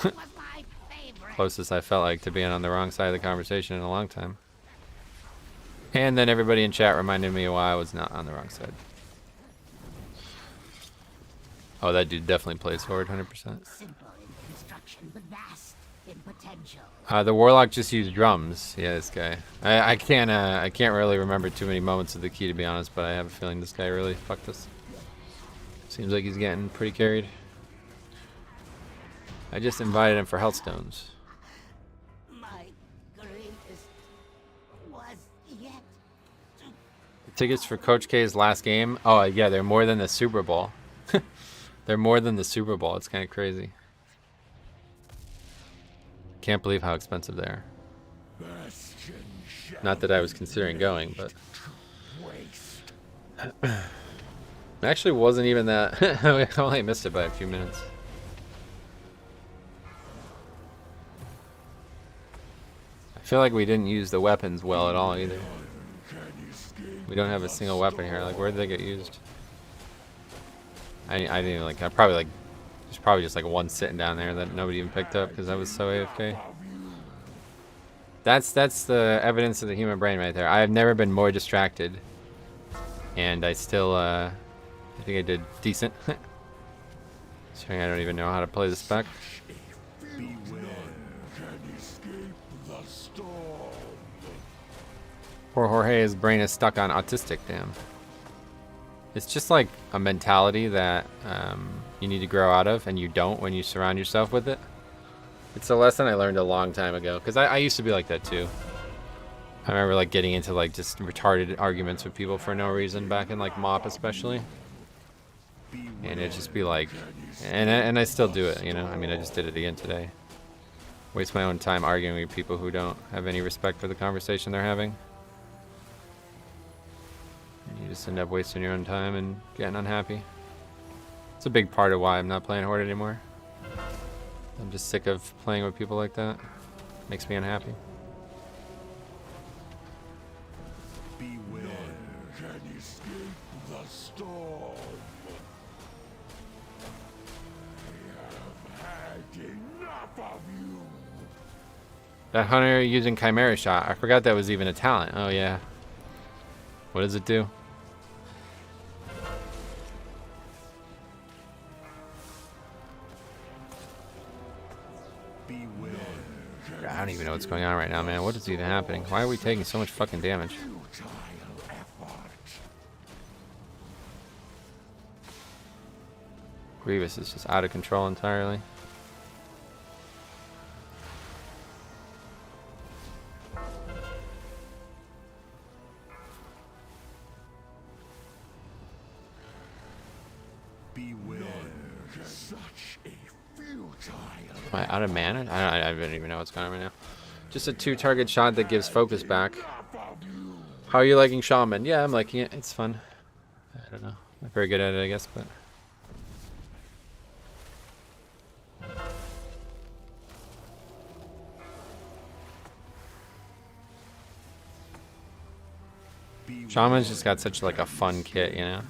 That one was my favorite. Closest I felt like to being on the wrong side of the conversation in a long time. And then everybody in chat reminded me why I was not on the wrong side. Oh, that dude definitely plays Horde, 100%. Simple in construction, but vast in potential. The Warlock just used drums. Yeah, this guy. I can't really remember too many moments of the key, to be honest, but I have a feeling this guy really fucked us. Seems like he's getting pretty carried. I just invited him for Healthstones. My greatest was yet to Tickets for Coach K's last game. Oh, yeah, they're more than the Super Bowl. They're more than the Super Bowl. It's kind of crazy. Can't believe how expensive they are. Not that I was considering going, but actually wasn't even that. I only missed it by a few minutes. I feel like we didn't use the weapons well at all either. We don't have a single weapon here. Like, where did they get used? I didn't even, like, I probably, like, there's probably just like one sitting down there that nobody even picked up because I was so AFK. That's the evidence of the human brain right there. I have never been more distracted, and I still I think I did decent. Showing I don't even know how to play the spec. Poor Jorge's brain is stuck on autistic, damn. It's just like a mentality that you need to grow out of, and you don't when you surround yourself with it. It's a lesson I learned a long time ago, because I used to be like that too. I remember like getting into like just retarded arguments with people for no reason back in like MOP especially. And it'd just be like, and I still do it, you know? I mean, I just did it again today. Waste my own time arguing with people who don't have any respect for the conversation they're having. And you just end up wasting your own time and getting unhappy. It's a big part of why I'm not playing Horde anymore. I'm just sick of playing with people like that. Makes me unhappy. Beware, can escape the storm. I have had enough of you. That hunter using Chimera Shot. I forgot that was even a talent. Oh yeah. What does it do? I don't even know what's going on right now, man. What is even happening? Why are we taking so much fucking damage? Grievous is just out of control entirely. Beware, such a futile. Am I out of mana? I don't even know what's going on right now. Just a 2-target shot that gives focus back. How are you liking Shaman? Yeah, I'm liking it. It's fun. I don't know. I'm not very good at it, I guess, but... Shaman's just got such like a fun kit, you know?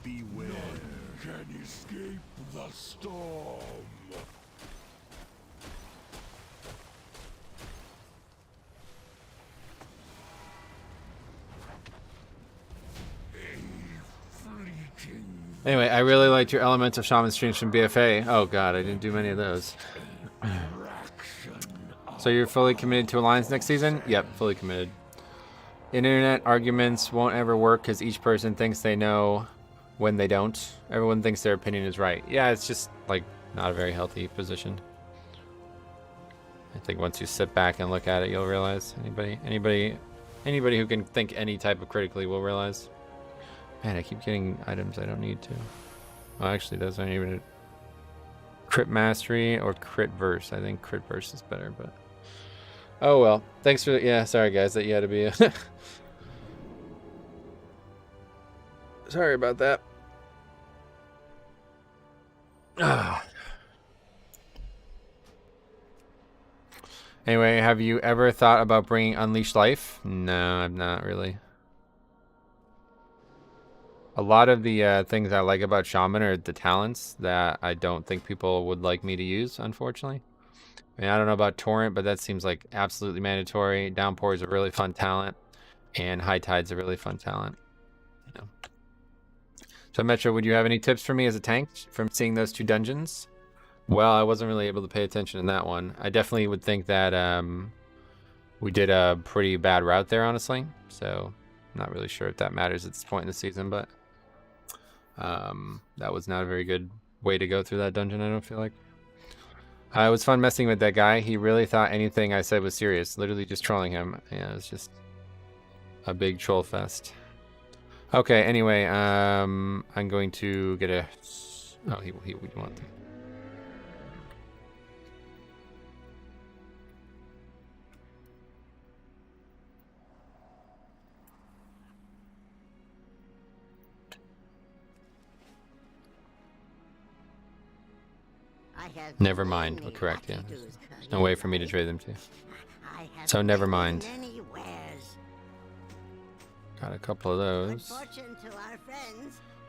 Beware, can escape the storm. Anyway, I really liked your Elemental Shaman streams from BFA. Oh god, I didn't do many of those. So you're fully committed to Alliance next season? Yep, fully committed. Internet arguments won't ever work because each person thinks they know when they don't. Everyone thinks their opinion is right. Yeah, it's just like not a very healthy position. I think once you sit back and look at it, you'll realize. Anybody who can think any type of critically will realize. Man, I keep getting items I don't need to. Well, actually, those aren't even Crit Mastery or Crit Verse. I think Crit Verse is better, but... Oh, well. Thanks for... Yeah, sorry, guys, that you had to be... Sorry about that. Anyway, have you ever thought about bringing Unleashed Life? No, I've not really. A lot of the things I like about Shaman are the talents that I don't think people would like me to use, unfortunately. I mean, I don't know about Torrent, but that seems like absolutely mandatory. Downpour is a really fun talent, and High Tide's a really fun talent. You know. So, Metro, would you have any tips for me as a tank from seeing those 2 dungeons? Well, I wasn't really able to pay attention in that one. I definitely would think that we did a pretty bad route there, honestly. So, not really sure if that matters at this point in the season, but that was not a very good way to go through that dungeon, I don't feel like. It was fun messing with that guy. He really thought anything I said was serious. Literally just trolling him. Yeah, it was just a big troll fest. Okay, anyway, I'm going to get a... Oh, he would want to. Never mind. Well, correct, yeah. There's no way for me to trade them to. So never mind. Got a couple of those.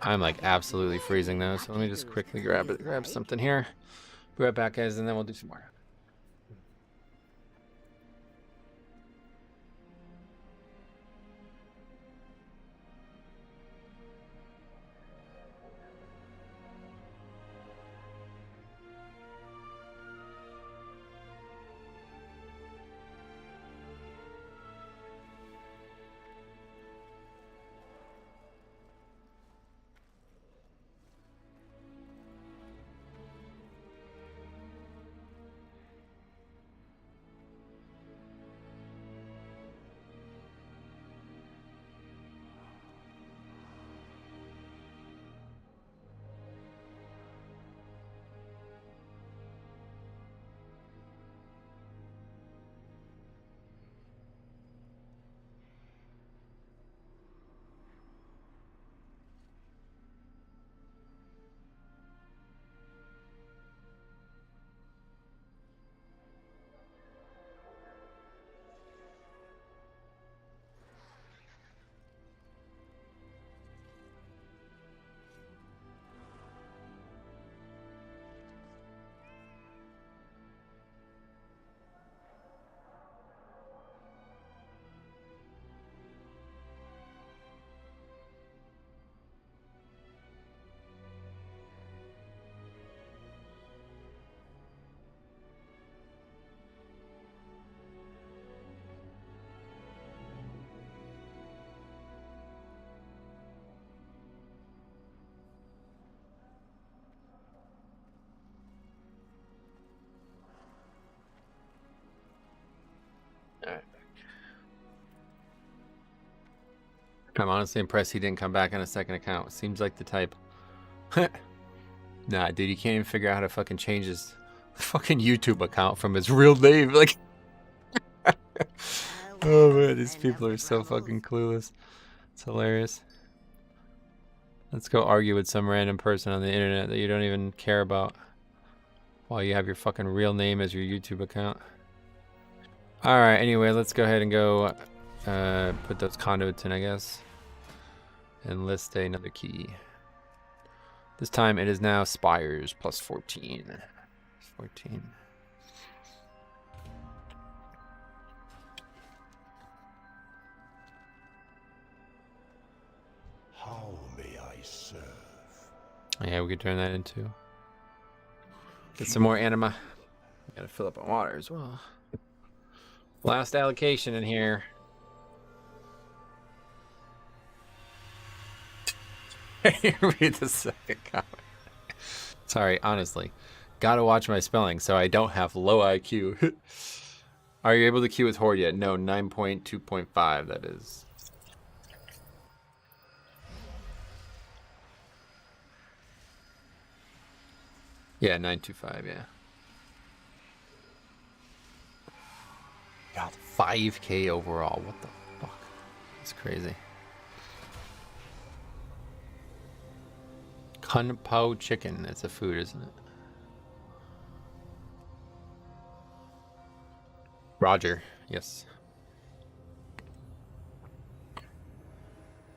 I'm like absolutely freezing though, so let me just quickly grab something here. Be right back, guys, and then we'll do some more. I'm honestly impressed he didn't come back on a second account. Seems like the type. Nah, dude, you can't even figure out how to fucking change his fucking YouTube account from his real name. Like, oh man, these people are so fucking clueless. It's hilarious. Let's go argue with some random person on the internet that you don't even care about while you have your fucking real name as your YouTube account. Alright, anyway, let's go ahead and go put those conduits in, I guess. And list another key. This time it is now Spires plus 14. 14. How may I serve? Yeah, we could turn that into. Get some more anima. Gotta fill up on water as well. Last allocation in here. Read the second comment. Sorry, honestly. Gotta watch my spelling so I don't have low IQ. Are you able to queue with Horde yet? No, 9.2.5 that is. Yeah, 925, yeah. God, 5K overall. What the fuck? That's crazy. Kung Pao chicken. That's a food, isn't it? Roger. Yes.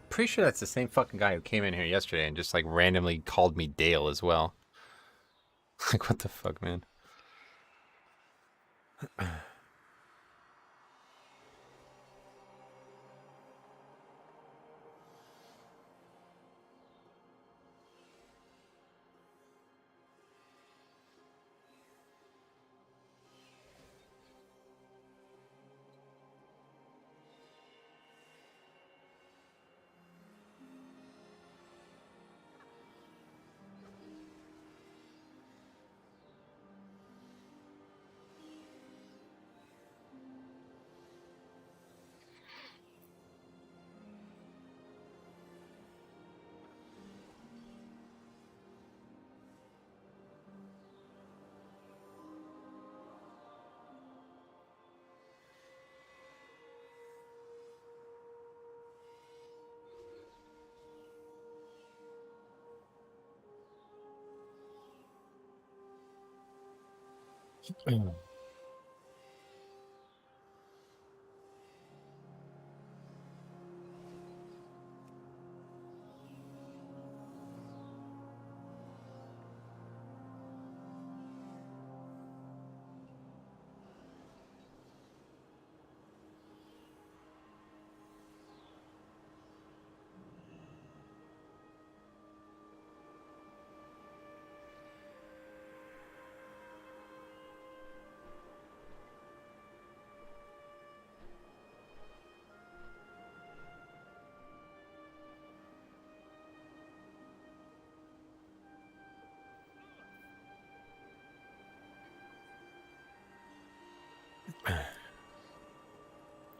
Pretty sure that's the same fucking guy who came in here yesterday and just like randomly called me Dale as well. Like, what the fuck, man?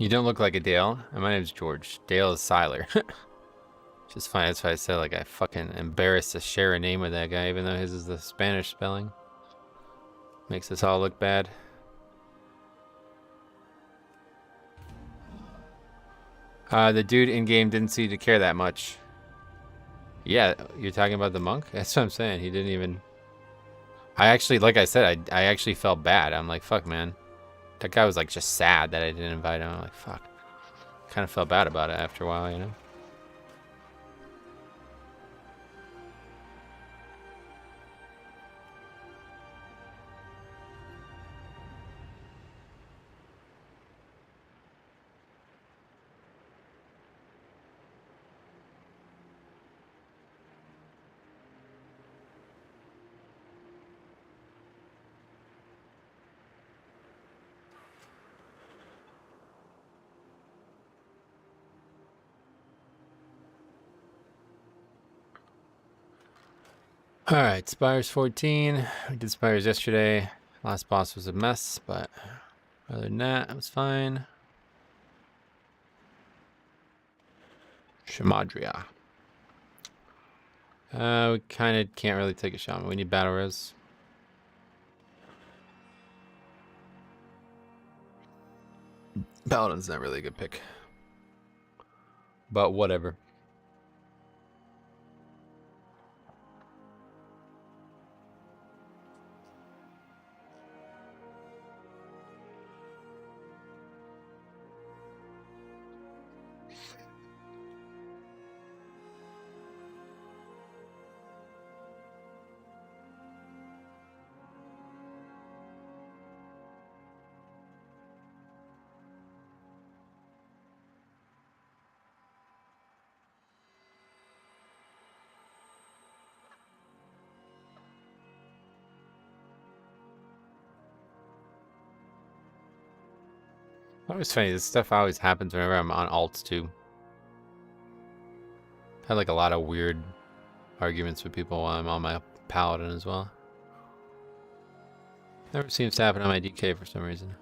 You don't look like a Dale. My name's George. Dale is Siler. Just fine. That's why I said, like, I fucking embarrassed to share a name with that guy, even though his is the Spanish spelling. Makes us all look bad. The dude in game didn't seem to care that much. Yeah, you're talking about the monk? That's what I'm saying. He didn't even... I actually, like I said, I actually felt bad. I'm like, fuck, man. That guy was like just sad that I didn't invite him. I'm like, fuck. Kind of felt bad about it after a while, you know? Alright, Spires 14. We did Spires yesterday. Last boss was a mess, but other than that, it was fine. Shamadria. We kind of can't really take a Shaman. We need Battle Res. Paladin's not really a good pick. But whatever. Always funny, this stuff always happens whenever I'm on alts too. I had like a lot of weird arguments with people while I'm on my paladin as well. Never seems to happen on my DK for some reason.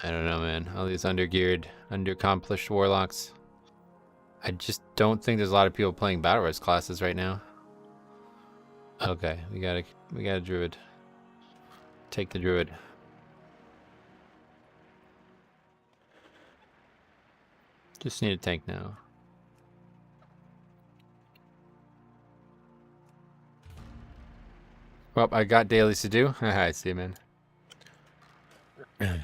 I don't know, man. All these undergeared, underaccomplished warlocks. I just don't think there's a lot of people playing Battle Res classes right now. Okay, we got a druid. Take the druid. Just need a tank now. Well, I got dailies to do. I see, man. I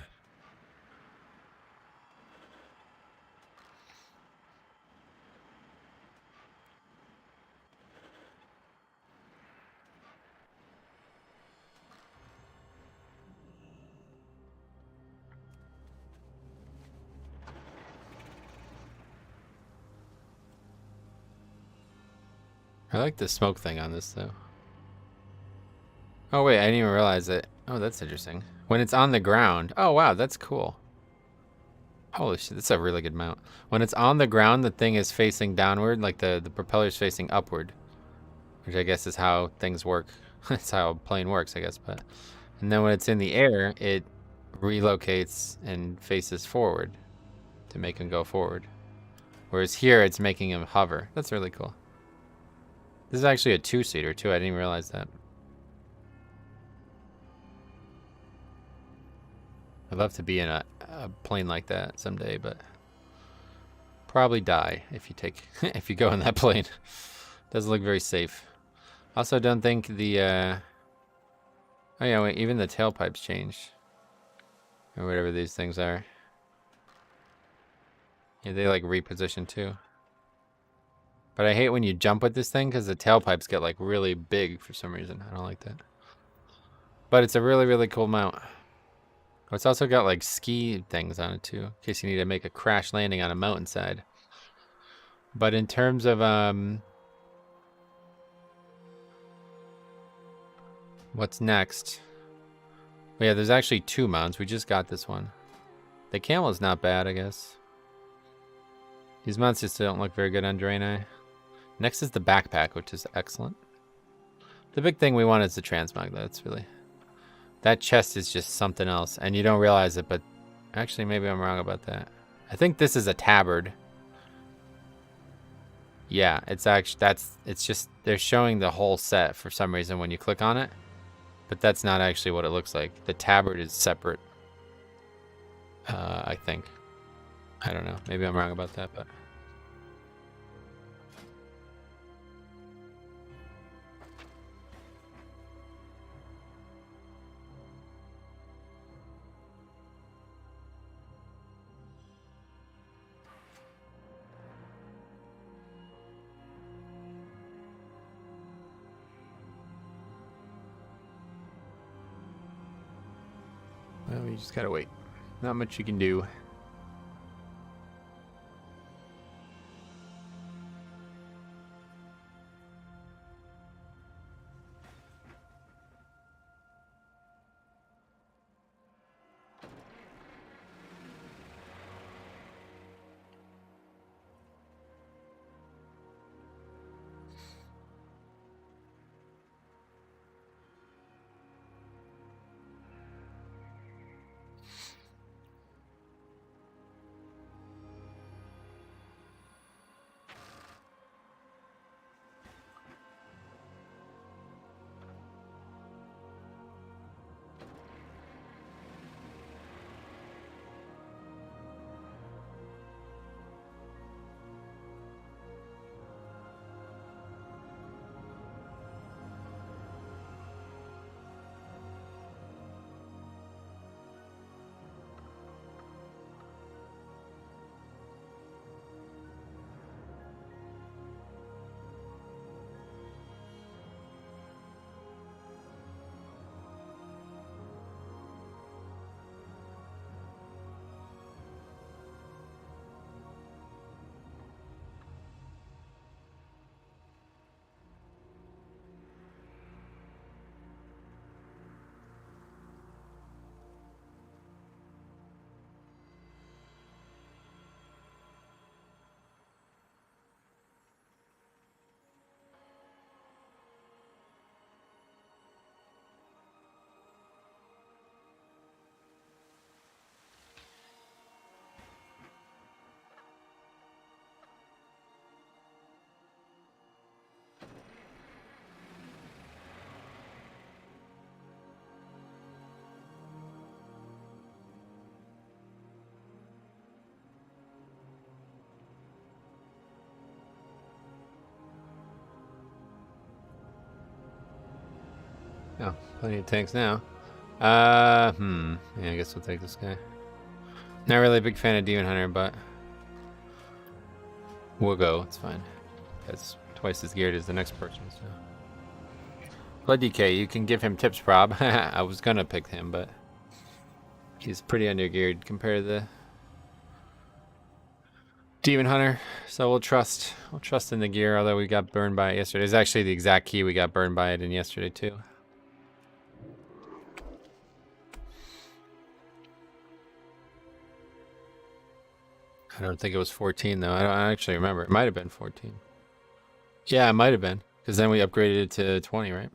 like the smoke thing on this, though. Oh, wait, I didn't even realize it. Oh, that's interesting. When it's on the ground. Oh, wow, that's cool. Holy shit, that's a really good mount. When it's on the ground, the thing is facing downward, like the propeller's facing upward. Which I guess is how things work. That's how a plane works, I guess. And then when it's in the air, it relocates and faces forward to make him go forward. Whereas here, it's making him hover. That's really cool. This is actually a two-seater, too. I didn't even realize that. I'd love to be in a plane like that someday, but probably die if you take if you go in that plane. Doesn't look very safe. Also, don't think the oh yeah, wait, even the tailpipes change, or whatever these things are. Yeah, they like reposition too. But I hate when you jump with this thing because the tailpipes get like really big for some reason. I don't like that. But it's a really, really cool mount. Oh, it's also got like ski things on it too, in case you need to make a crash landing on a mountainside. But in terms of what's next? Well, yeah, there's actually two mounts. We just got this one. The camel is not bad, I guess. These mounts just don't look very good on Draenei. Next is the backpack, which is excellent. The big thing we want is the transmog, though. It's really... That chest is just something else, and you don't realize it, but... Actually, maybe I'm wrong about that. I think this is a tabard. Yeah, it's actually... It's just... They're showing the whole set for some reason when you click on it. But that's not actually what it looks like. The tabard is separate. I think. I don't know. Maybe I'm wrong about that, but... Well, you just gotta wait. Not much you can do. Oh, plenty of tanks now. Yeah, I guess we'll take this guy. Not really a big fan of Demon Hunter, but we'll go. It's fine. That's twice as geared as the next person. So. Blood DK, you can give him tips, Rob. I was gonna pick him, but he's pretty undergeared compared to the Demon Hunter. So we'll trust in the gear, although we got burned by it yesterday. It's actually the exact key we got burned by it in yesterday too. I don't think it was 14 though. I don't actually remember. It might have been 14. Yeah, it might have been, because then we upgraded it to 20, right?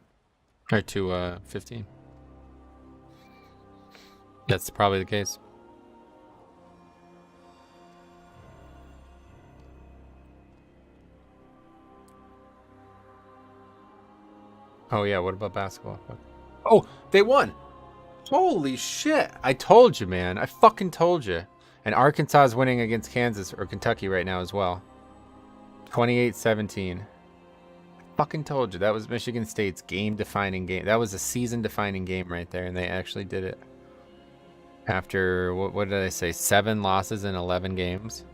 Or to 15. That's probably the case. Oh yeah, what about basketball? Oh, they won! Holy shit! I told you, man. I fucking told you. And Arkansas is winning against Kansas or Kentucky right now as well. 28-17. Fucking told you. That was Michigan State's game-defining game. That was a season-defining game right there, and they actually did it. After, what did I say, 7 losses in 11 games?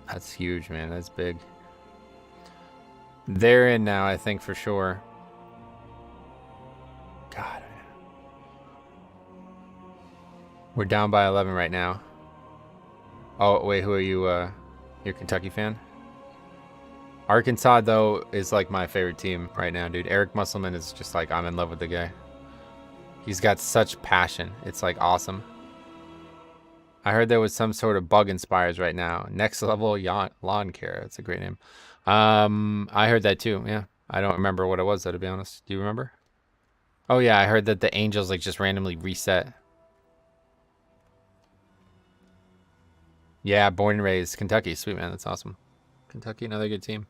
That's huge, man. That's big. They're in now, I think, for sure. God. We're down by 11 right now. Oh, wait, who are you? You're a Kentucky fan? Arkansas, though, is like my favorite team right now, dude. Eric Musselman is just like, I'm in love with the guy. He's got such passion. It's like awesome. I heard there was some sort of bug inspires right now. Next level lawn care. That's a great name. I heard that too. Yeah. I don't remember what it was though, to be honest. Do you remember? Oh yeah, I heard that the angels like just randomly reset. Yeah, born and raised Kentucky. Sweet, man. That's awesome. Kentucky, another good team.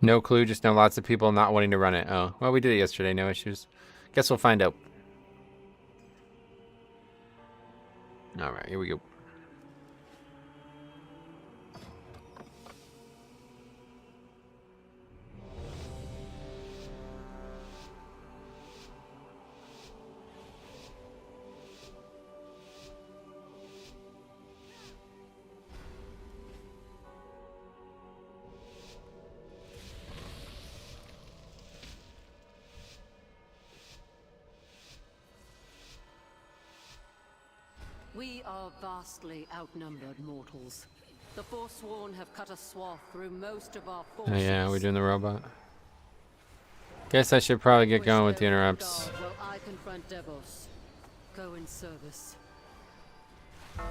No clue, just know lots of people not wanting to run it. Oh, well, we did it yesterday, no issues. Guess we'll find out. All right, here we go. We are vastly outnumbered mortals. The Forsworn have cut a swath through most of our forces. Oh yeah, we're doing the robot. Guess I should probably get going with the interrupts. While I confront Devos. Go in service. I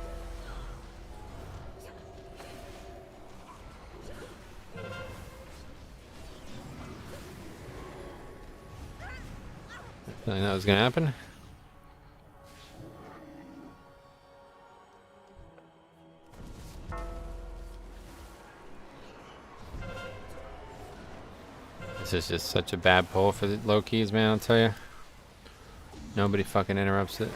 didn't know that was gonna happen. This is just such a bad pull for the low keys, man, I'll tell you. Nobody fucking interrupts it.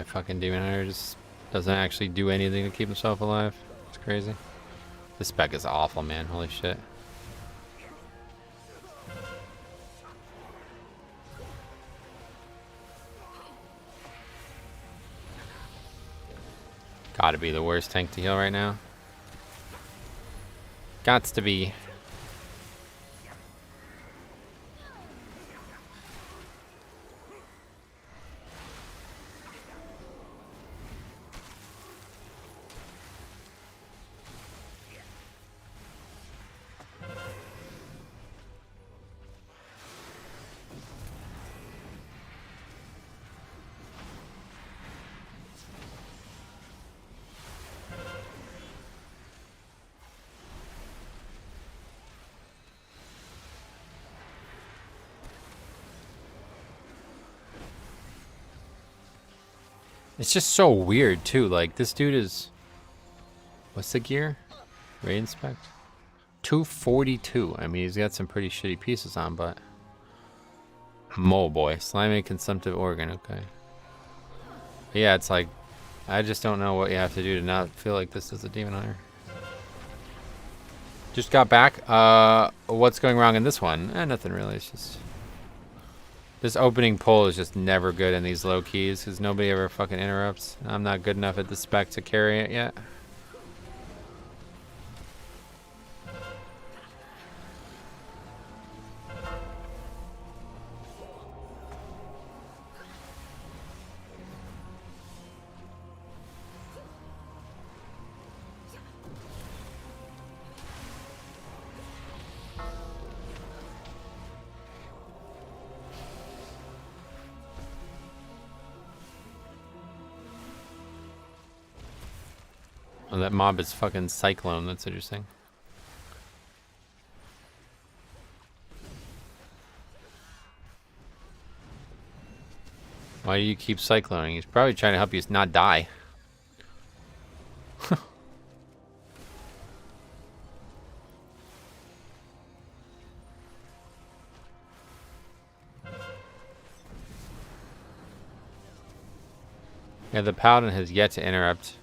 fucking demon hunter just doesn't actually do anything to keep himself alive. It's crazy. This spec is awful, man. Holy shit. Gotta be the worst tank to heal right now. Gots to be. It's just so weird too. Like this dude is, what's the gear? Raid inspect. 242. I mean, he's got some pretty shitty pieces on, but oh boy, slimy consumptive organ. Okay. But yeah, it's like I just don't know what you have to do to not feel like this is a demon hunter. Just got back. What's going wrong in this one? Nothing really. It's just this opening pull is just never good in these low keys because nobody ever fucking interrupts. I'm not good enough at the spec to carry it yet. Oh, that mob is fucking Cyclone. That's interesting. Why do you keep cycloning? He's probably trying to help you not die. Yeah, the paladin has yet to interrupt.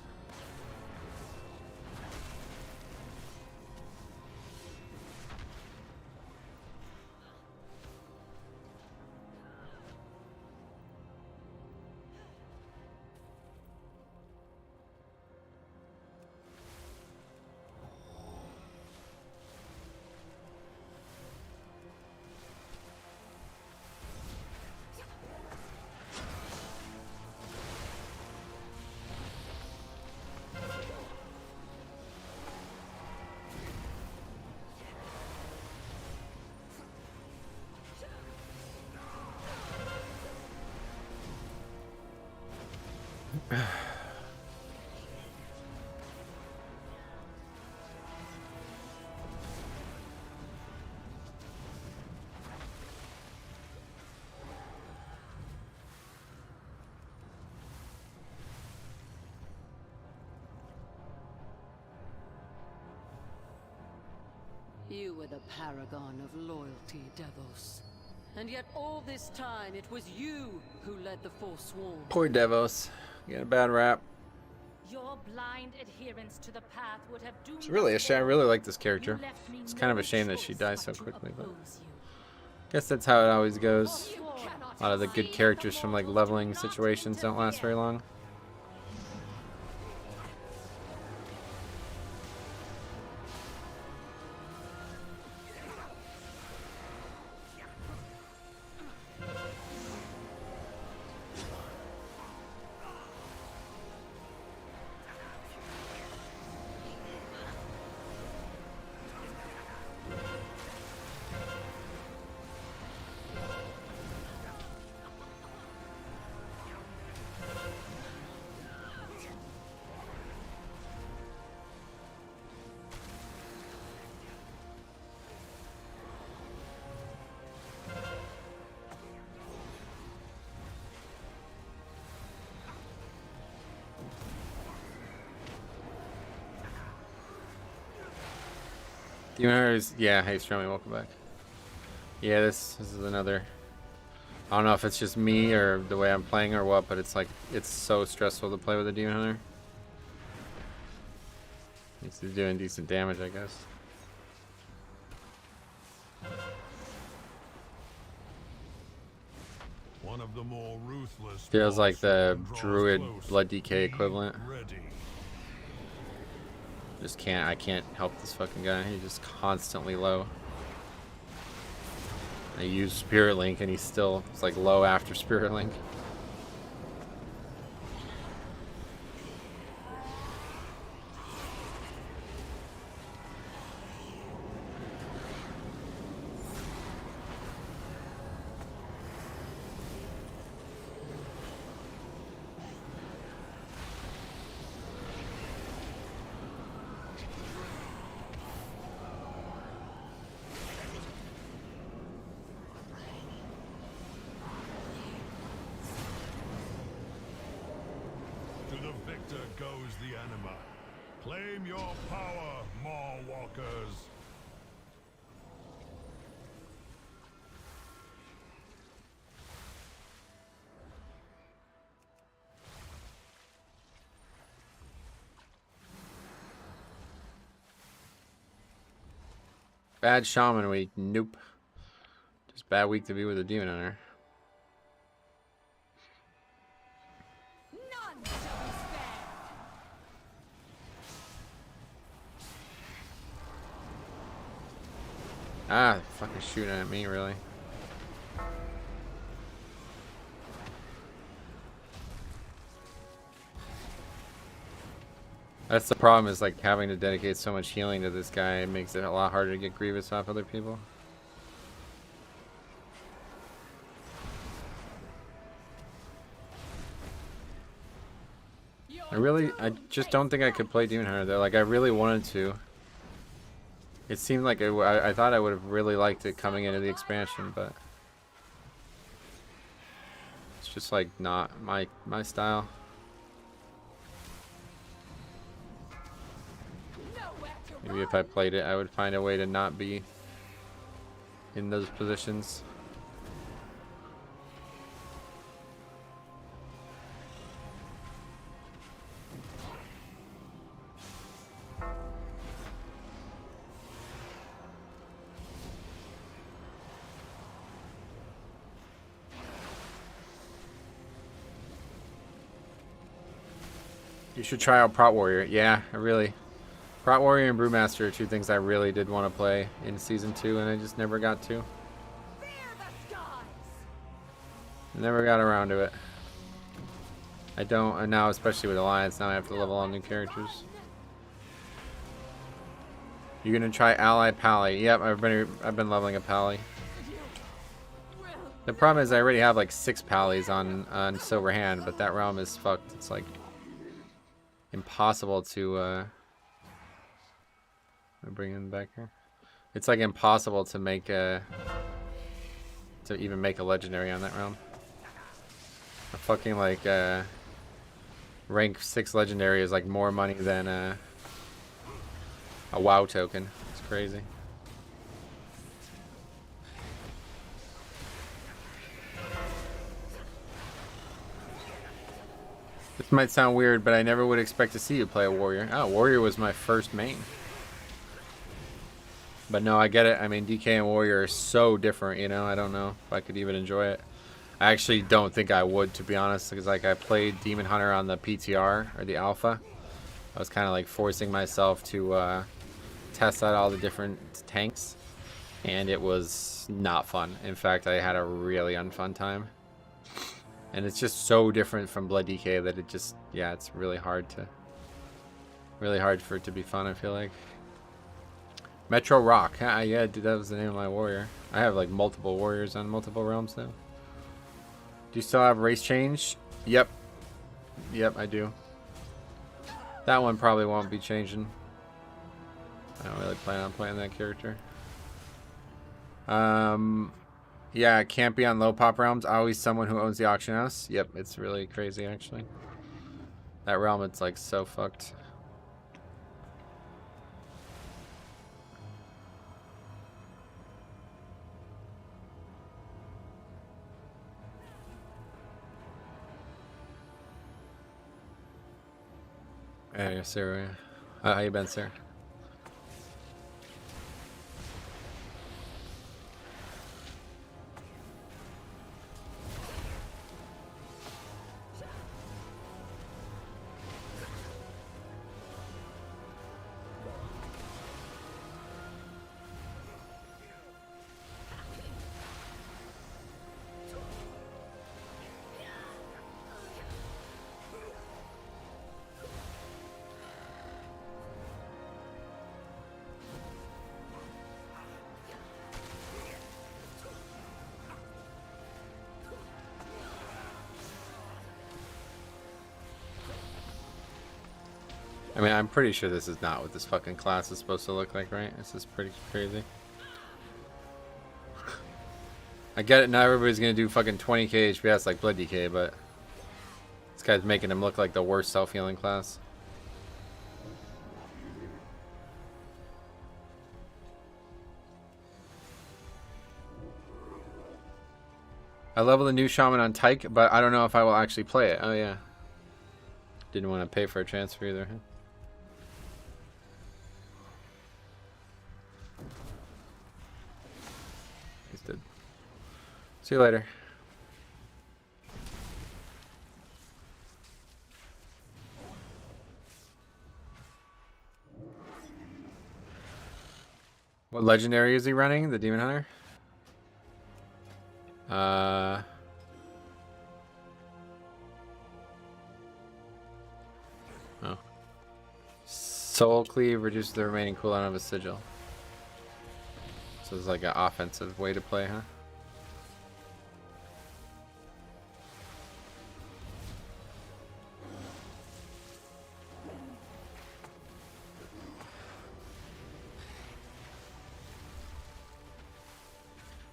You were the paragon of loyalty, Devos. And yet all this time it was you who led the Forsworn. Poor Devos. Get a bad rap. Your blind adherence to the path would have doomed It's really a shame. I really like this character. You left me It's kind of a no shame that she choice dies so but to quickly, but oppose you. guess that's how it always goes. A lot of the good characters from like leveling situations don't last very long. Demon Hunters, yeah, hey Stromy, welcome back. Yeah, this is another I don't know if it's just me or the way I'm playing or what, but it's like, it's so stressful to play with a Demon Hunter. He's doing decent damage, I guess. One of the more ruthless Feels like the draws Druid close. Blood DK Be equivalent. ready. I can't help this fucking guy. He's just constantly low. I use Spirit Link and it's like low after Spirit Link. To the victor goes the anima. Claim your power, Maw Walkers. Bad Shaman week. Nope. Just bad week to be with a Demon Hunter. None shall be spared. Ah, fucking shooting at me, really. That's the problem, is like having to dedicate so much healing to this guy. It makes it a lot harder to get Grievous off other people. I just don't think I could play Demon Hunter though. Like, I really wanted to. It seemed like I thought I would have really liked it coming into the expansion, but it's just like not my style. Maybe if I played it, I would find a way to not be in those positions. You should try out Prot Warrior. Yeah, I really. Prot Warrior and Brewmaster are two things I really did want to play in Season 2, and I just never got to. Never got around to it. I don't, and now especially with Alliance, now I have to level all new characters. You're gonna try Ally Pally. Yep, I've been leveling a Pally. The problem is I already have like 6 Pallies on Silver Hand, but that realm is fucked. It's like impossible to bring him back here. It's like impossible to make to even make a legendary on that realm. A fucking like rank 6 legendary is like more money than a WoW token. It's crazy. This might sound weird, but I never would expect to see you play a warrior. Oh, warrior was my first main. But no, I get it. I mean, DK and warrior are so different, you know. I don't know if I could even enjoy it. I actually don't think I would, to be honest, because like I played Demon Hunter on the PTR or the alpha. I was kind of like forcing myself to test out all the different tanks, and it was not fun. In fact, I had a really unfun time. And it's just so different from Blood DK that it just, yeah, it's really hard for it to be fun, I feel like. Metro Rock. Yeah, dude, that was the name of my warrior. I have like multiple warriors on multiple realms now. Do you still have race change? Yep. Yep, I do. That one probably won't be changing. I don't really plan on playing that character. Yeah, it can't be on low pop realms. Always someone who owns the auction house. Yep, it's really crazy actually. That realm, it's like so fucked. Hey, Sarah. How you been, sir? I mean, I'm pretty sure this is not what this fucking class is supposed to look like, right? This is pretty crazy. I get it, not everybody's gonna do fucking 20k HPS like Blood DK, but this guy's making him look like the worst self-healing class. I leveled a new Shaman on Tyke, but I don't know if I will actually play it. Oh yeah. Didn't want to pay for a transfer either, huh? He's dead. See you later. What legendary is he running? The Demon Hunter? Oh. Soul Cleave reduces the remaining cooldown of a sigil. So it's like an offensive way to play, huh?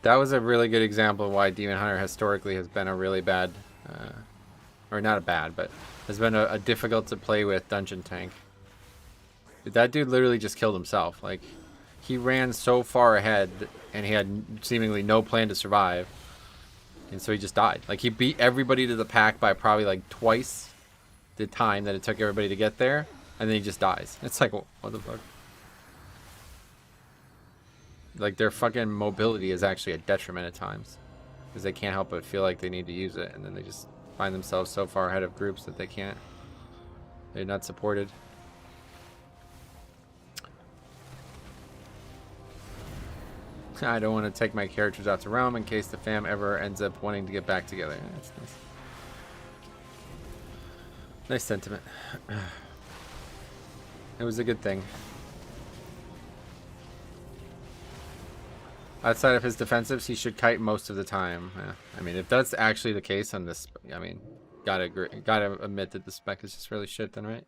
That was a really good example of why Demon Hunter historically has been a really bad, or not a bad, but has been a difficult to play with dungeon tank. That dude literally just killed himself. Like, he ran so far ahead and he had seemingly no plan to survive. And so he just died. Like, he beat everybody to the pack by probably like twice the time that it took everybody to get there. And then he just dies. It's like, what the fuck? Like, their fucking mobility is actually a detriment at times. Because they can't help but feel like they need to use it. And then they just find themselves so far ahead of groups that they can't. They're not supported. I don't want to take my characters out to Realm in case the fam ever ends up wanting to get back together. That's nice. Nice sentiment. It was a good thing. Outside of his defensives, he should kite most of the time. Yeah. I mean, if that's actually the case on this, I mean, gotta admit that the spec is just really shit then, right?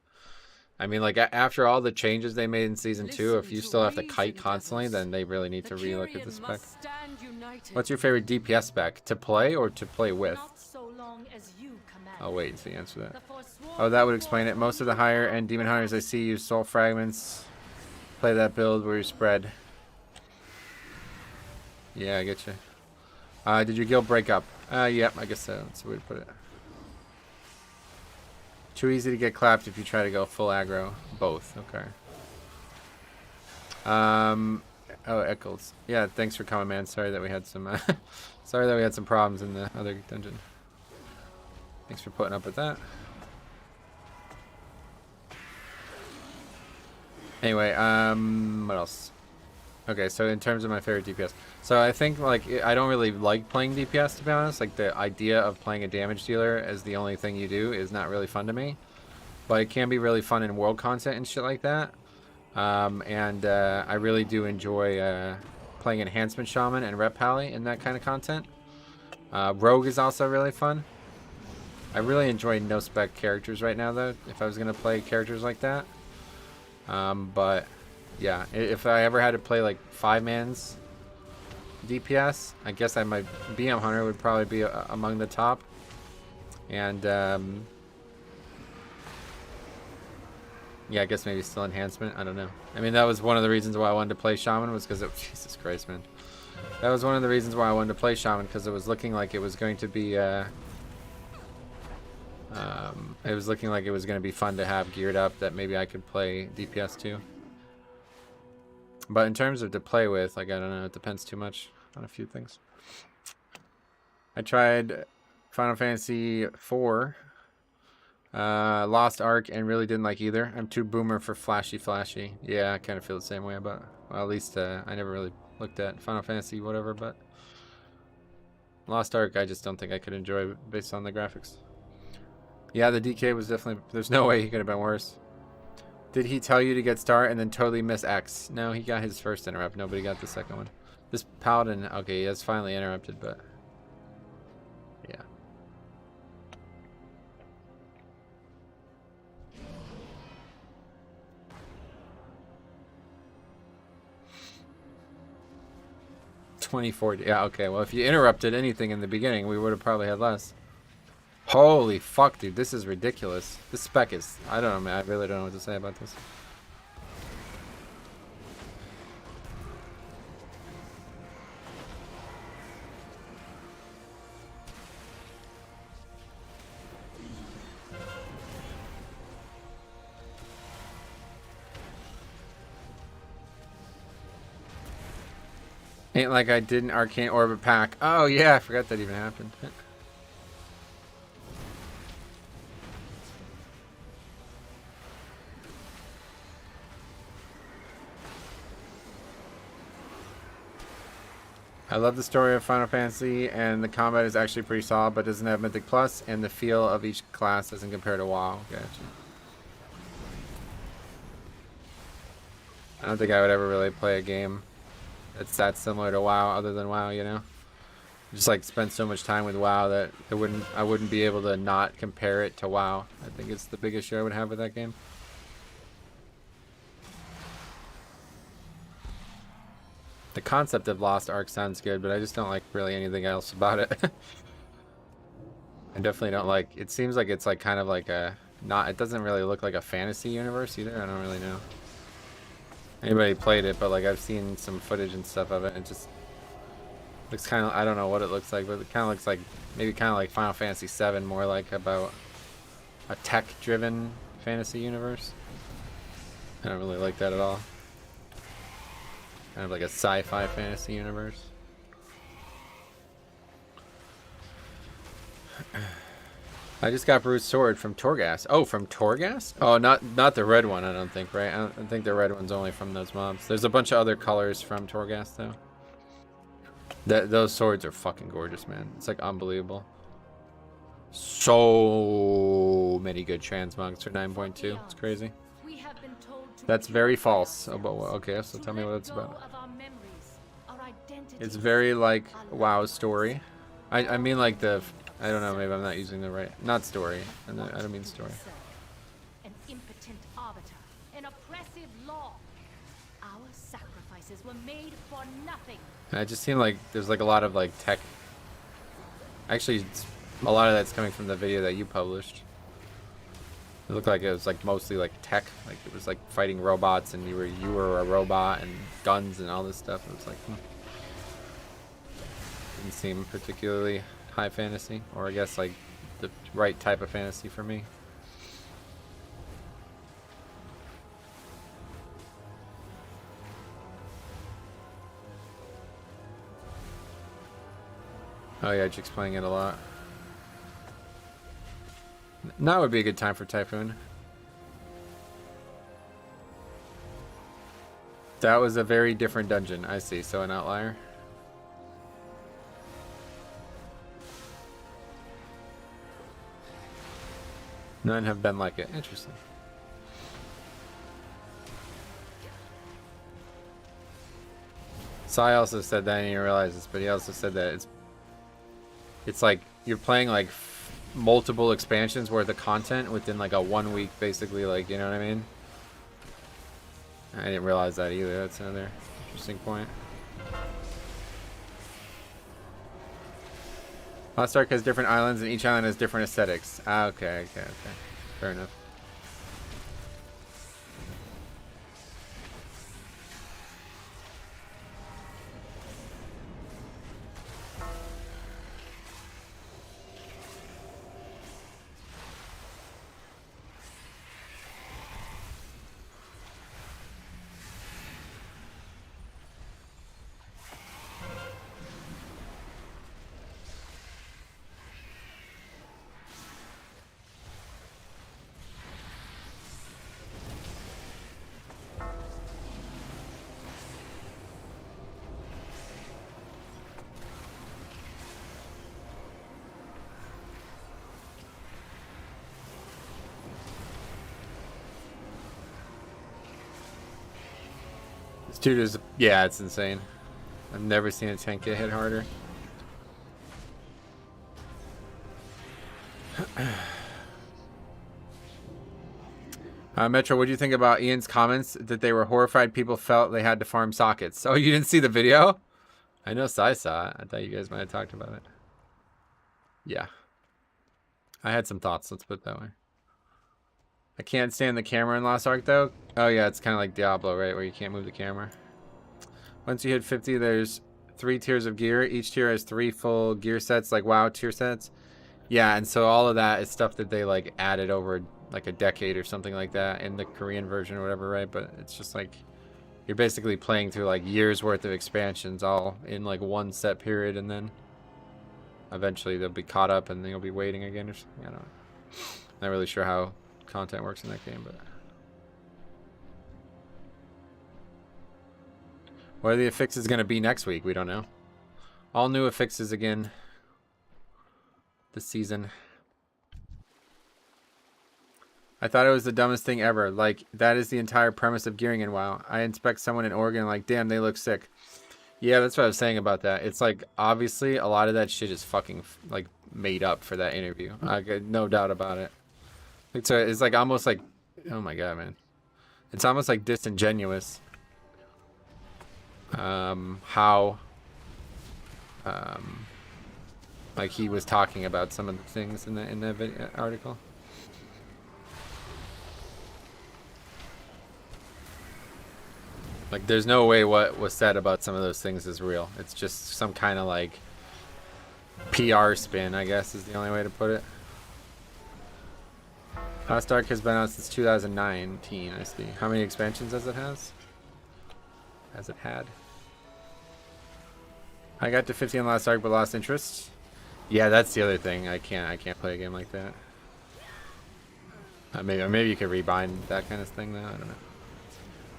I mean, like, after all the changes they made in Season 2, if you still have to kite constantly, then they really need to relook at the spec. What's your favorite DPS spec? To play or to play with? I'll wait until you answer that. Oh, that would explain it. Most of the higher end Demon Hunters I see use Soul Fragments. Play that build where you spread. Yeah, I get you. Did your guild break up? Yep, I guess so. That's the way to put it. Too easy to get clapped if you try to go full aggro. Both, okay. Oh, Eccles. Yeah, thanks for coming, man. Sorry that we had some sorry that we had some problems in the other dungeon. Thanks for putting up with that. Anyway, what else? Okay, so in terms of my favorite DPS, so I think, like, I don't really like playing DPS, to be honest. Like, the idea of playing a damage dealer as the only thing you do is not really fun to me, but it can be really fun in world content and shit like that. I really do enjoy playing Enhancement Shaman and Rep Pally in that kind of content. Rogue is also really fun. I really enjoy no spec characters right now, though, if I was gonna play characters like that. But yeah, if I ever had to play like 5-man's DPS, I guess my BM Hunter would probably be among the top. And yeah, I guess maybe still Enhancement. I don't know. I mean, that was one of the reasons why I wanted to play Shaman, was because Jesus Christ, man. That was one of the reasons why I wanted to play Shaman, because it was looking like it was going to be It was looking like it was going to be fun to have geared up that maybe I could play DPS too. But in terms of to play with, like, I don't know, it depends too much on a few things. I tried Final Fantasy IV, Lost Ark, and really didn't like either. I'm too boomer for flashy. Yeah, I kind of feel the same way about, well, at least I never really looked at Final Fantasy whatever, but Lost Ark I just don't think I could enjoy based on the graphics. Yeah, the DK was definitely, there's no way he could have been worse. Did he tell you to get start and then totally miss X? No, he got his first interrupt. Nobody got the second one. This Paladin, okay, he has finally interrupted, but yeah. $20.40. Yeah, okay. Well, if you interrupted anything in the beginning, we would have probably had less. Holy fuck, dude. This is ridiculous. This spec is... I don't know, man. I really don't know what to say about this. Ain't like I didn't Arcane Orbit pack. Oh yeah, I forgot that even happened. I love the story of Final Fantasy, and the combat is actually pretty solid, but doesn't have Mythic Plus, and the feel of each class doesn't compare to WoW. Gotcha. I don't think I would ever really play a game that's that similar to WoW, other than WoW, you know? Just like spend so much time with WoW that I wouldn't be able to not compare it to WoW. I think it's the biggest issue I would have with that game. The concept of Lost Ark sounds good, but I just don't like really anything else about it. I definitely don't like, it seems like it's like kind of like a, not, it doesn't really look like a fantasy universe either. I don't really know. Anybody played it, but like I've seen some footage and stuff of it, and it just looks kind of, I don't know what it looks like, but it kind of looks like, maybe kind of like Final Fantasy VII, more like about a tech-driven fantasy universe. I don't really like that at all. Kind of like a sci-fi fantasy universe. I just got Bruce's sword from Torghast. Oh, from Torghast? Oh, not the red one, I don't think, right? I think the red one's only from those mobs. There's a bunch of other colors from Torghast, though. Those swords are fucking gorgeous, man. It's like unbelievable. So many good transmogs for 9.2. It's crazy. That's very false. Oh, but okay, so tell me what it's about. It's very like WoW story. I mean like the, I don't know, maybe I'm not using the right, not story. I don't mean story. An impotent arbiter, an oppressive law. Our sacrifices were made for nothing. I just seem like there's like a lot of like tech. Actually, a lot of that's coming from the video that you published. It looked like it was like mostly like tech, like it was like fighting robots, and you were a robot and guns and all this stuff. It was like didn't seem particularly high fantasy, or I guess like the right type of fantasy for me. Oh yeah, Jake's playing it a lot. Now would be a good time for Typhoon. That was a very different dungeon. I see, so an outlier. None have been like it. Interesting. Sai also said that, I didn't even realize this, but he also said that it's like you're playing like multiple expansions worth of content within like a 1 week, basically, like, you know what I mean? I didn't realize that either. That's another interesting point. Lost Ark has different islands, and each island has different aesthetics. Ah, okay. Fair enough. This dude is, yeah, it's insane. I've never seen a tank get hit harder. Metro, what do you think about Ian's comments that they were horrified people felt they had to farm sockets? Oh, you didn't see the video? I know Sai saw it. I thought you guys might have talked about it. Yeah. I had some thoughts, let's put it that way. I can't stand the camera in Lost Ark, though. Oh, yeah, it's kind of like Diablo, right? Where you can't move the camera. Once you hit 50, there's 3 tiers of gear. Each tier has 3 full gear sets, like WoW tier sets. Yeah, and so all of that is stuff that they, like, added over, like, a decade or something like that in the Korean version or whatever, right? But it's just, like, you're basically playing through, like, years worth of expansions all in, like, one set period, and then eventually they'll be caught up and then you'll be waiting again or something. I don't know. Not really sure how content works in that game, but... What are the affixes going to be next week? We don't know. All new affixes again this season. I thought it was the dumbest thing ever. Like, that is the entire premise of gearing in WoW. I inspect someone in Oregon like, damn, they look sick. Yeah, that's what I was saying about that. It's like, obviously, a lot of that shit is fucking, like, made up for that interview. I got no doubt about it. It's like almost like, oh my god, man. It's almost like disingenuous. How like he was talking about some of the things in the video article. Like, there's no way what was said about some of those things is real. It's just some kind of like PR spin, I guess, is the only way to put it. Lost Ark has been out since 2019, I see. How many expansions does it has? Has it had? I got to 50 in Lost Ark but lost interest. Yeah, that's the other thing. I can't play a game like that. Maybe you could rebind that kind of thing though. I don't know.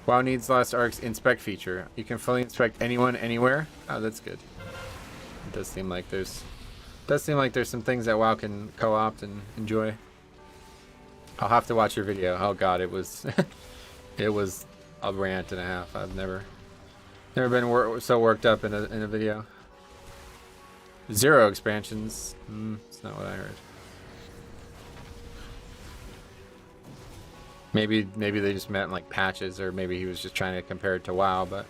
WoW needs Lost Ark's inspect feature. You can fully inspect anyone anywhere. Oh, that's good. It does seem like there's some things that WoW can co-opt and enjoy. I'll have to watch your video. Oh god, it was it was a rant and a half. I've never been so worked up in a video. 0 expansions. That's not what I heard. Maybe they just meant like patches, or maybe he was just trying to compare it to WoW, but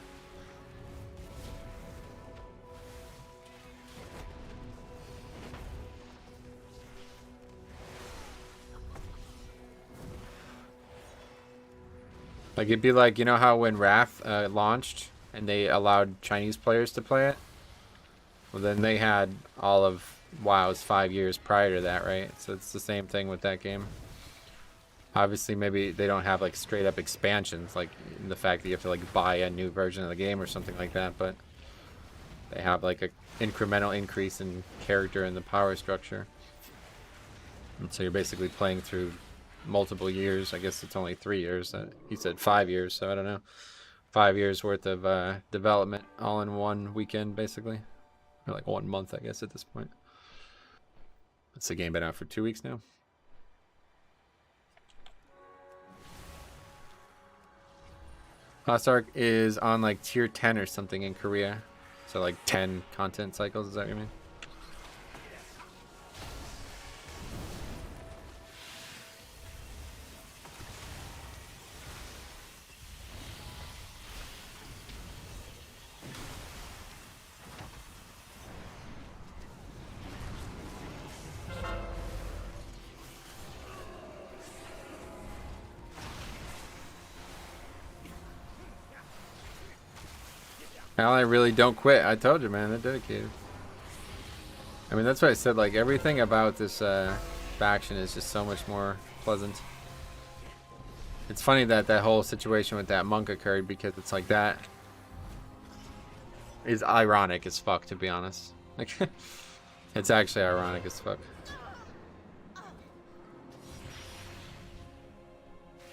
like it'd be like, you know how when Wrath launched and they allowed Chinese players to play it? Well, then they had all of WoW's 5 years prior to that, right? So it's the same thing with that game. Obviously, maybe they don't have like straight up expansions, like the fact that you have to like buy a new version of the game or something like that, but they have like a incremental increase in character and the power structure. And so you're basically playing through multiple years. I guess it's only 3 years. He said 5 years, so I don't know. 5 years worth of development all in one weekend, basically. Or like 1 month, I guess, at this point. It's the game been out for 2 weeks now. Lost Ark is on like tier 10 or something in Korea. So like 10 content cycles, is that what you mean? Ally really don't quit. I told you, man, they're dedicated. I mean, that's what I said. Like, everything about this faction is just so much more pleasant. It's funny that that whole situation with that monk occurred, because it's like that is ironic as fuck, to be honest. Like, it's actually ironic as fuck.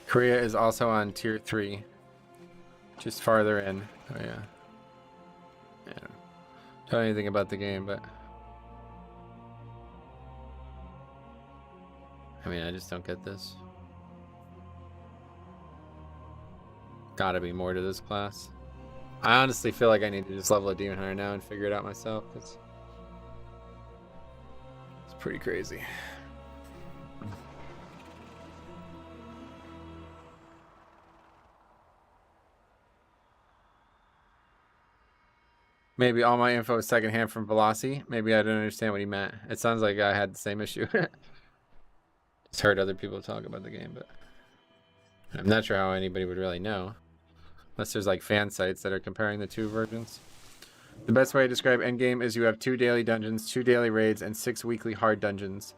Korea is also on tier 3, just farther in. Oh yeah. I don't know anything about the game, but I mean, I just don't get this. Gotta be more to this class. I honestly feel like I need to just level a demon hunter now and figure it out myself. It's pretty crazy. Maybe all my info is secondhand from Velocity. Maybe I don't understand what he meant. It sounds like I had the same issue. Just heard other people talk about the game, but I'm not sure how anybody would really know. Unless there's like fan sites that are comparing the two versions. The best way to describe endgame is you have 2 daily dungeons, 2 daily raids, and 6 weekly hard dungeons.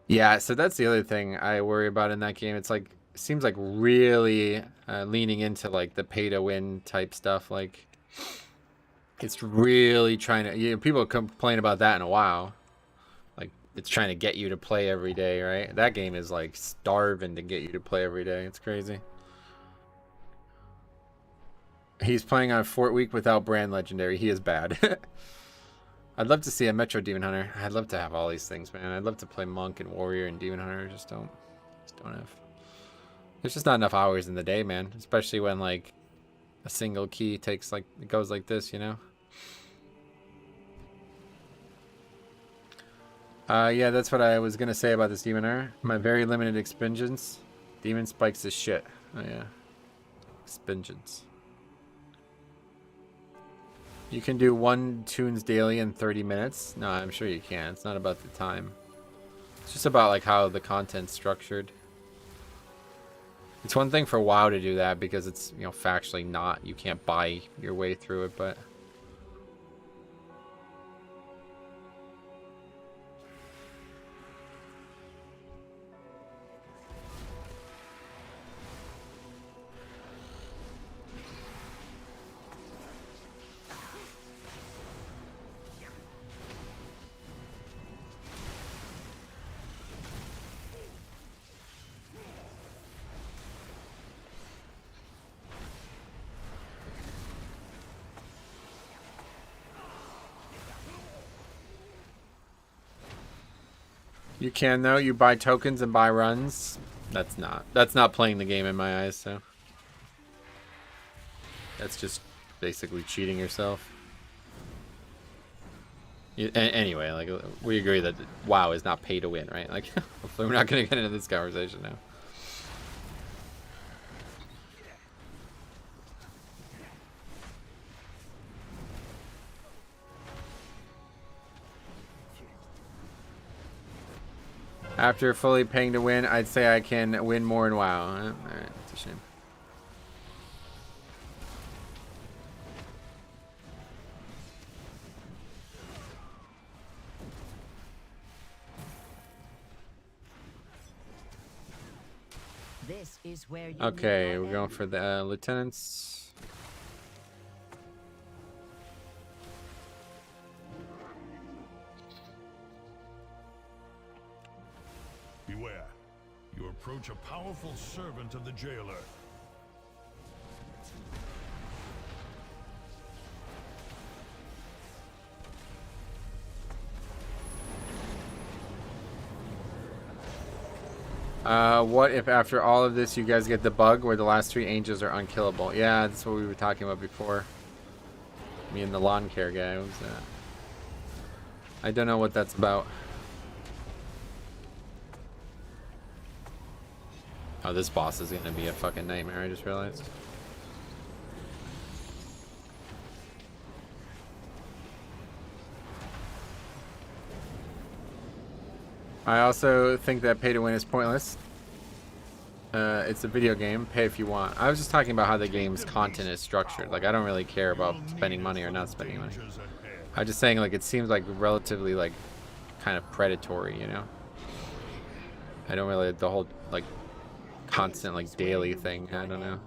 Yeah, so that's the other thing I worry about in that game. It's like, it seems like really leaning into like the pay to win type stuff. Like, it's really trying to, you know, people complain about that in a while. Like, it's trying to get you to play every day, right? That game is like starving to get you to play every day. It's crazy. He's playing on Fort Week without Brand Legendary. He is bad. I'd love to see a Metro Demon Hunter. I'd love to have all these things, man. I'd love to play Monk and Warrior and Demon Hunter. Just don't have. There's just not enough hours in the day, man. Especially when like a single key takes like, it goes like this, you know? Yeah, that's what I was gonna say about this Demon Hunter. My very limited expingens. Demon spikes is shit. Oh yeah. Expingens. You can do 1 tunes daily in 30 minutes. No, I'm sure you can. It's not about the time. It's just about like how the content's structured. It's one thing for WoW to do that because it's, you know, factually not. You can't buy your way through it, but you can though. You buy tokens and buy runs. That's not playing the game in my eyes, so that's just basically cheating yourself. Anyway, like, we agree that WoW is not pay to win, right? Like, hopefully we're not going to get into this conversation now. After fully paying to win, I'd say I can win more in WoW. Alright, that's a shame. This is where you Okay, we're going for the lieutenants. Beware. You approach a powerful servant of the jailer. What if after all of this you guys get the bug where the last 3 angels are unkillable? Yeah, that's what we were talking about before. Me and the lawn care guy. What was that? I don't know what that's about. Oh, this boss is gonna be a fucking nightmare, I just realized. I also think that pay to win is pointless. It's a video game, pay if you want. I was just talking about how the game's content is structured. Like, I don't really care about spending money or not spending money. I'm just saying, like, it seems like relatively, like, kind of predatory, you know? I don't really, the whole, like, constant, like, daily thing, I don't know.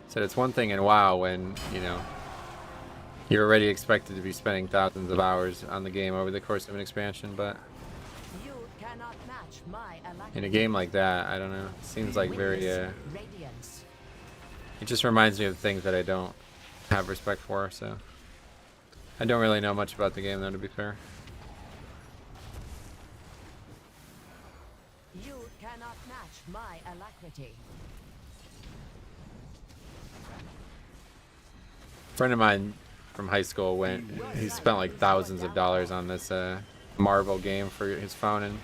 So it's one thing in WoW when, you know, you're already expected to be spending thousands of hours on the game over the course of an expansion, but in a game like that, I don't know, it seems like very, it just reminds me of things that I don't have respect for, so. I don't really know much about the game, though, to be fair. You cannot match my alacrity. friend of mine from high school went. He spent like thousands of dollars on this Marvel game for his phone, and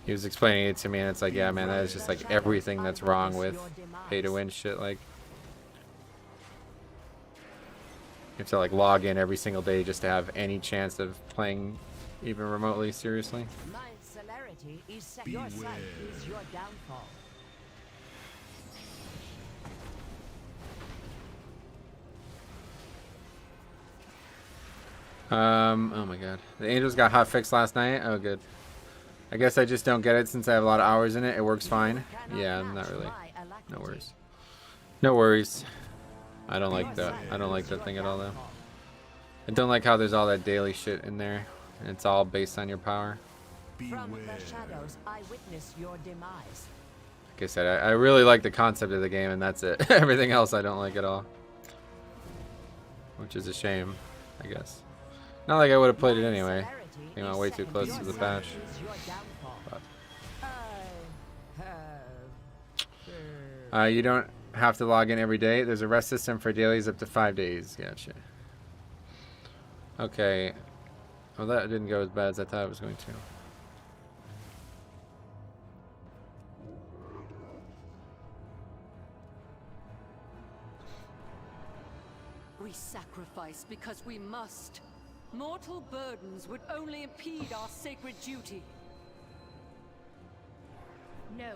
he was explaining it to me, and it's like, yeah, man, that is just like everything that's wrong with pay-to-win shit. Like, you have to like log in every single day just to have any chance of playing even remotely seriously. My celerity is your sight is your downfall. Oh my god. The Angels got hotfixed last night. Oh, good. I guess I just don't get it since I have a lot of hours in it. It works fine. Yeah, not really. No worries. No worries. I don't like that. I don't like that thing at all, though. I don't like how there's all that daily shit in there. And it's all based on your power. From the shadows, I witness your demise. Like I said, I really like the concept of the game, and that's it. Everything else I don't like at all. Which is a shame, I guess. Not like I would have played it anyway. Came out way too close to the patch. But. You don't have to log in every day. There's a rest system for dailies up to 5 days. Gotcha. Okay. Well, that didn't go as bad as I thought it was going to. We sacrifice because we must. Mortal burdens would only impede our sacred duty. No,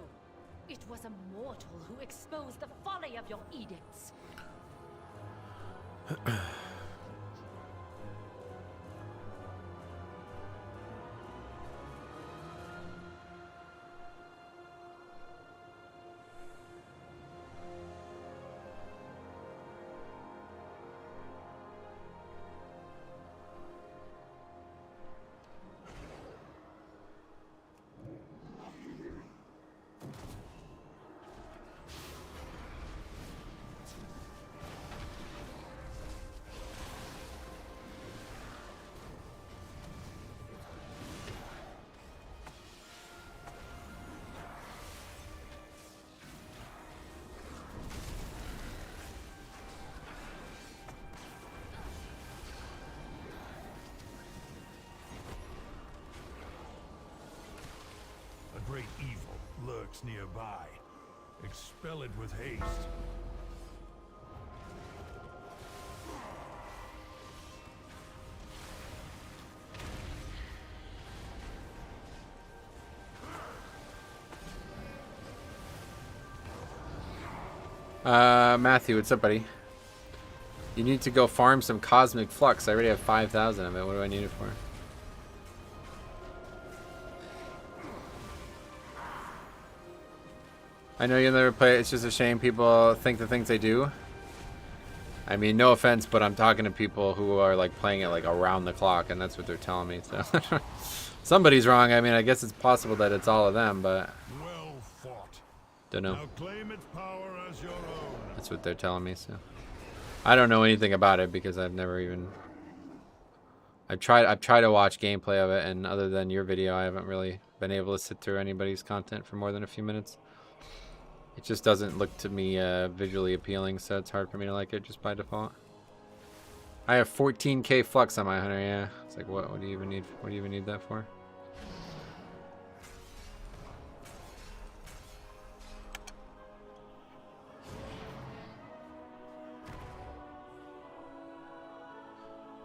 it was a mortal who exposed the folly of your edicts. A great evil lurks nearby. Expel it with haste. Matthew, what's up, buddy? You need to go farm some cosmic flux. I already have 5,000 of it. What do I need it for? I know you'll never play it. It's just a shame people think the things they do. I mean, no offense, but I'm talking to people who are like playing it like around the clock, and that's what they're telling me. So somebody's wrong. I mean, I guess it's possible that it's all of them, but Well fought. don't know. Now claim its power as your own. That's what they're telling me. So I don't know anything about it because I've never even. I've tried to watch gameplay of it, and other than your video, I haven't really been able to sit through anybody's content for more than a few minutes. It just doesn't look to me visually appealing, so it's hard for me to like it just by default. I have 14k flux on my hunter. Yeah, it's like what do you even need? What do you even need that for?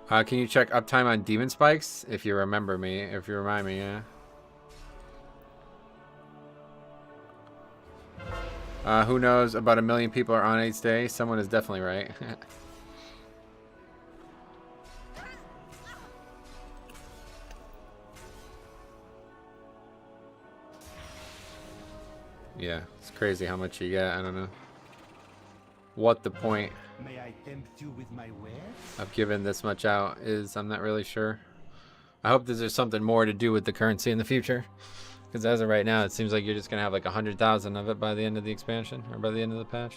Can you check uptime on demon spikes if you remember me? If you remind me, yeah. Who knows? About 1 million people are on 8th day. Someone is definitely right. Yeah, it's crazy how much you get. I don't know what the point May I tempt you with my wares? of giving this much out is. I'm not really sure. I hope there's something more to do with the currency in the future. Because as of right now, it seems like you're just going to have like 100,000 of it by the end of the expansion, or by the end of the patch.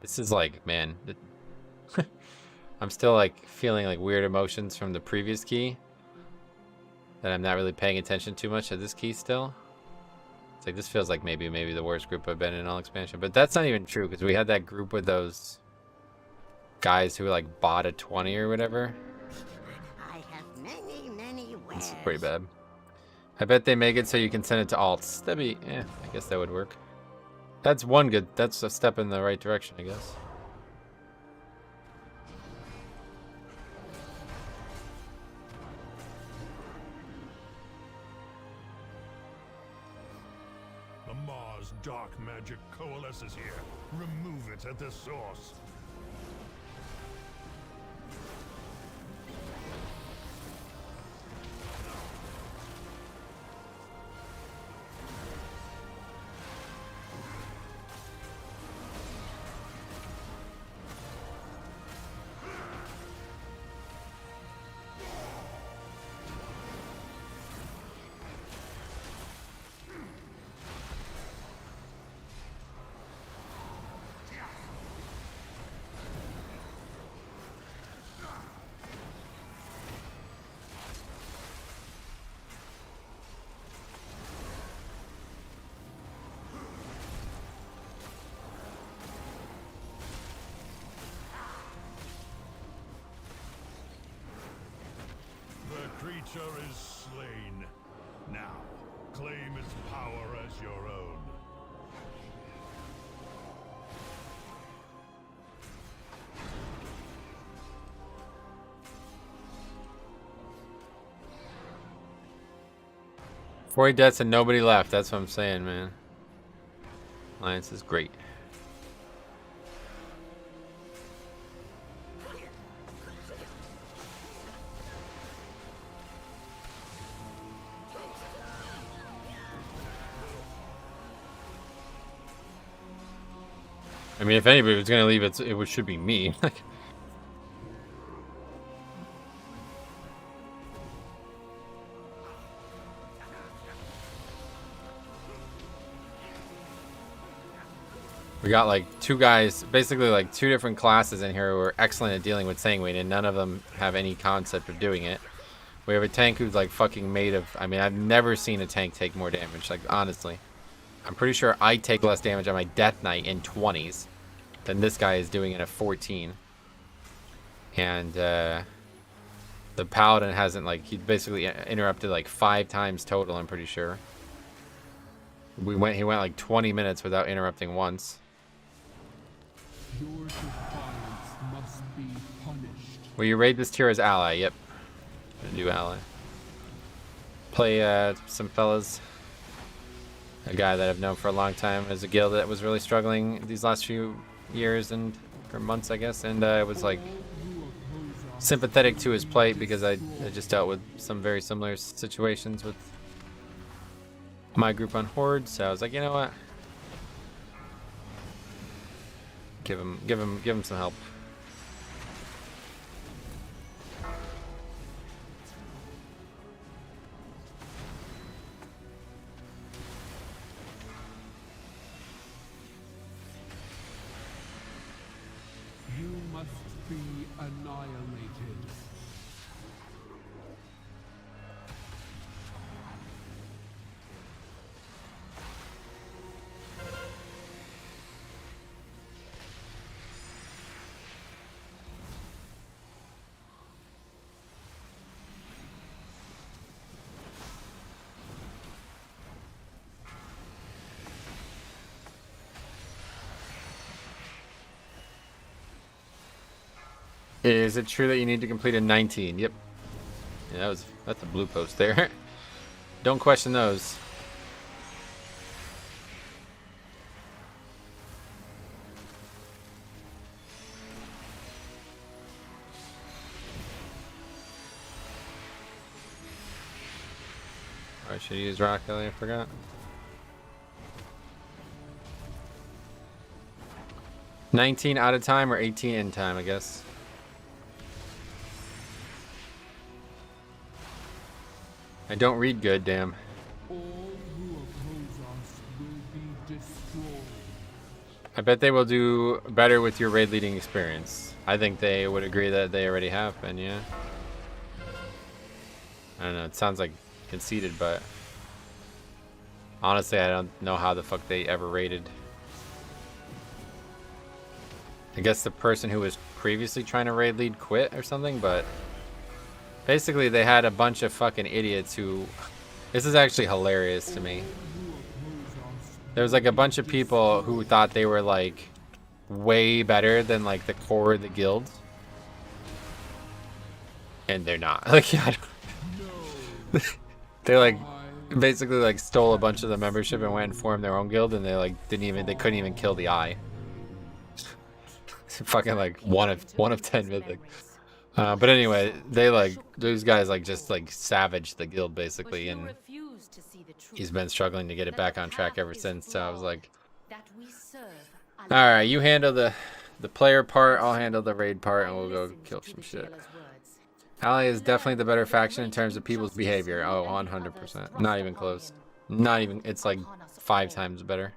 This is like, man, I'm still like feeling like weird emotions from the previous key. That I'm not really paying attention too much to this key still. It's like this feels like maybe the worst group I've been in all expansion. But that's not even true because we had that group with those guys who like bought a 20 or whatever. I have many ways. This is pretty bad. I bet they make it so you can send it to alts. That'd be, I guess that would work. That's one good, that's a step in the right direction, I guess. The Mars dark magic coalesces here. Remove it at the source. The creature is slain. Now, claim its power as your own. Forty deaths and nobody left. That's what I'm saying, man. Alliance is great. I mean, if anybody was gonna leave, it should be me. We got like two guys, basically like two different classes in here who are excellent at dealing with Sanguine, and none of them have any concept of doing it. We have a tank who's like fucking made of, I mean, I've never seen a tank take more damage, like honestly. I'm pretty sure I take less damage on my Death Knight in 20s than this guy is doing in a 14. And the Paladin hasn't, like, he basically interrupted like 5 times total, I'm pretty sure. He went like 20 minutes without interrupting once. Your defiance must be punished. Will you raid this tier as ally? Yep. Gonna do ally. Play some fellas. A guy that I've known for a long time as a guild that was really struggling these last few years and or months, I guess, and I was like sympathetic to his plight because I just dealt with some very similar situations with my group on Horde, so I was like, you know what? Give him some help. You must be annihilated. Is it true that you need to complete a 19? Yep. Yeah, that's a blue post there. Don't question those. I should use Rock Ellie, I forgot. $19 out of time or 18 in time, I guess. I don't read good, damn. All who oppose us will be destroyed. I bet they will do better with your raid leading experience. I think they would agree that they already have been, yeah. I don't know, it sounds like conceited, but honestly, I don't know how the fuck they ever raided. I guess the person who was previously trying to raid lead quit or something, but basically they had a bunch of fucking idiots who... This is actually hilarious to me. There was like a bunch of people who thought they were like way better than like the core of the guild. And they're not. Like, I don't... They like basically like stole a bunch of the membership and went and formed their own guild, and they like they couldn't even kill the eye. Fucking like one of 10 mythic. But anyway, they like those guys like just like savaged the guild basically, and he's been struggling to get it back on track ever since. So I was like, all right, you handle the player part, I'll handle the raid part, and we'll go kill some shit. Ally is definitely the better faction in terms of people's behavior. Oh, 100%. Not even close. Not even. It's like 5 times better.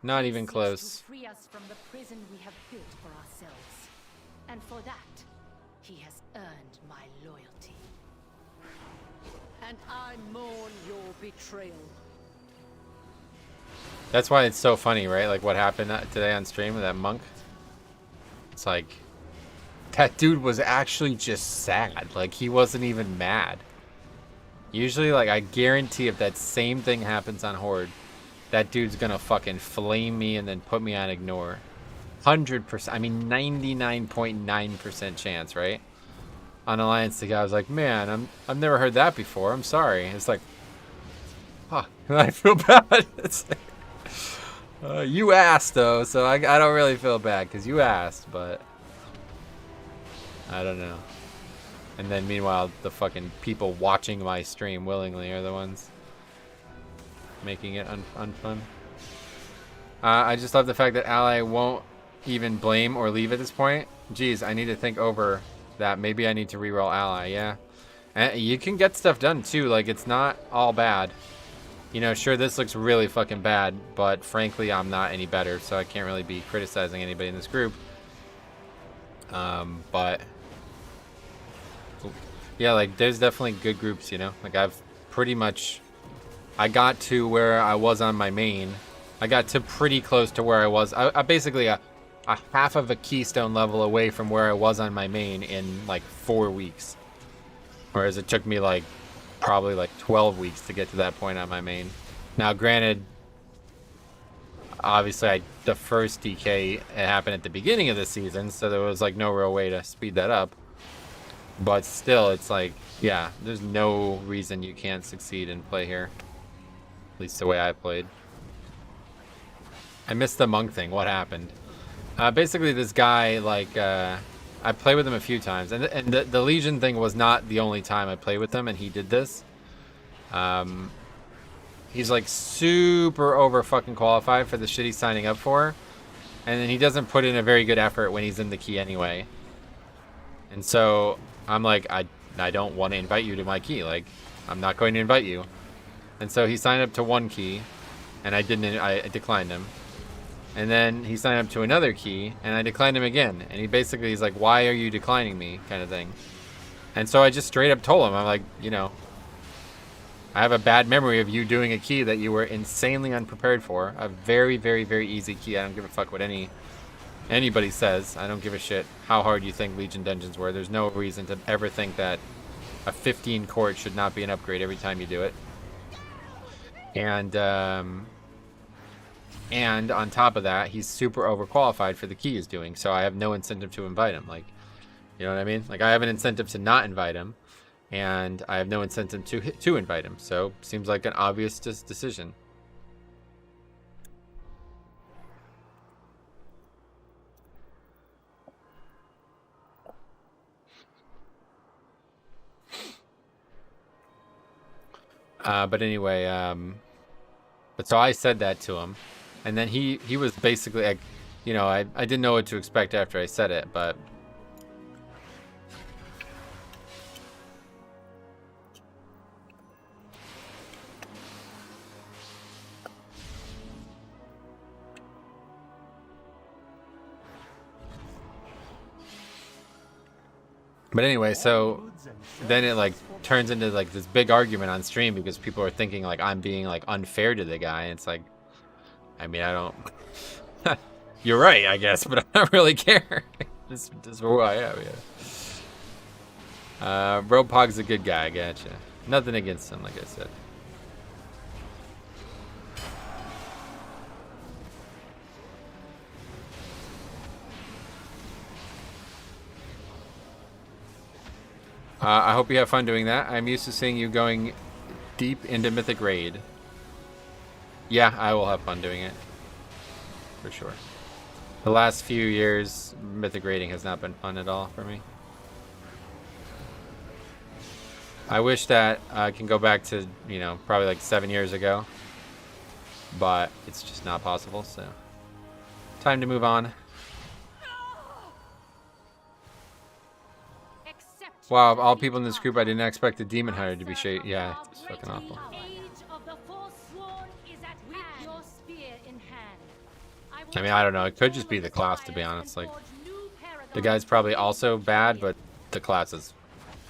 Not even close. Free us from the prison we have built for ourselves. And for that, he has earned my loyalty. And I mourn your betrayal. That's why it's so funny, right? Like what happened today on stream with that monk. It's like that dude was actually just sad. Like he wasn't even mad. Usually, like I guarantee if that same thing happens on Horde, that dude's gonna fucking flame me and then put me on ignore. 100%. I mean 99.9% chance, right? On Alliance, the guy was like, "Man, I've never heard that before. I'm sorry." It's like, huh, I feel bad. It's like, you asked though, so I don't really feel bad because you asked, but I don't know. And then meanwhile, the fucking people watching my stream willingly are the ones making it unfun. I just love the fact that Ally won't even blame or leave at this point. Geez, I need to think over that. Maybe I need to reroll Ally, yeah. And you can get stuff done too, like it's not all bad. You know, sure, this looks really fucking bad, but frankly, I'm not any better, so I can't really be criticizing anybody in this group. But yeah, like there's definitely good groups, you know. Like I've pretty much, I got to where I was on my main. I got to pretty close to where I was. I basically a half of a keystone level away from where I was on my main in like 4 weeks. Whereas it took me like probably like 12 weeks to get to that point on my main. Now granted, obviously the first DK it happened at the beginning of the season, so there was like no real way to speed that up. But still, it's like, yeah, there's no reason you can't succeed and play here. At least the way I played. I missed the monk thing. What happened? Basically, this guy, like, I played with him a few times. And the Legion thing was not the only time I played with him, and he did this. He's, like, super over fucking qualified for the shit he's signing up for. And then he doesn't put in a very good effort when he's in the key anyway. And so I'm like, I don't want to invite you to my key. Like, I'm not going to invite you. And so he signed up to one key, and I declined him. And then he signed up to another key, and I declined him again. And he's like, why are you declining me, kind of thing. And so I just straight up told him, I'm like, you know, I have a bad memory of you doing a key that you were insanely unprepared for. A very, very, very easy key. I don't give a fuck what anybody says. I don't give a shit how hard you think Legion dungeons were. There's no reason to ever think that a 15 court should not be an upgrade every time you do it. And on top of that, he's super overqualified for the key he's doing, so I have no incentive to invite him. Like, you know what I mean? Like, I have an incentive to not invite him, and I have no incentive to invite him. So seems like an obvious decision. But anyway, but so I said that to him, and then he was basically like, you know, I didn't know what to expect after I said it, but But anyway, so then it like turns into like this big argument on stream because people are thinking like I'm being like unfair to the guy. It's like, I mean, I don't. You're right, I guess, but I don't really care. This is who I am. Yeah. Pog's a good guy. I gotcha. Nothing against him, like I said. I hope you have fun doing that. I'm used to seeing you going deep into Mythic Raid. Yeah, I will have fun doing it. For sure. The last few years, Mythic Raiding has not been fun at all for me. I wish that I can go back to, you know, probably like 7 years ago. But it's just not possible, so. Time to move on. Wow, of all people in this group, I didn't expect the Demon Hunter to be shaped. Yeah, it's fucking awful. I mean, I don't know. It could just be the class, to be honest. Like, the guy's probably also bad, but the class is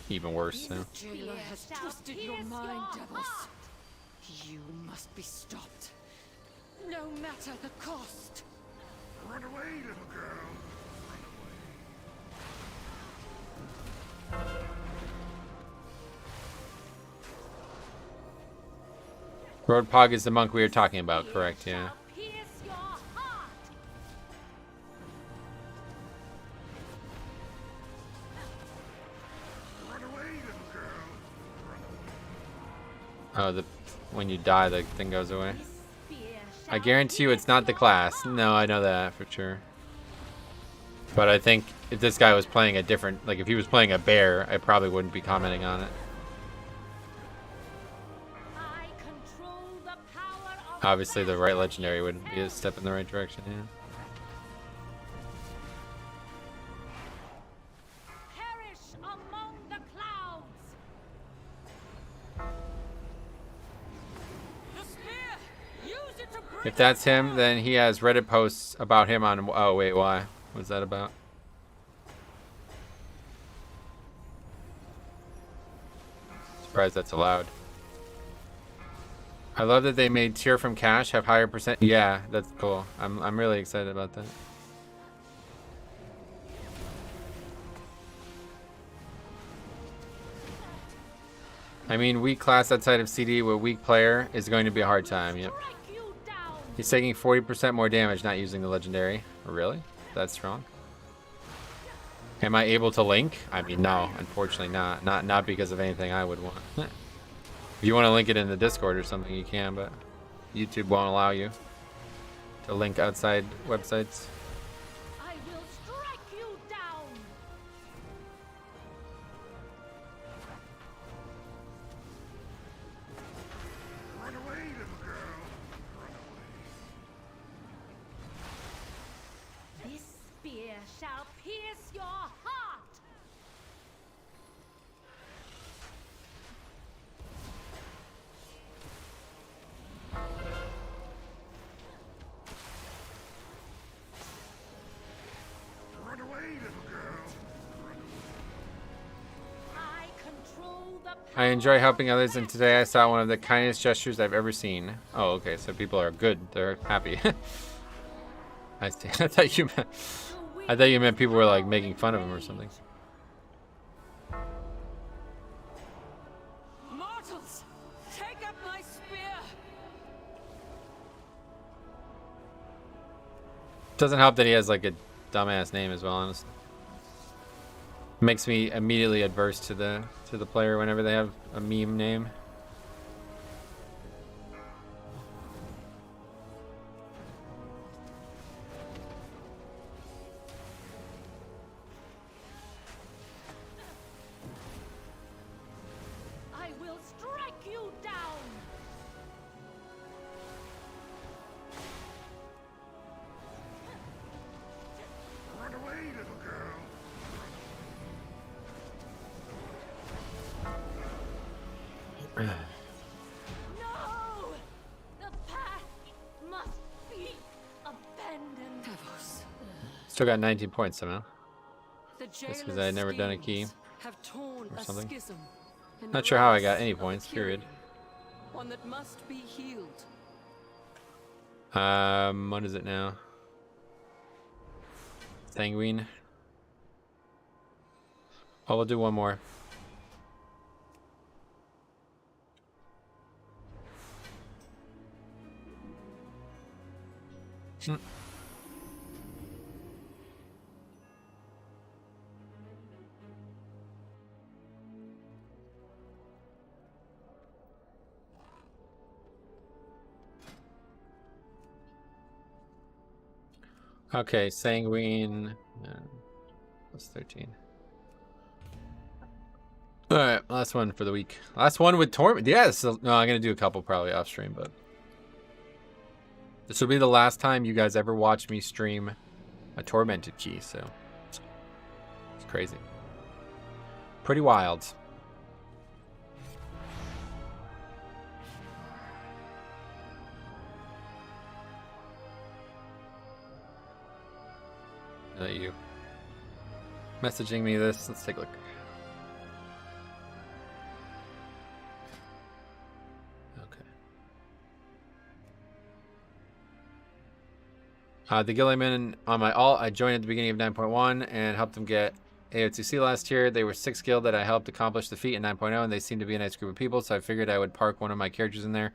even worse. So. Jailer has twisted your mind, devils. You must be stopped, no matter the cost. Run away, little girl. Pog is the monk we were talking about, correct? Yeah. Oh, when you die, the thing goes away. I guarantee you it's not the class. No, I know that for sure. But I think if this guy was playing a different, like if he was playing a bear, I probably wouldn't be commenting on it. Obviously, the right legendary would be a step in the right direction, yeah. If that's him, then he has Reddit posts about him on... Oh, wait, why? What's that about? Surprised that's allowed. I love that they made tier from cash have higher percent. Yeah, that's cool. I'm really excited about that. I mean, weak class outside of CD with weak player is going to be a hard time. Yep. He's taking 40% more damage not using the legendary. Really? That's strong. Am I able to link? I mean, no, unfortunately not. Not because of anything I would want. If you want to link it in the Discord or something, you can, but YouTube won't allow you to link outside websites. I will strike you down. Run away, little girl. Run away. This spear shall pierce your heart. Run away, little girl. I control the I enjoy helping others, and today I saw one of the kindest gestures I've ever seen. Oh, okay, so people are good. They're happy. I see. I thought you meant people were like making fun of him or something. Mortals, take up my spear. Doesn't help that he has like a dumbass name as well, honestly. Makes me immediately adverse to the player whenever they have a meme name. I will strike you down. Run away, little girl. No! The path must be abandoned. Devils. Still got 19 points somehow. The Just because I had never done a key. have torn or a something. schism. in Not the sure how I ranks got any of points, the period. Kyrian, one that must be healed. What is it now? Sanguine. Oh, we'll do one more. Okay, sanguine. Plus 13. All right, last one for the week. Last one with Torment. Yes. No, I'm gonna do a couple probably off stream, but this will be the last time you guys ever watch me stream a tormented key. So it's crazy. Pretty wild. You messaging me this. Let's take a look. Okay. The Gilliman on my alt, I joined at the beginning of 9.1 and helped them get AOTC last year. They were 6 guild that I helped accomplish the feat in 9.0, and they seemed to be a nice group of people, so I figured I would park one of my characters in there.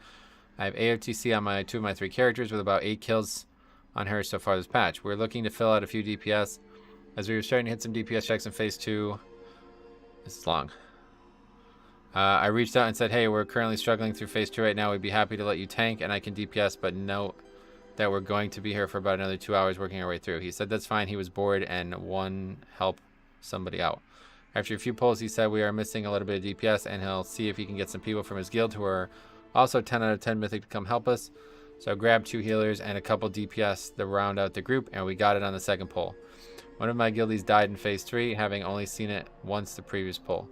I have AOTC on my 2 of my 3 characters with about 8 kills on her so far this patch. We're looking to fill out a few DPS. As we were starting to hit some DPS checks in phase 2, this is long. I reached out and said, hey, we're currently struggling through phase 2 right now. We'd be happy to let you tank and I can DPS, but note that we're going to be here for about another 2 hours working our way through. He said that's fine. He was bored and won help somebody out. After a few polls, he said we are missing a little bit of DPS and he'll see if he can get some people from his guild who are also 10 out of 10 Mythic to come help us. So I grabbed 2 healers and a couple DPS to round out the group, and we got it on the second poll. One of my guildies died in phase 3, having only seen it once the previous poll.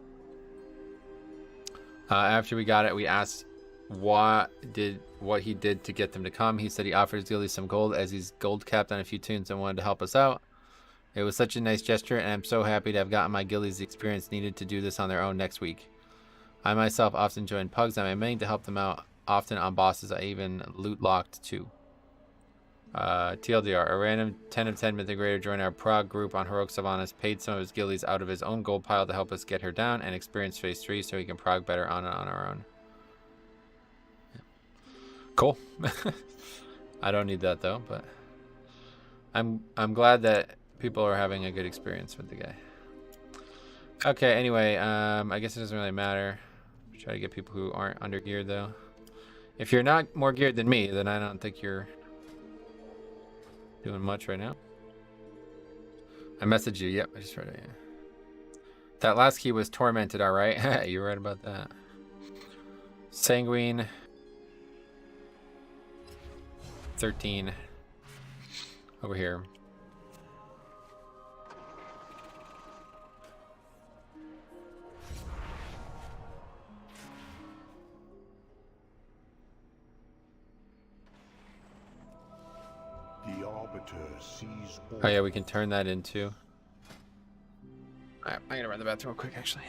After we got it, we asked what he did to get them to come. He said he offered his guildies some gold as he's gold capped on a few tunes and wanted to help us out. It was such a nice gesture, and I'm so happy to have gotten my guildies the experience needed to do this on their own next week. I myself often join pugs on my main to help them out, often on bosses. I even loot locked too. TLDR, a random 10 of 10 Mythic Raider joined our prog group on Heroic Sylvanas, paid some of his guildies out of his own gold pile to help us get her down and experience phase 3 so he can prog better on our own. Yeah. Cool. I don't need that though, but I'm glad that people are having a good experience with the guy. Okay, anyway, I guess it doesn't really matter. Try to get people who aren't under geared though. If you're not more geared than me, then I don't think you're doing much right now. I messaged you. Yep, I just read it. Yeah. That last key was tormented, all right? You're right about that. Sanguine. 13. Over here. The Arbiter sees all. Oh yeah, we can turn that into. Alright, I'm gonna run the bathroom real quick actually.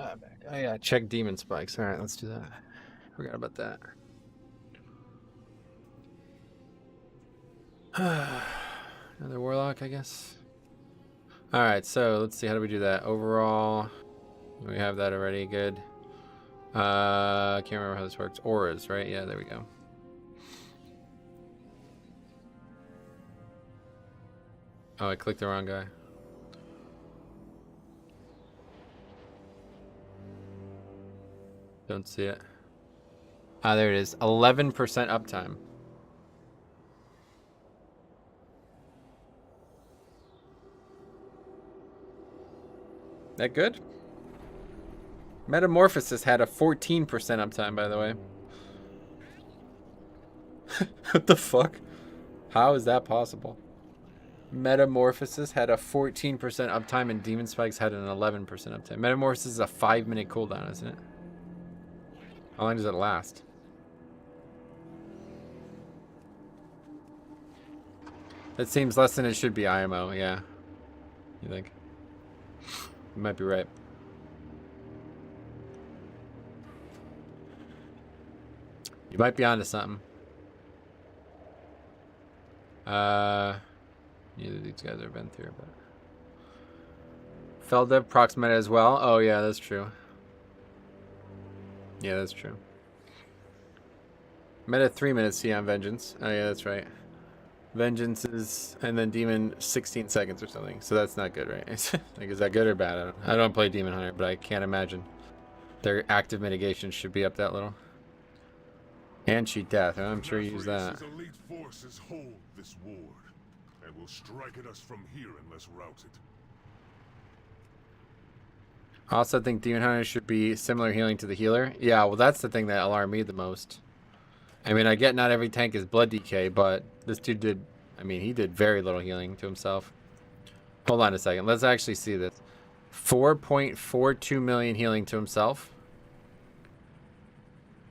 Back. Oh yeah, check demon spikes. All right, let's do that. Forgot about that. Another warlock, I guess. All right, so let's see. How do we do that? Overall, we have that already. Good. I can't remember how this works. Auras, right? Yeah, there we go. Oh, I clicked the wrong guy. Don't see it. Ah, there it is. 11% uptime. That good? Metamorphosis had a 14% uptime, by the way. What the fuck? How is that possible? Metamorphosis had a 14% uptime and Demon Spikes had an 11% uptime. Metamorphosis is a 5-minute cooldown, isn't it? How long does it last? That seems less than it should be, IMO, yeah. You think? You might be right. You might be onto something. Neither of these guys have been through, but Feldev procs meta as well. Oh yeah, that's true. Yeah, that's true. Meta 3 minutes see on Vengeance. Oh yeah, that's right. Vengeance is, and then Demon 16 seconds or something. So that's not good, right? Like, is that good or bad? I don't play Demon Hunter, but I can't imagine their active mitigation should be up that little. And cheat death. I'm sure you use that. Elite forces hold this ward and will strike at us from here unless routed. I also think Demon Hunter should be similar healing to the healer. Yeah, well, that's the thing that alarmed me the most. I mean, I get not every tank is blood decay, but this dude did, I mean, he did very little healing to himself. Hold on a second. Let's actually see this. 4.42 million healing to himself.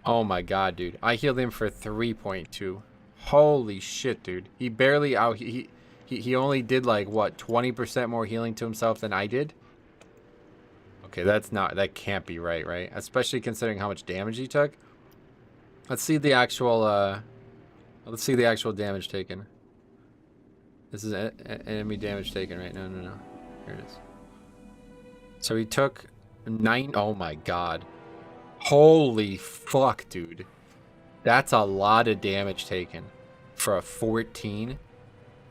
Oh my god, dude. I healed him for 3.2. Holy shit, dude. He barely out... He only did, like, what, 20% more healing to himself than I did? Okay, that's not... That can't be right, right? Especially considering how much damage he took. Let's see the actual, let's see the actual damage taken. This is enemy damage taken, right? No. Here it is. So he took 9... Oh my god. Holy fuck, dude. That's a lot of damage taken for a 14.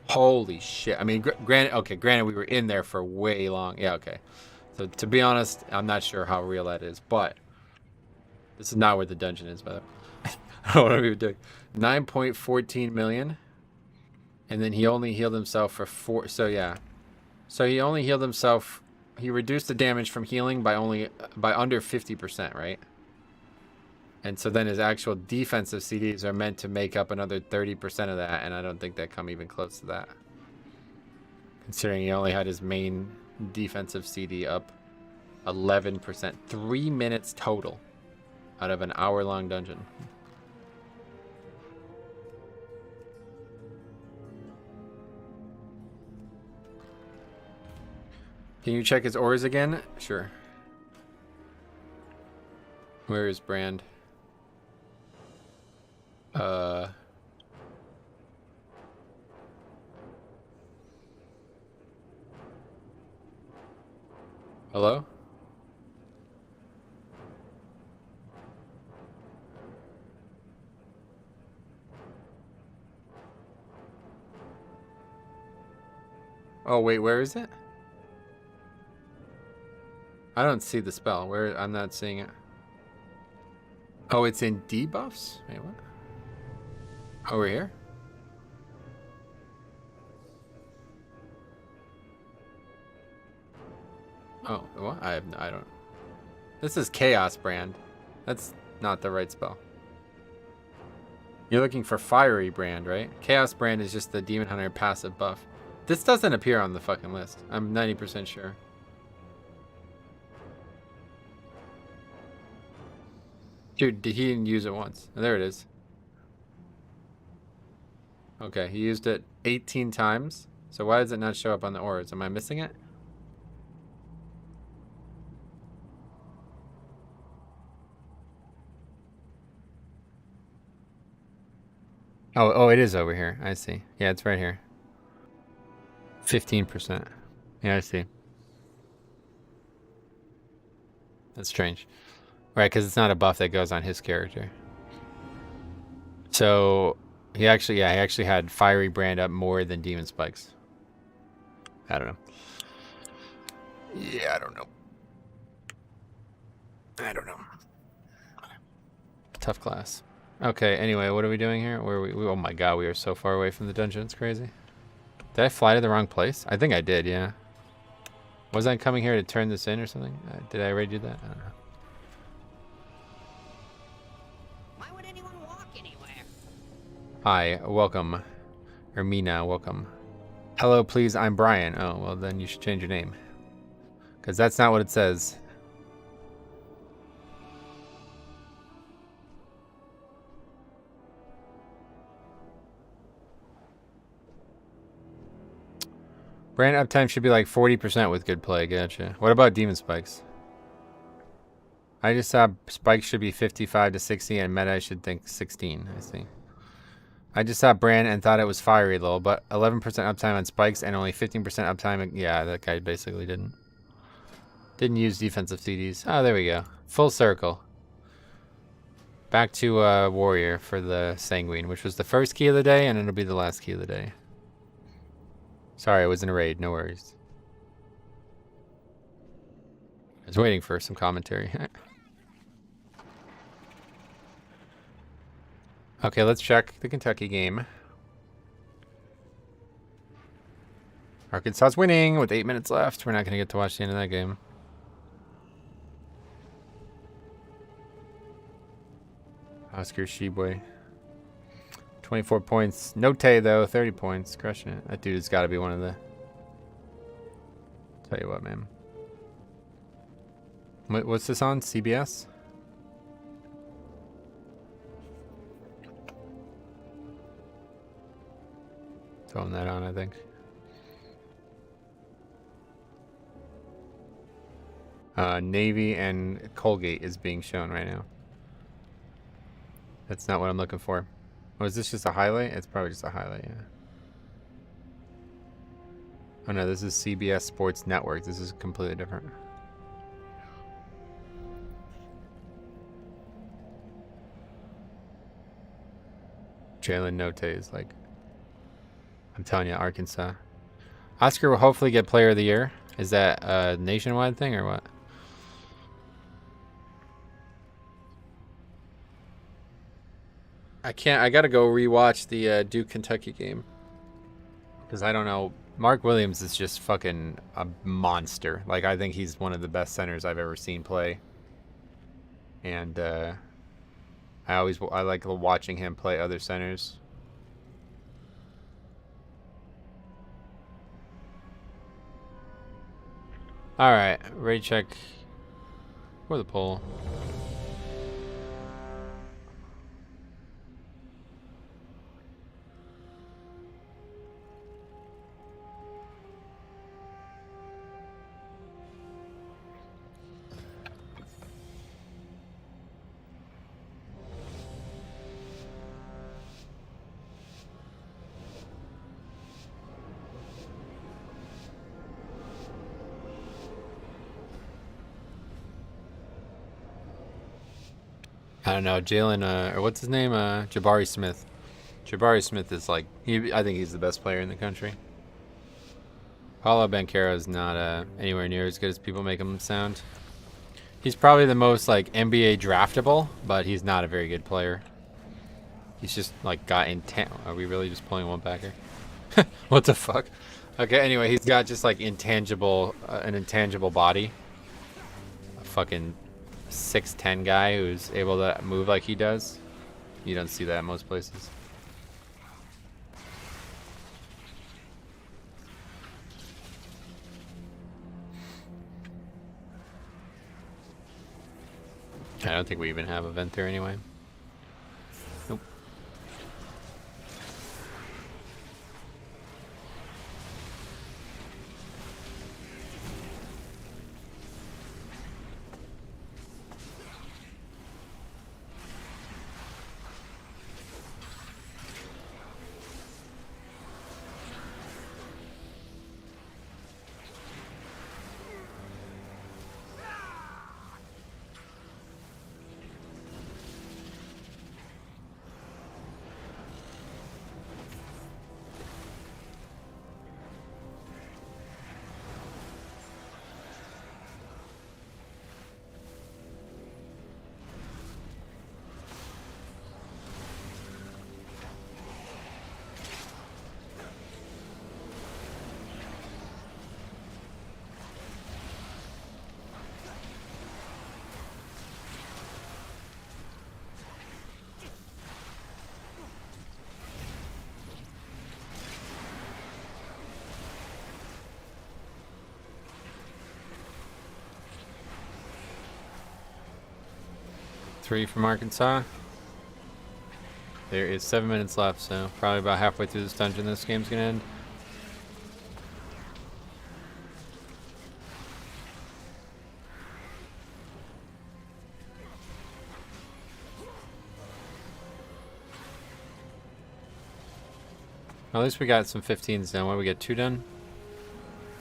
Holy shit. I mean, granted we were in there for way long. Yeah, okay. So to be honest, I'm not sure how real that is, but this is not where the dungeon is, by the way. I don't know what we were doing. 9.14 million. And then he only healed himself for 4. So yeah. So he only healed himself. He reduced the damage from healing by under 50%, right? And so then his actual defensive CDs are meant to make up another 30% of that, and I don't think that come even close to that. Considering he only had his main defensive CD up 11%. 3 minutes total out of an hour-long dungeon. Can you check his auras again? Sure. Where is Brand? Hello? Oh, wait, where is it? I don't see the spell. Where? I'm not seeing it. Oh, it's in debuffs? Wait, what? Over here? Oh, what? I don't. This is Chaos Brand. That's not the right spell. You're looking for Fiery Brand, right? Chaos Brand is just the Demon Hunter passive buff. This doesn't appear on the fucking list. I'm 90% sure. Dude, he didn't use it once. There it is. Okay, he used it 18 times. So why does it not show up on the auras? Am I missing it? Oh, it is over here. I see. Yeah, it's right here. 15%. Yeah, I see. That's strange. Right, because it's not a buff that goes on his character. So he actually had Fiery Brand up more than Demon Spikes. I don't know. Yeah, I don't know. Tough class. Okay, anyway, what are we doing here? Where are we? Oh my god, we are so far away from the dungeon. It's crazy. Did I fly to the wrong place? I think I did, yeah. Was I coming here to turn this in or something? Did I already do that? I don't know. Why would anyone walk anywhere? Hi, welcome. Ermina, welcome. Hello, please, I'm Brian. Oh, well then you should change your name. Because that's not what it says. Brand uptime should be like 40% with good play. Gotcha. What about Demon Spikes? I just saw Spikes should be 55 to 60 and Meta I should think 16. I see. I just saw Brand and thought it was fiery low, but 11% uptime on Spikes and only 15% uptime. Yeah, that guy basically didn't use defensive CDs. Oh, there we go. Full circle. Back to Warrior for the Sanguine, which was the first key of the day, and it'll be the last key of the day. Sorry, I was in a raid. No worries. I was waiting for some commentary. Okay, let's check the Kentucky game. Arkansas's winning with 8 minutes left. We're not going to get to watch the end of that game. Oscar Sheboy. 24 points. Note, though, 30 points. Crushing it. That dude has got to be one of the... Tell you what, man. What's this on? CBS? Throwing that on, I think. Navy and Colgate is being shown right now. That's not what I'm looking for. Oh, is this just a highlight? It's probably just a highlight, yeah. Oh no, this is CBS Sports Network. This is completely different. Jalen Note is like... I'm telling you, Arkansas. Oscar will hopefully get Player of the Year. Is that a nationwide thing or what? I gotta go rewatch the Duke Kentucky game. Because I don't know. Mark Williams is just fucking a monster. Like, I think he's one of the best centers I've ever seen play. And I like watching him play other centers. Alright, raid check for the poll. I don't know, Jalen, or what's his name? Jabari Smith. Jabari Smith is like, I think he's the best player in the country. Paulo Banchero is not anywhere near as good as people make him sound. He's probably the most like NBA draftable, but he's not a very good player. He's just like got intent. Are we really just pulling one backer? What the fuck? Okay, anyway, he's got just like an intangible body. A fucking 6'10" guy who's able to move like he does. You don't see that in most places. I don't think we even have a vent there anyway. Nope. 3 from Arkansas. There is 7 minutes left, so probably about halfway through this dungeon this game's gonna end. At least we got some 15s done. What did we get? 2 done?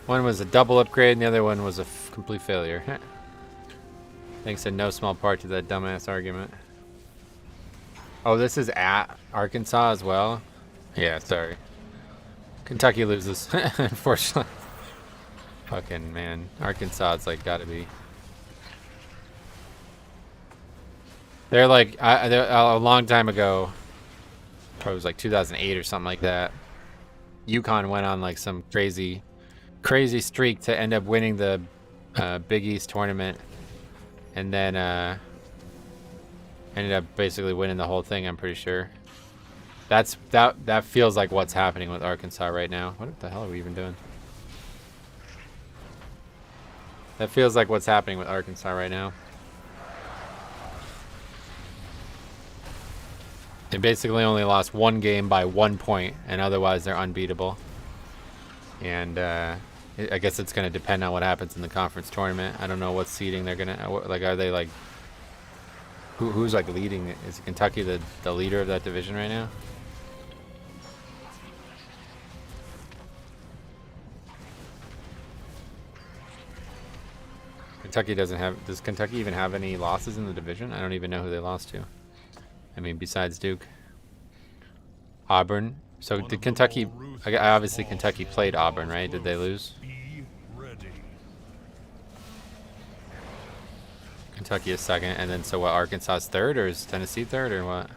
One was a double upgrade and the other one was a complete failure. Thanks in no small part to that dumbass argument. Oh, this is at Arkansas as well? Yeah, sorry. Kentucky loses, unfortunately. Fucking man. Arkansas, it's like gotta be. They're like, they're, a long time ago, probably was like 2008 or something like that. UConn went on like some crazy streak to end up winning the Big East tournament, and then ended up basically winning the whole thing. I'm pretty sure. That feels like what's happening with Arkansas right now. What the hell are we even doing? That feels like what's happening with Arkansas right now. They basically only lost 1 game by 1 point, and otherwise they're unbeatable. And I guess it's going to depend on what happens in the conference tournament. I don't know what seeding they're going to, like, are they like, who's like leading? Is Kentucky the leader of that division right now? Kentucky doesn't have, does Kentucky even have any losses in the division? I don't even know who they lost to. I mean, besides Duke. Auburn. So did Kentucky, obviously Kentucky played Auburn, right? Did they lose? Kentucky is second, and then so what, Arkansas is third, or is Tennessee third, or what?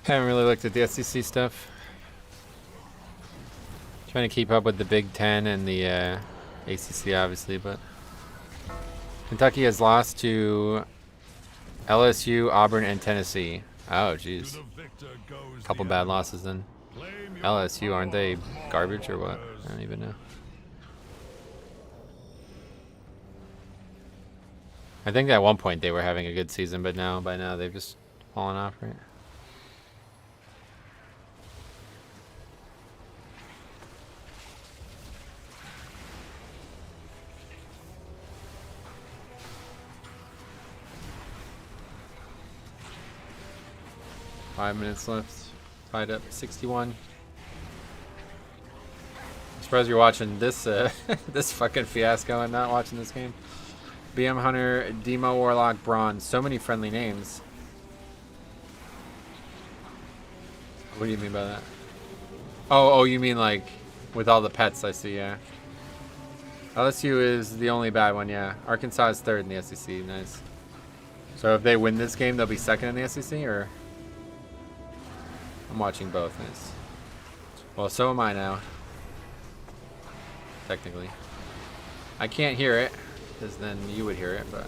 Haven't really looked at the SEC stuff. Trying to keep up with the Big Ten and the ACC, obviously, but Kentucky has lost to LSU, Auburn, and Tennessee. Oh, jeez. Couple bad losses then. LSU, aren't they garbage or what? I don't even know. I think at one point they were having a good season, but now, by now, they've just fallen off, right? Five minutes left. Tied up 61. I'm surprised you're watching this this fucking fiasco and not watching this game. BM Hunter, Demo Warlock, Braun. So many friendly names. What do you mean by that? Oh, you mean like with all the pets, I see, yeah. LSU is the only bad one, yeah. Arkansas is third in the SEC, nice. So if they win this game, they'll be second in the SEC, or? I'm watching both, nice. Well, so am I now. Technically. I can't hear it, because then you would hear it, but...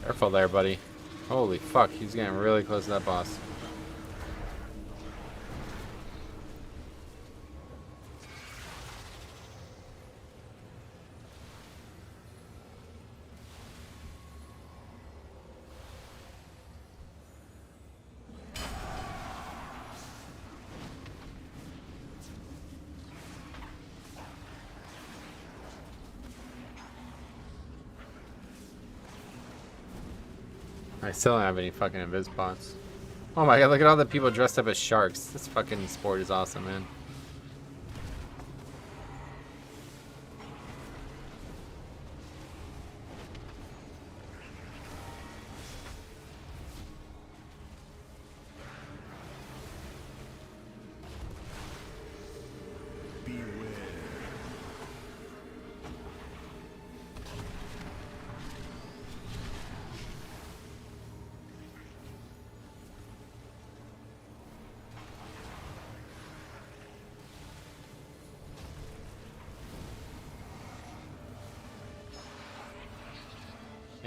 Careful there, buddy. Holy fuck, he's getting really close to that boss. I still don't have any fucking invis bots. Oh my god, look at all the people dressed up as sharks. This fucking sport is awesome, man.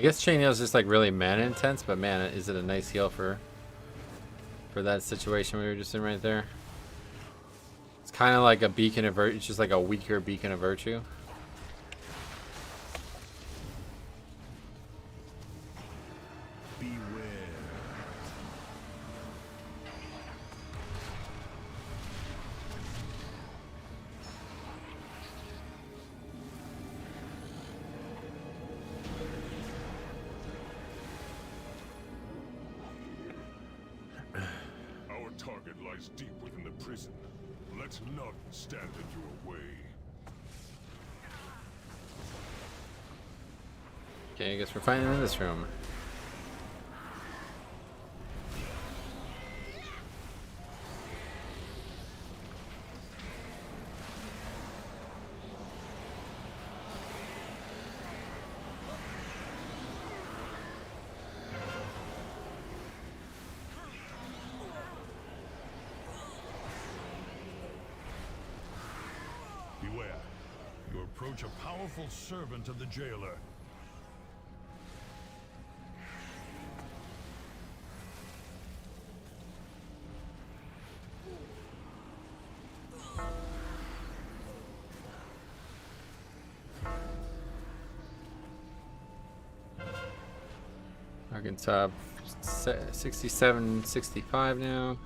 guess chain heal is just like really mana intense, but man, is it a nice heal for that situation we were just in right there. It's kind of like a beacon of virtue. It's just like a weaker beacon of virtue. Deep within the prison. Let none stand in your way. Okay, I guess we're fighting in this room. Beware. You approach a powerful servant of the jailer. Arkansas 67, 65 now.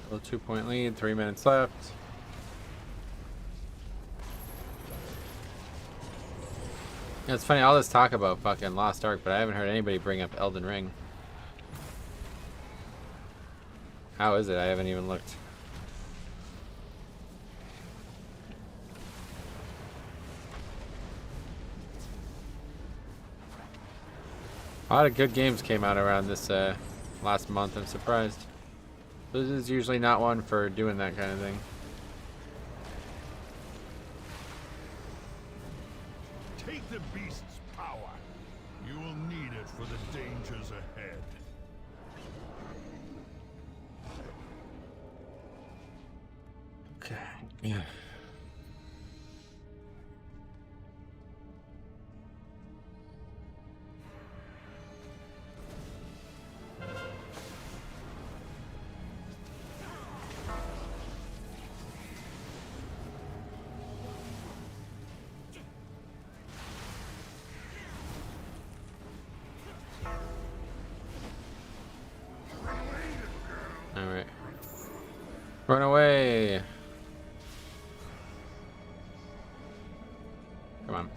Little 2-point lead, 3 minutes left. Yeah, it's funny, all this talk about fucking Lost Ark, but I haven't heard anybody bring up Elden Ring. How is it? I haven't even looked. A lot of good games came out around this last month. I'm surprised. This is usually not one for doing that kind of thing. Take the beast's power. You will need it for the dangers ahead. Okay. Yeah. Alright. Run away! Come on.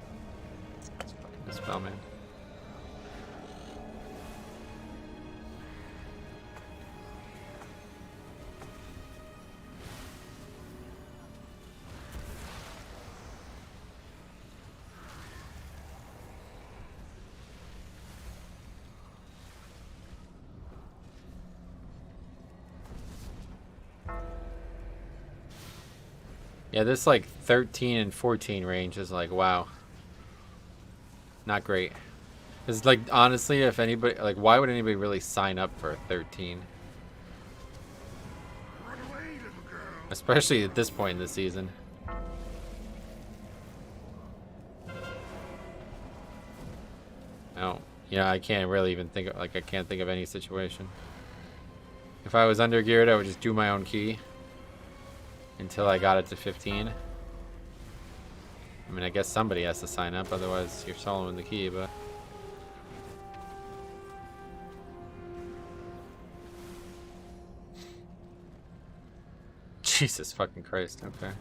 Let's fucking dispel, man. Yeah, this like 13 and 14 range is like, wow. Not great. It's like, honestly, if anybody, like, why would anybody really sign up for 13? Especially at this point in the season. No. Yeah, I can't really even think of, like, I can't think of any situation. If I was under geared, I would just do my own key. Until I got it to 15. I mean, I guess somebody has to sign up, otherwise you're soloing the key, but... Jesus fucking Christ, okay.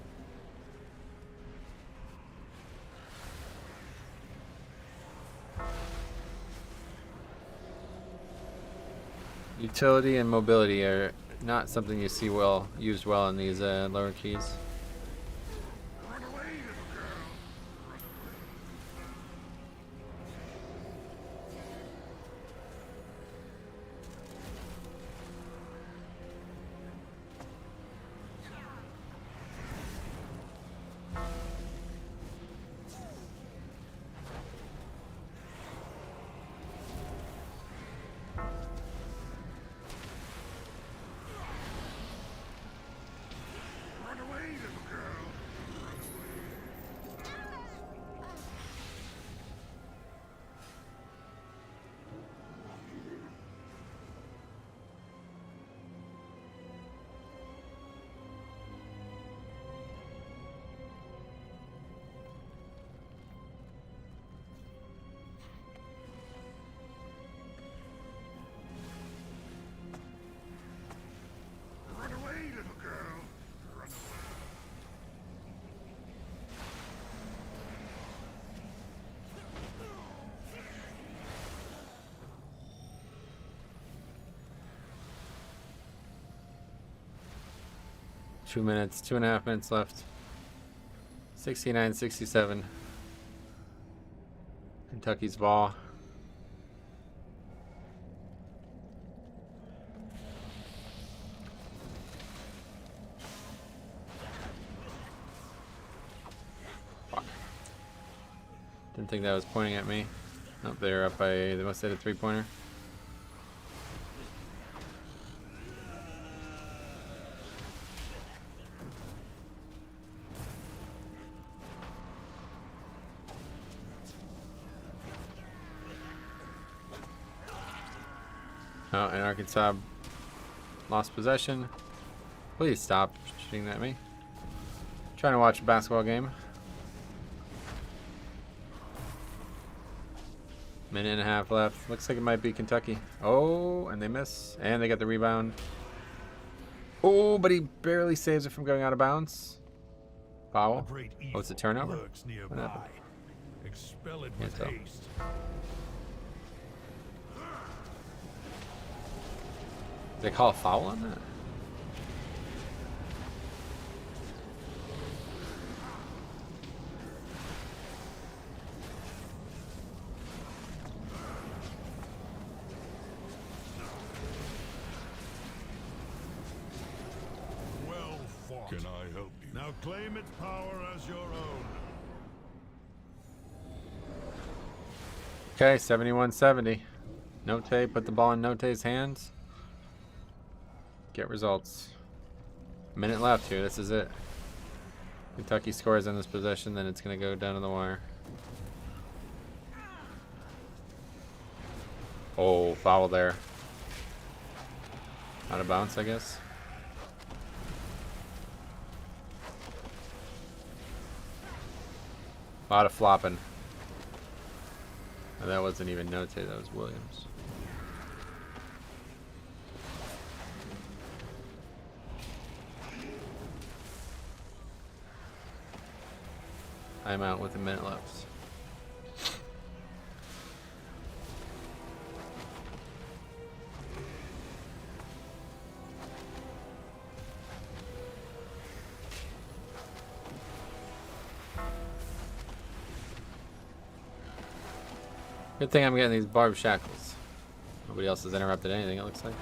Utility and mobility are not something you see used well in these lower keys. Run away, little girl. 2 minutes, 2.5 minutes left. 69-67. Kentucky's ball. Fuck. Didn't think that was pointing at me. Nope, they're up by, they must hit a 3-pointer. Oh, and Arkansas lost possession. Please stop shooting at me. Trying to watch a basketball game. Minute and a half left. Looks like it might be Kentucky. Oh, and they miss. And they get the rebound. Oh, but he barely saves it from going out of bounds. Foul. Oh, it's a turnover. What happened? Expel it with haste. Did they call a foul on that? Well fought. Can I help you? Now claim its power as your own. Okay, 71-70. Note, put the ball in Note's hands. Get results. Minute left here. This is it. Kentucky scores on this possession, then it's going to go down to the wire. Oh, foul there. Out of bounds, I guess. A lot of flopping. Oh, that wasn't even Note, that was Williams. I'm out with a minute left. Good thing I'm getting these barbed shackles. Nobody else has interrupted anything, it looks like.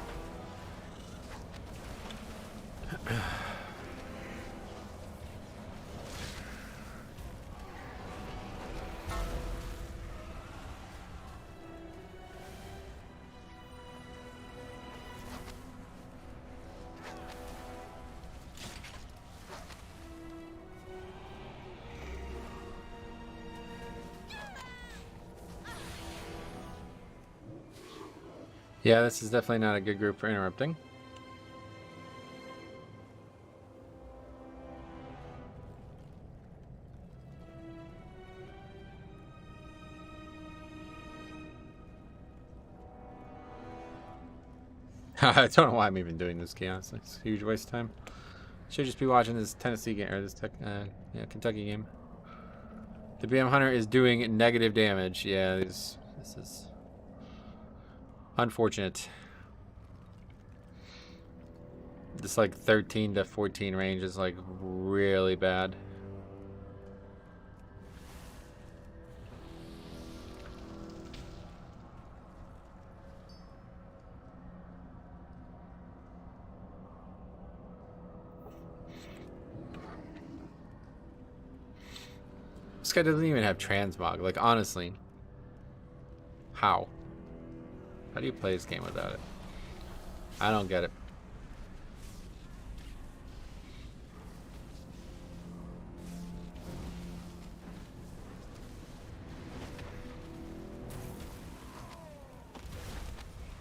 Yeah, this is definitely not a good group for interrupting. I don't know why I'm even doing this, chaos. It's a huge waste of time. Should just be watching this Tennessee game or this Kentucky game. The BM Hunter is doing negative damage. Yeah, this is unfortunate. This like 13 to 14 range is like really bad. This guy doesn't even have transmog. Like, honestly. How? How do you play this game without it? I don't get it.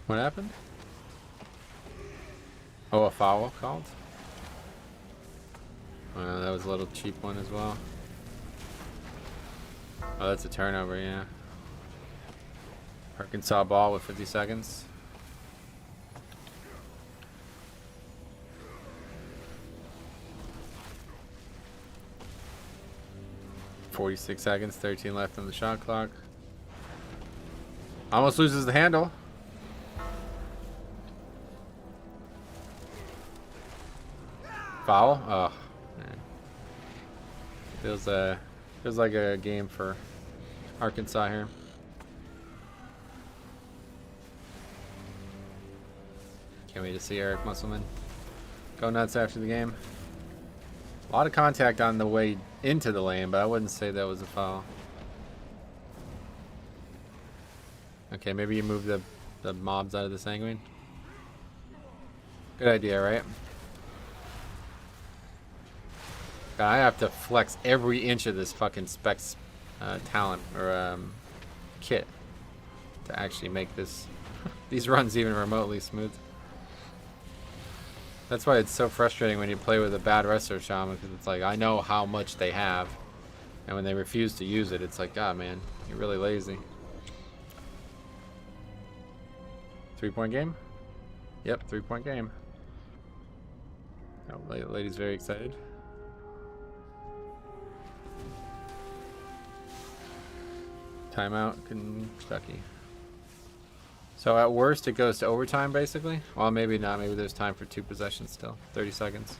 What happened? Oh, a foul called? That was a little cheap one as well. Oh, that's a turnover, yeah. Arkansas ball with 50 seconds. .46 seconds, 13 left on the shot clock. Almost loses the handle. Foul? Oh, man. Feels like a game for Arkansas here. Can't wait to see Eric Musselman go nuts after the game. A lot of contact on the way into the lane, but I wouldn't say that was a foul. Okay, maybe you move the mobs out of the sanguine. Good idea, right? God, I have to flex every inch of this fucking specs talent or kit to actually make these runs even remotely smooth. That's why it's so frustrating when you play with a bad Resto Shaman, because it's like, I know how much they have, and when they refuse to use it, it's like, God, man, you're really lazy. 3-point game? Yep, 3-point game. Oh, lady's very excited. Timeout, Kentucky. So at worst, it goes to overtime, basically. Well, maybe not. Maybe there's time for 2 possessions still. 30 seconds.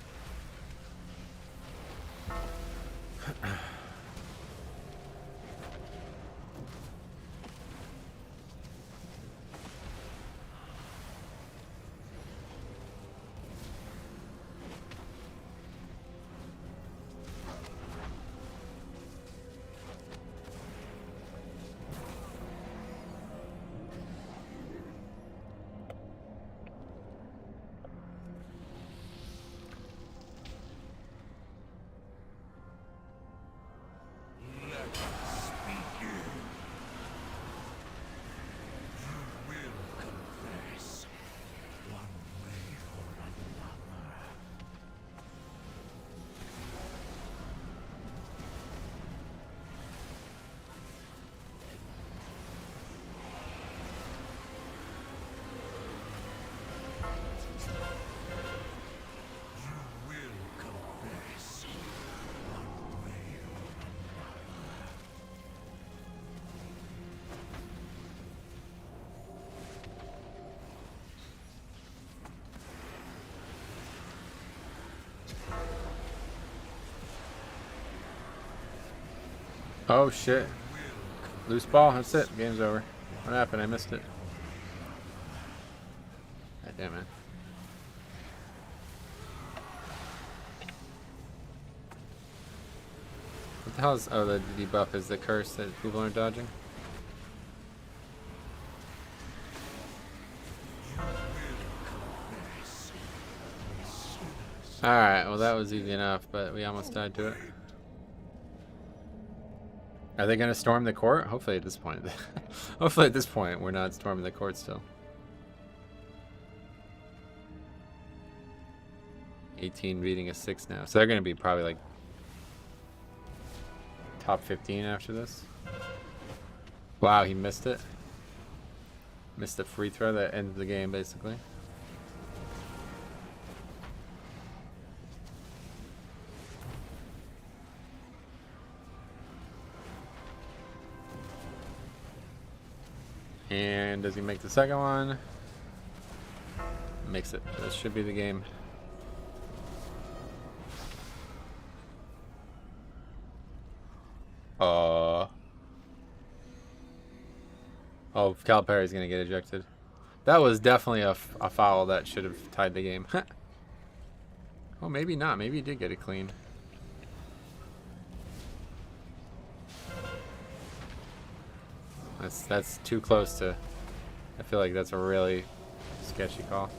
Oh shit. Loose ball, that's it. Game's over. What happened? I missed it. God damn it. What the hell is... Oh, the debuff is the curse that people aren't dodging? Alright, well that was easy enough, but we almost died to it. Are they going to storm the court? Hopefully at this point. Hopefully at this point we're not storming the court still. 18 beating a 6 now. So they're going to be probably like top 15 after this. Wow, he missed it. Missed the free throw that ends the game basically. And does he make the second one? Makes it. That should be the game. Oh, Calipari's gonna get ejected. That was definitely a foul that should have tied the game. Oh, maybe not. Maybe he did get it clean. That's too close to... I feel like that's a really sketchy call.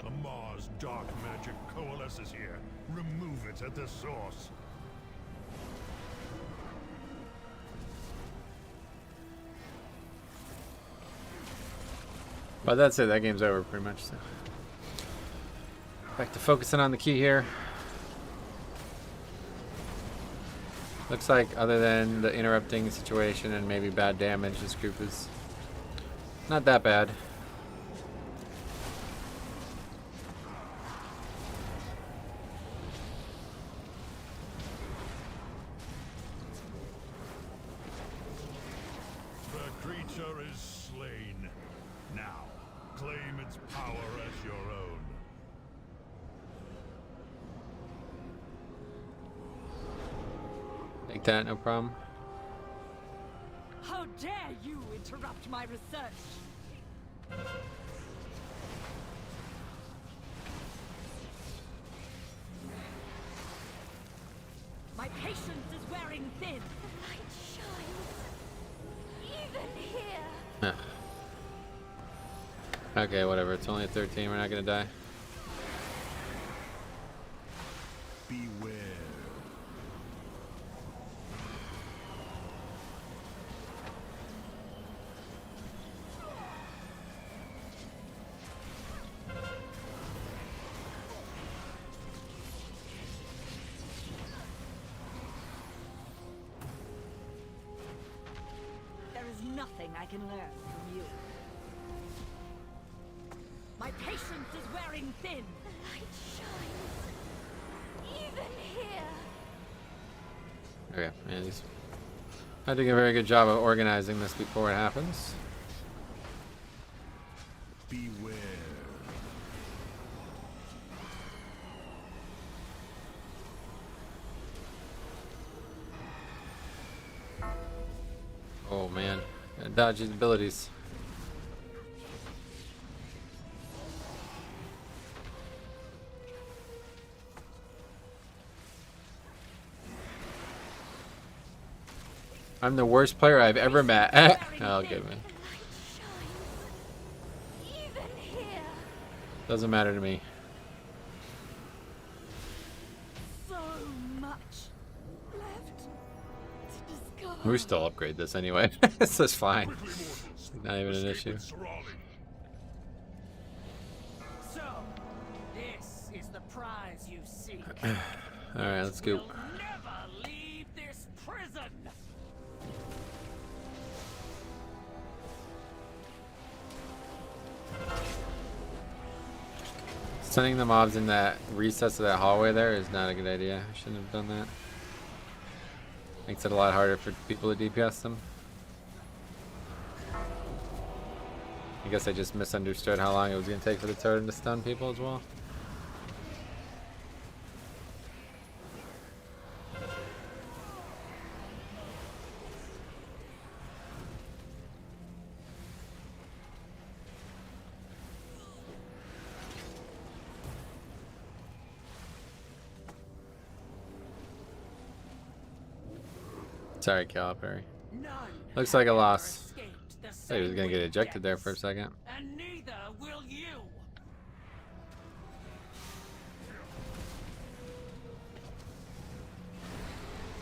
Amar's dark magic coalesces here. Remove it at the source. But that's it. That game's over pretty much. So. Back to focusing on the key here. Looks like other than the interrupting situation and maybe bad damage, this group is not that bad. The creature is slain. Now, claim its power as your own. Take that, no problem. How dare you interrupt my research? My patience is wearing thin. The light shines. Even here. Okay, whatever. It's only a 13. We're not gonna die. Beware. There is nothing I can learn from you. My patience is wearing thin. The light shines. Even here. Okay, yeah, he's not doing a very good job of organizing this before it happens. Beware. Oh man, dodge his abilities. I'm the worst player I've ever met. Oh, good man. The light shines. Even here. Doesn't matter to me. So much left to discover. We still upgrade this anyway. This is fine. Quickly, mortals. Not even an Escape issue. its surrounding. So, this is the prize you seek. Alright, let's go. Will never leave this prison. Sending the mobs in that recess of that hallway there is not a good idea. I shouldn't have done that. Makes it a lot harder for people to DPS them. I guess I just misunderstood how long it was going to take for the totem to stun people as well. Sorry, Calipari. None Looks like a have loss. escaped the I thought he was same going to get way ejected there deaths, for a second. and neither will you.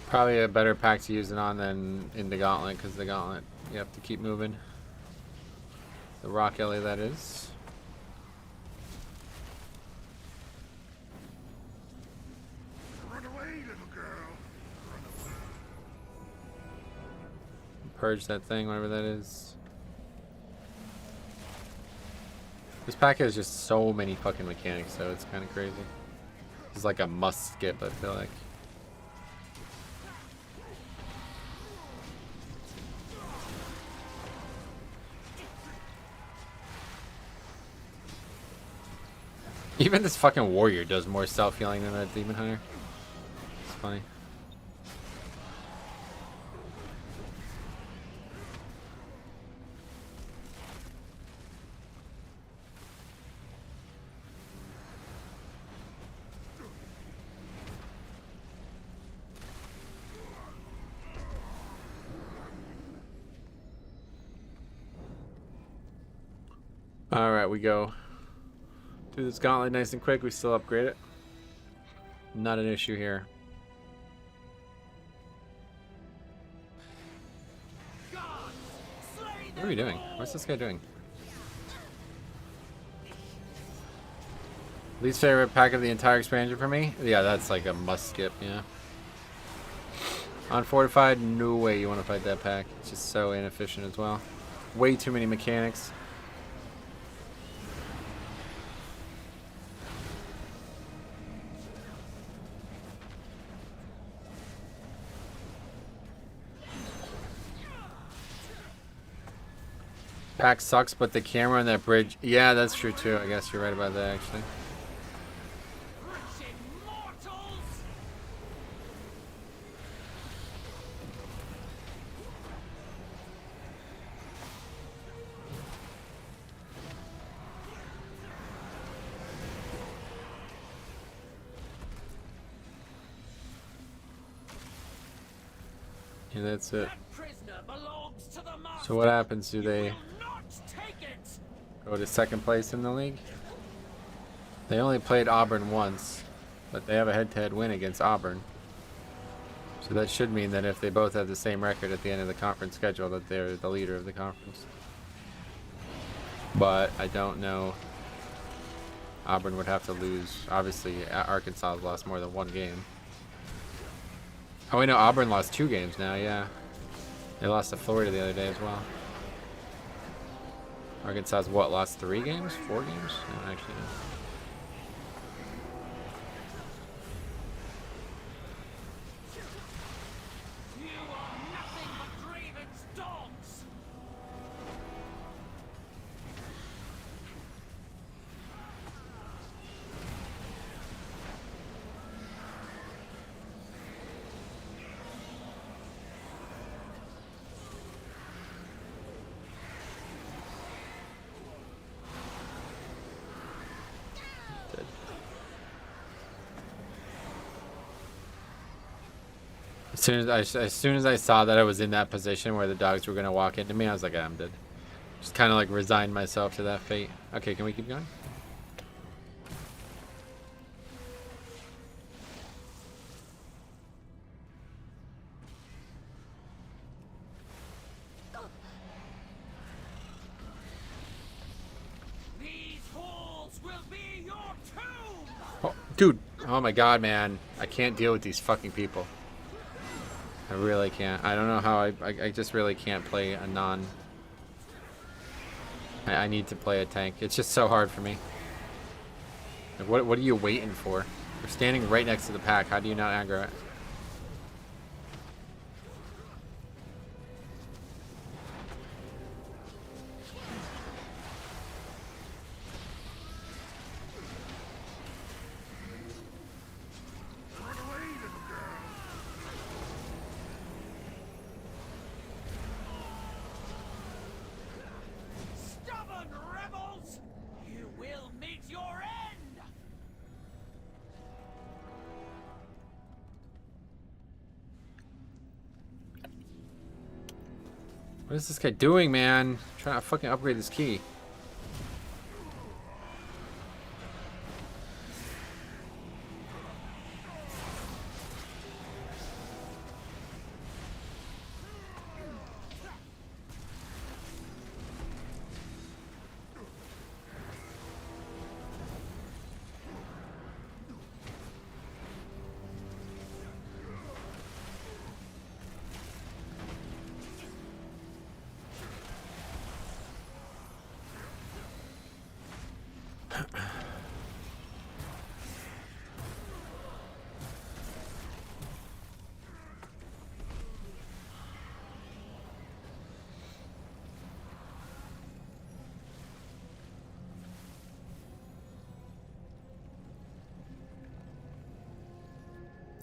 Probably a better pack to use it on than in the gauntlet, because the gauntlet you have to keep moving. The rock alley, that is. Run away, little girl. Run away. Purge that thing, whatever that is. This pack has just so many fucking mechanics, so it's kind of crazy. It's like a must skip, I feel like. Even this fucking warrior does more self-healing than that demon hunter. It's funny. Alright, we go through this gauntlet nice and quick. We still upgrade it. Not an issue here. What are we doing? What's this guy doing? Least favorite pack of the entire expansion for me? Yeah, that's like a must skip, yeah. Unfortified, no way you want to fight that pack. It's just so inefficient as well. Way too many mechanics. Pack sucks, but the camera on that bridge... Yeah, that's true too. I guess you're right about that, actually. Yeah, that's it. So what happens? Do they go to second place in the league? They only played Auburn once, but they have a head-to-head win against Auburn. So that should mean that if they both have the same record at the end of the conference schedule, that they're the leader of the conference. But I don't know. Auburn would have to lose. Obviously, Arkansas has lost more than one game. Oh, wait, no, Auburn lost 2 games now, yeah. They lost to Florida the other day as well. Arkansas's what, lost 3 games? 4 games? No, actually, no. As soon as I saw that I was in that position where the dogs were gonna walk into me, I was like, I'm dead. Just kind of like resigned myself to that fate. Okay, can we keep going? These halls will be your tomb. Oh, dude! Oh my god, man! I can't deal with these fucking people. I really can't. I don't know how I just really can't play a non... I need to play a tank. It's just so hard for me. Like, what are you waiting for? We're standing right next to the pack. How do you not aggro it? What is this guy doing, man? I'm trying to fucking upgrade this key.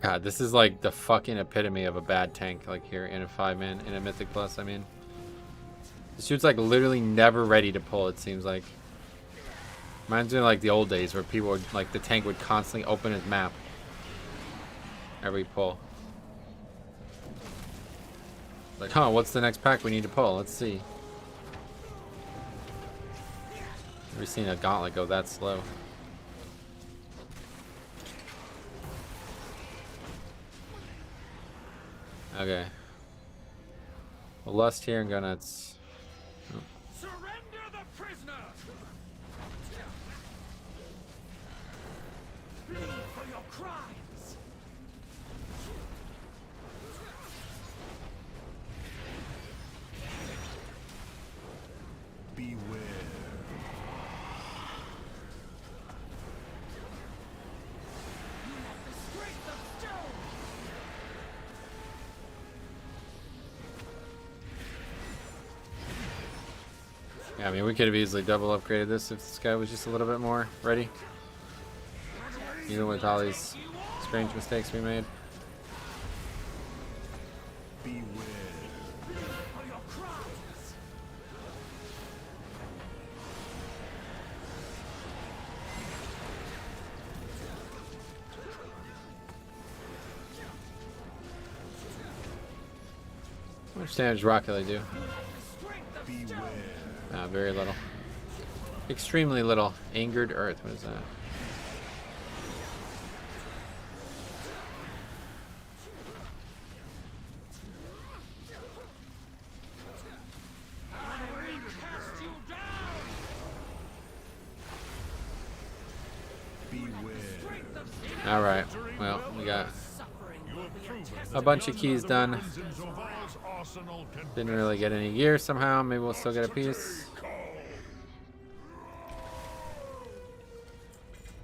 God, this is like the fucking epitome of a bad tank. Like here in a 5-man in a Mythic Plus. I mean, this dude's like literally never ready to pull. It seems like. Reminds me of like the old days where people would like the tank would constantly open his map every pull. Like, huh? What's the next pack we need to pull? Let's see. Never seen a gauntlet go that slow. Okay. Well, Lust here and go nuts. Oh. Surrender the prisoner! Bleed for your crimes! Beware. You have the strength of stone! Yeah, I mean, we could have easily double upgraded this if this guy was just a little bit more ready. Even with all these strange mistakes we made. Beware. For your crimes! How much damage Rocket League do? Beware. Very little. Extremely little. Angered Earth. What is that? Cast you down! Beware. Alright. Well, we got Suffering You will have be a proven test. a bunch of keys done. in Zoval's arsenal can Didn't really get any gear somehow. Maybe we'll still get a piece.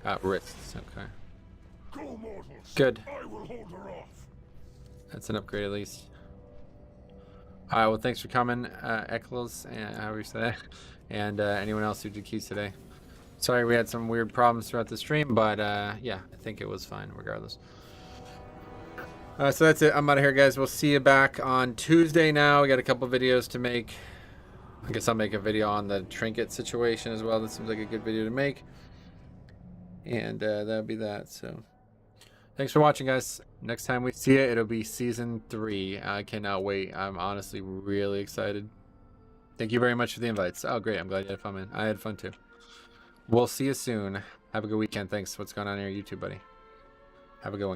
Got wrists. Okay. go mortals. Good. I will hold her off. That's an upgrade at least. Alright, well, thanks for coming, Eklos, and however you say that, and anyone else who did keys today. Sorry we had some weird problems throughout the stream, but yeah, I think it was fine regardless. So that's it. I'm out of here, guys. We'll see you back on Tuesday now. We got a couple videos to make. I guess I'll make a video on the trinket situation as well. That seems like a good video to make. And that'll be that. So thanks for watching, guys. Next time we see it, it'll be season 3. I cannot wait. I'm honestly really excited. Thank you very much for the invites. Oh, great. I'm glad you had fun, man. I had fun too. We'll see you soon. Have a good weekend. Thanks. What's going on in your YouTube, buddy? Have a good one.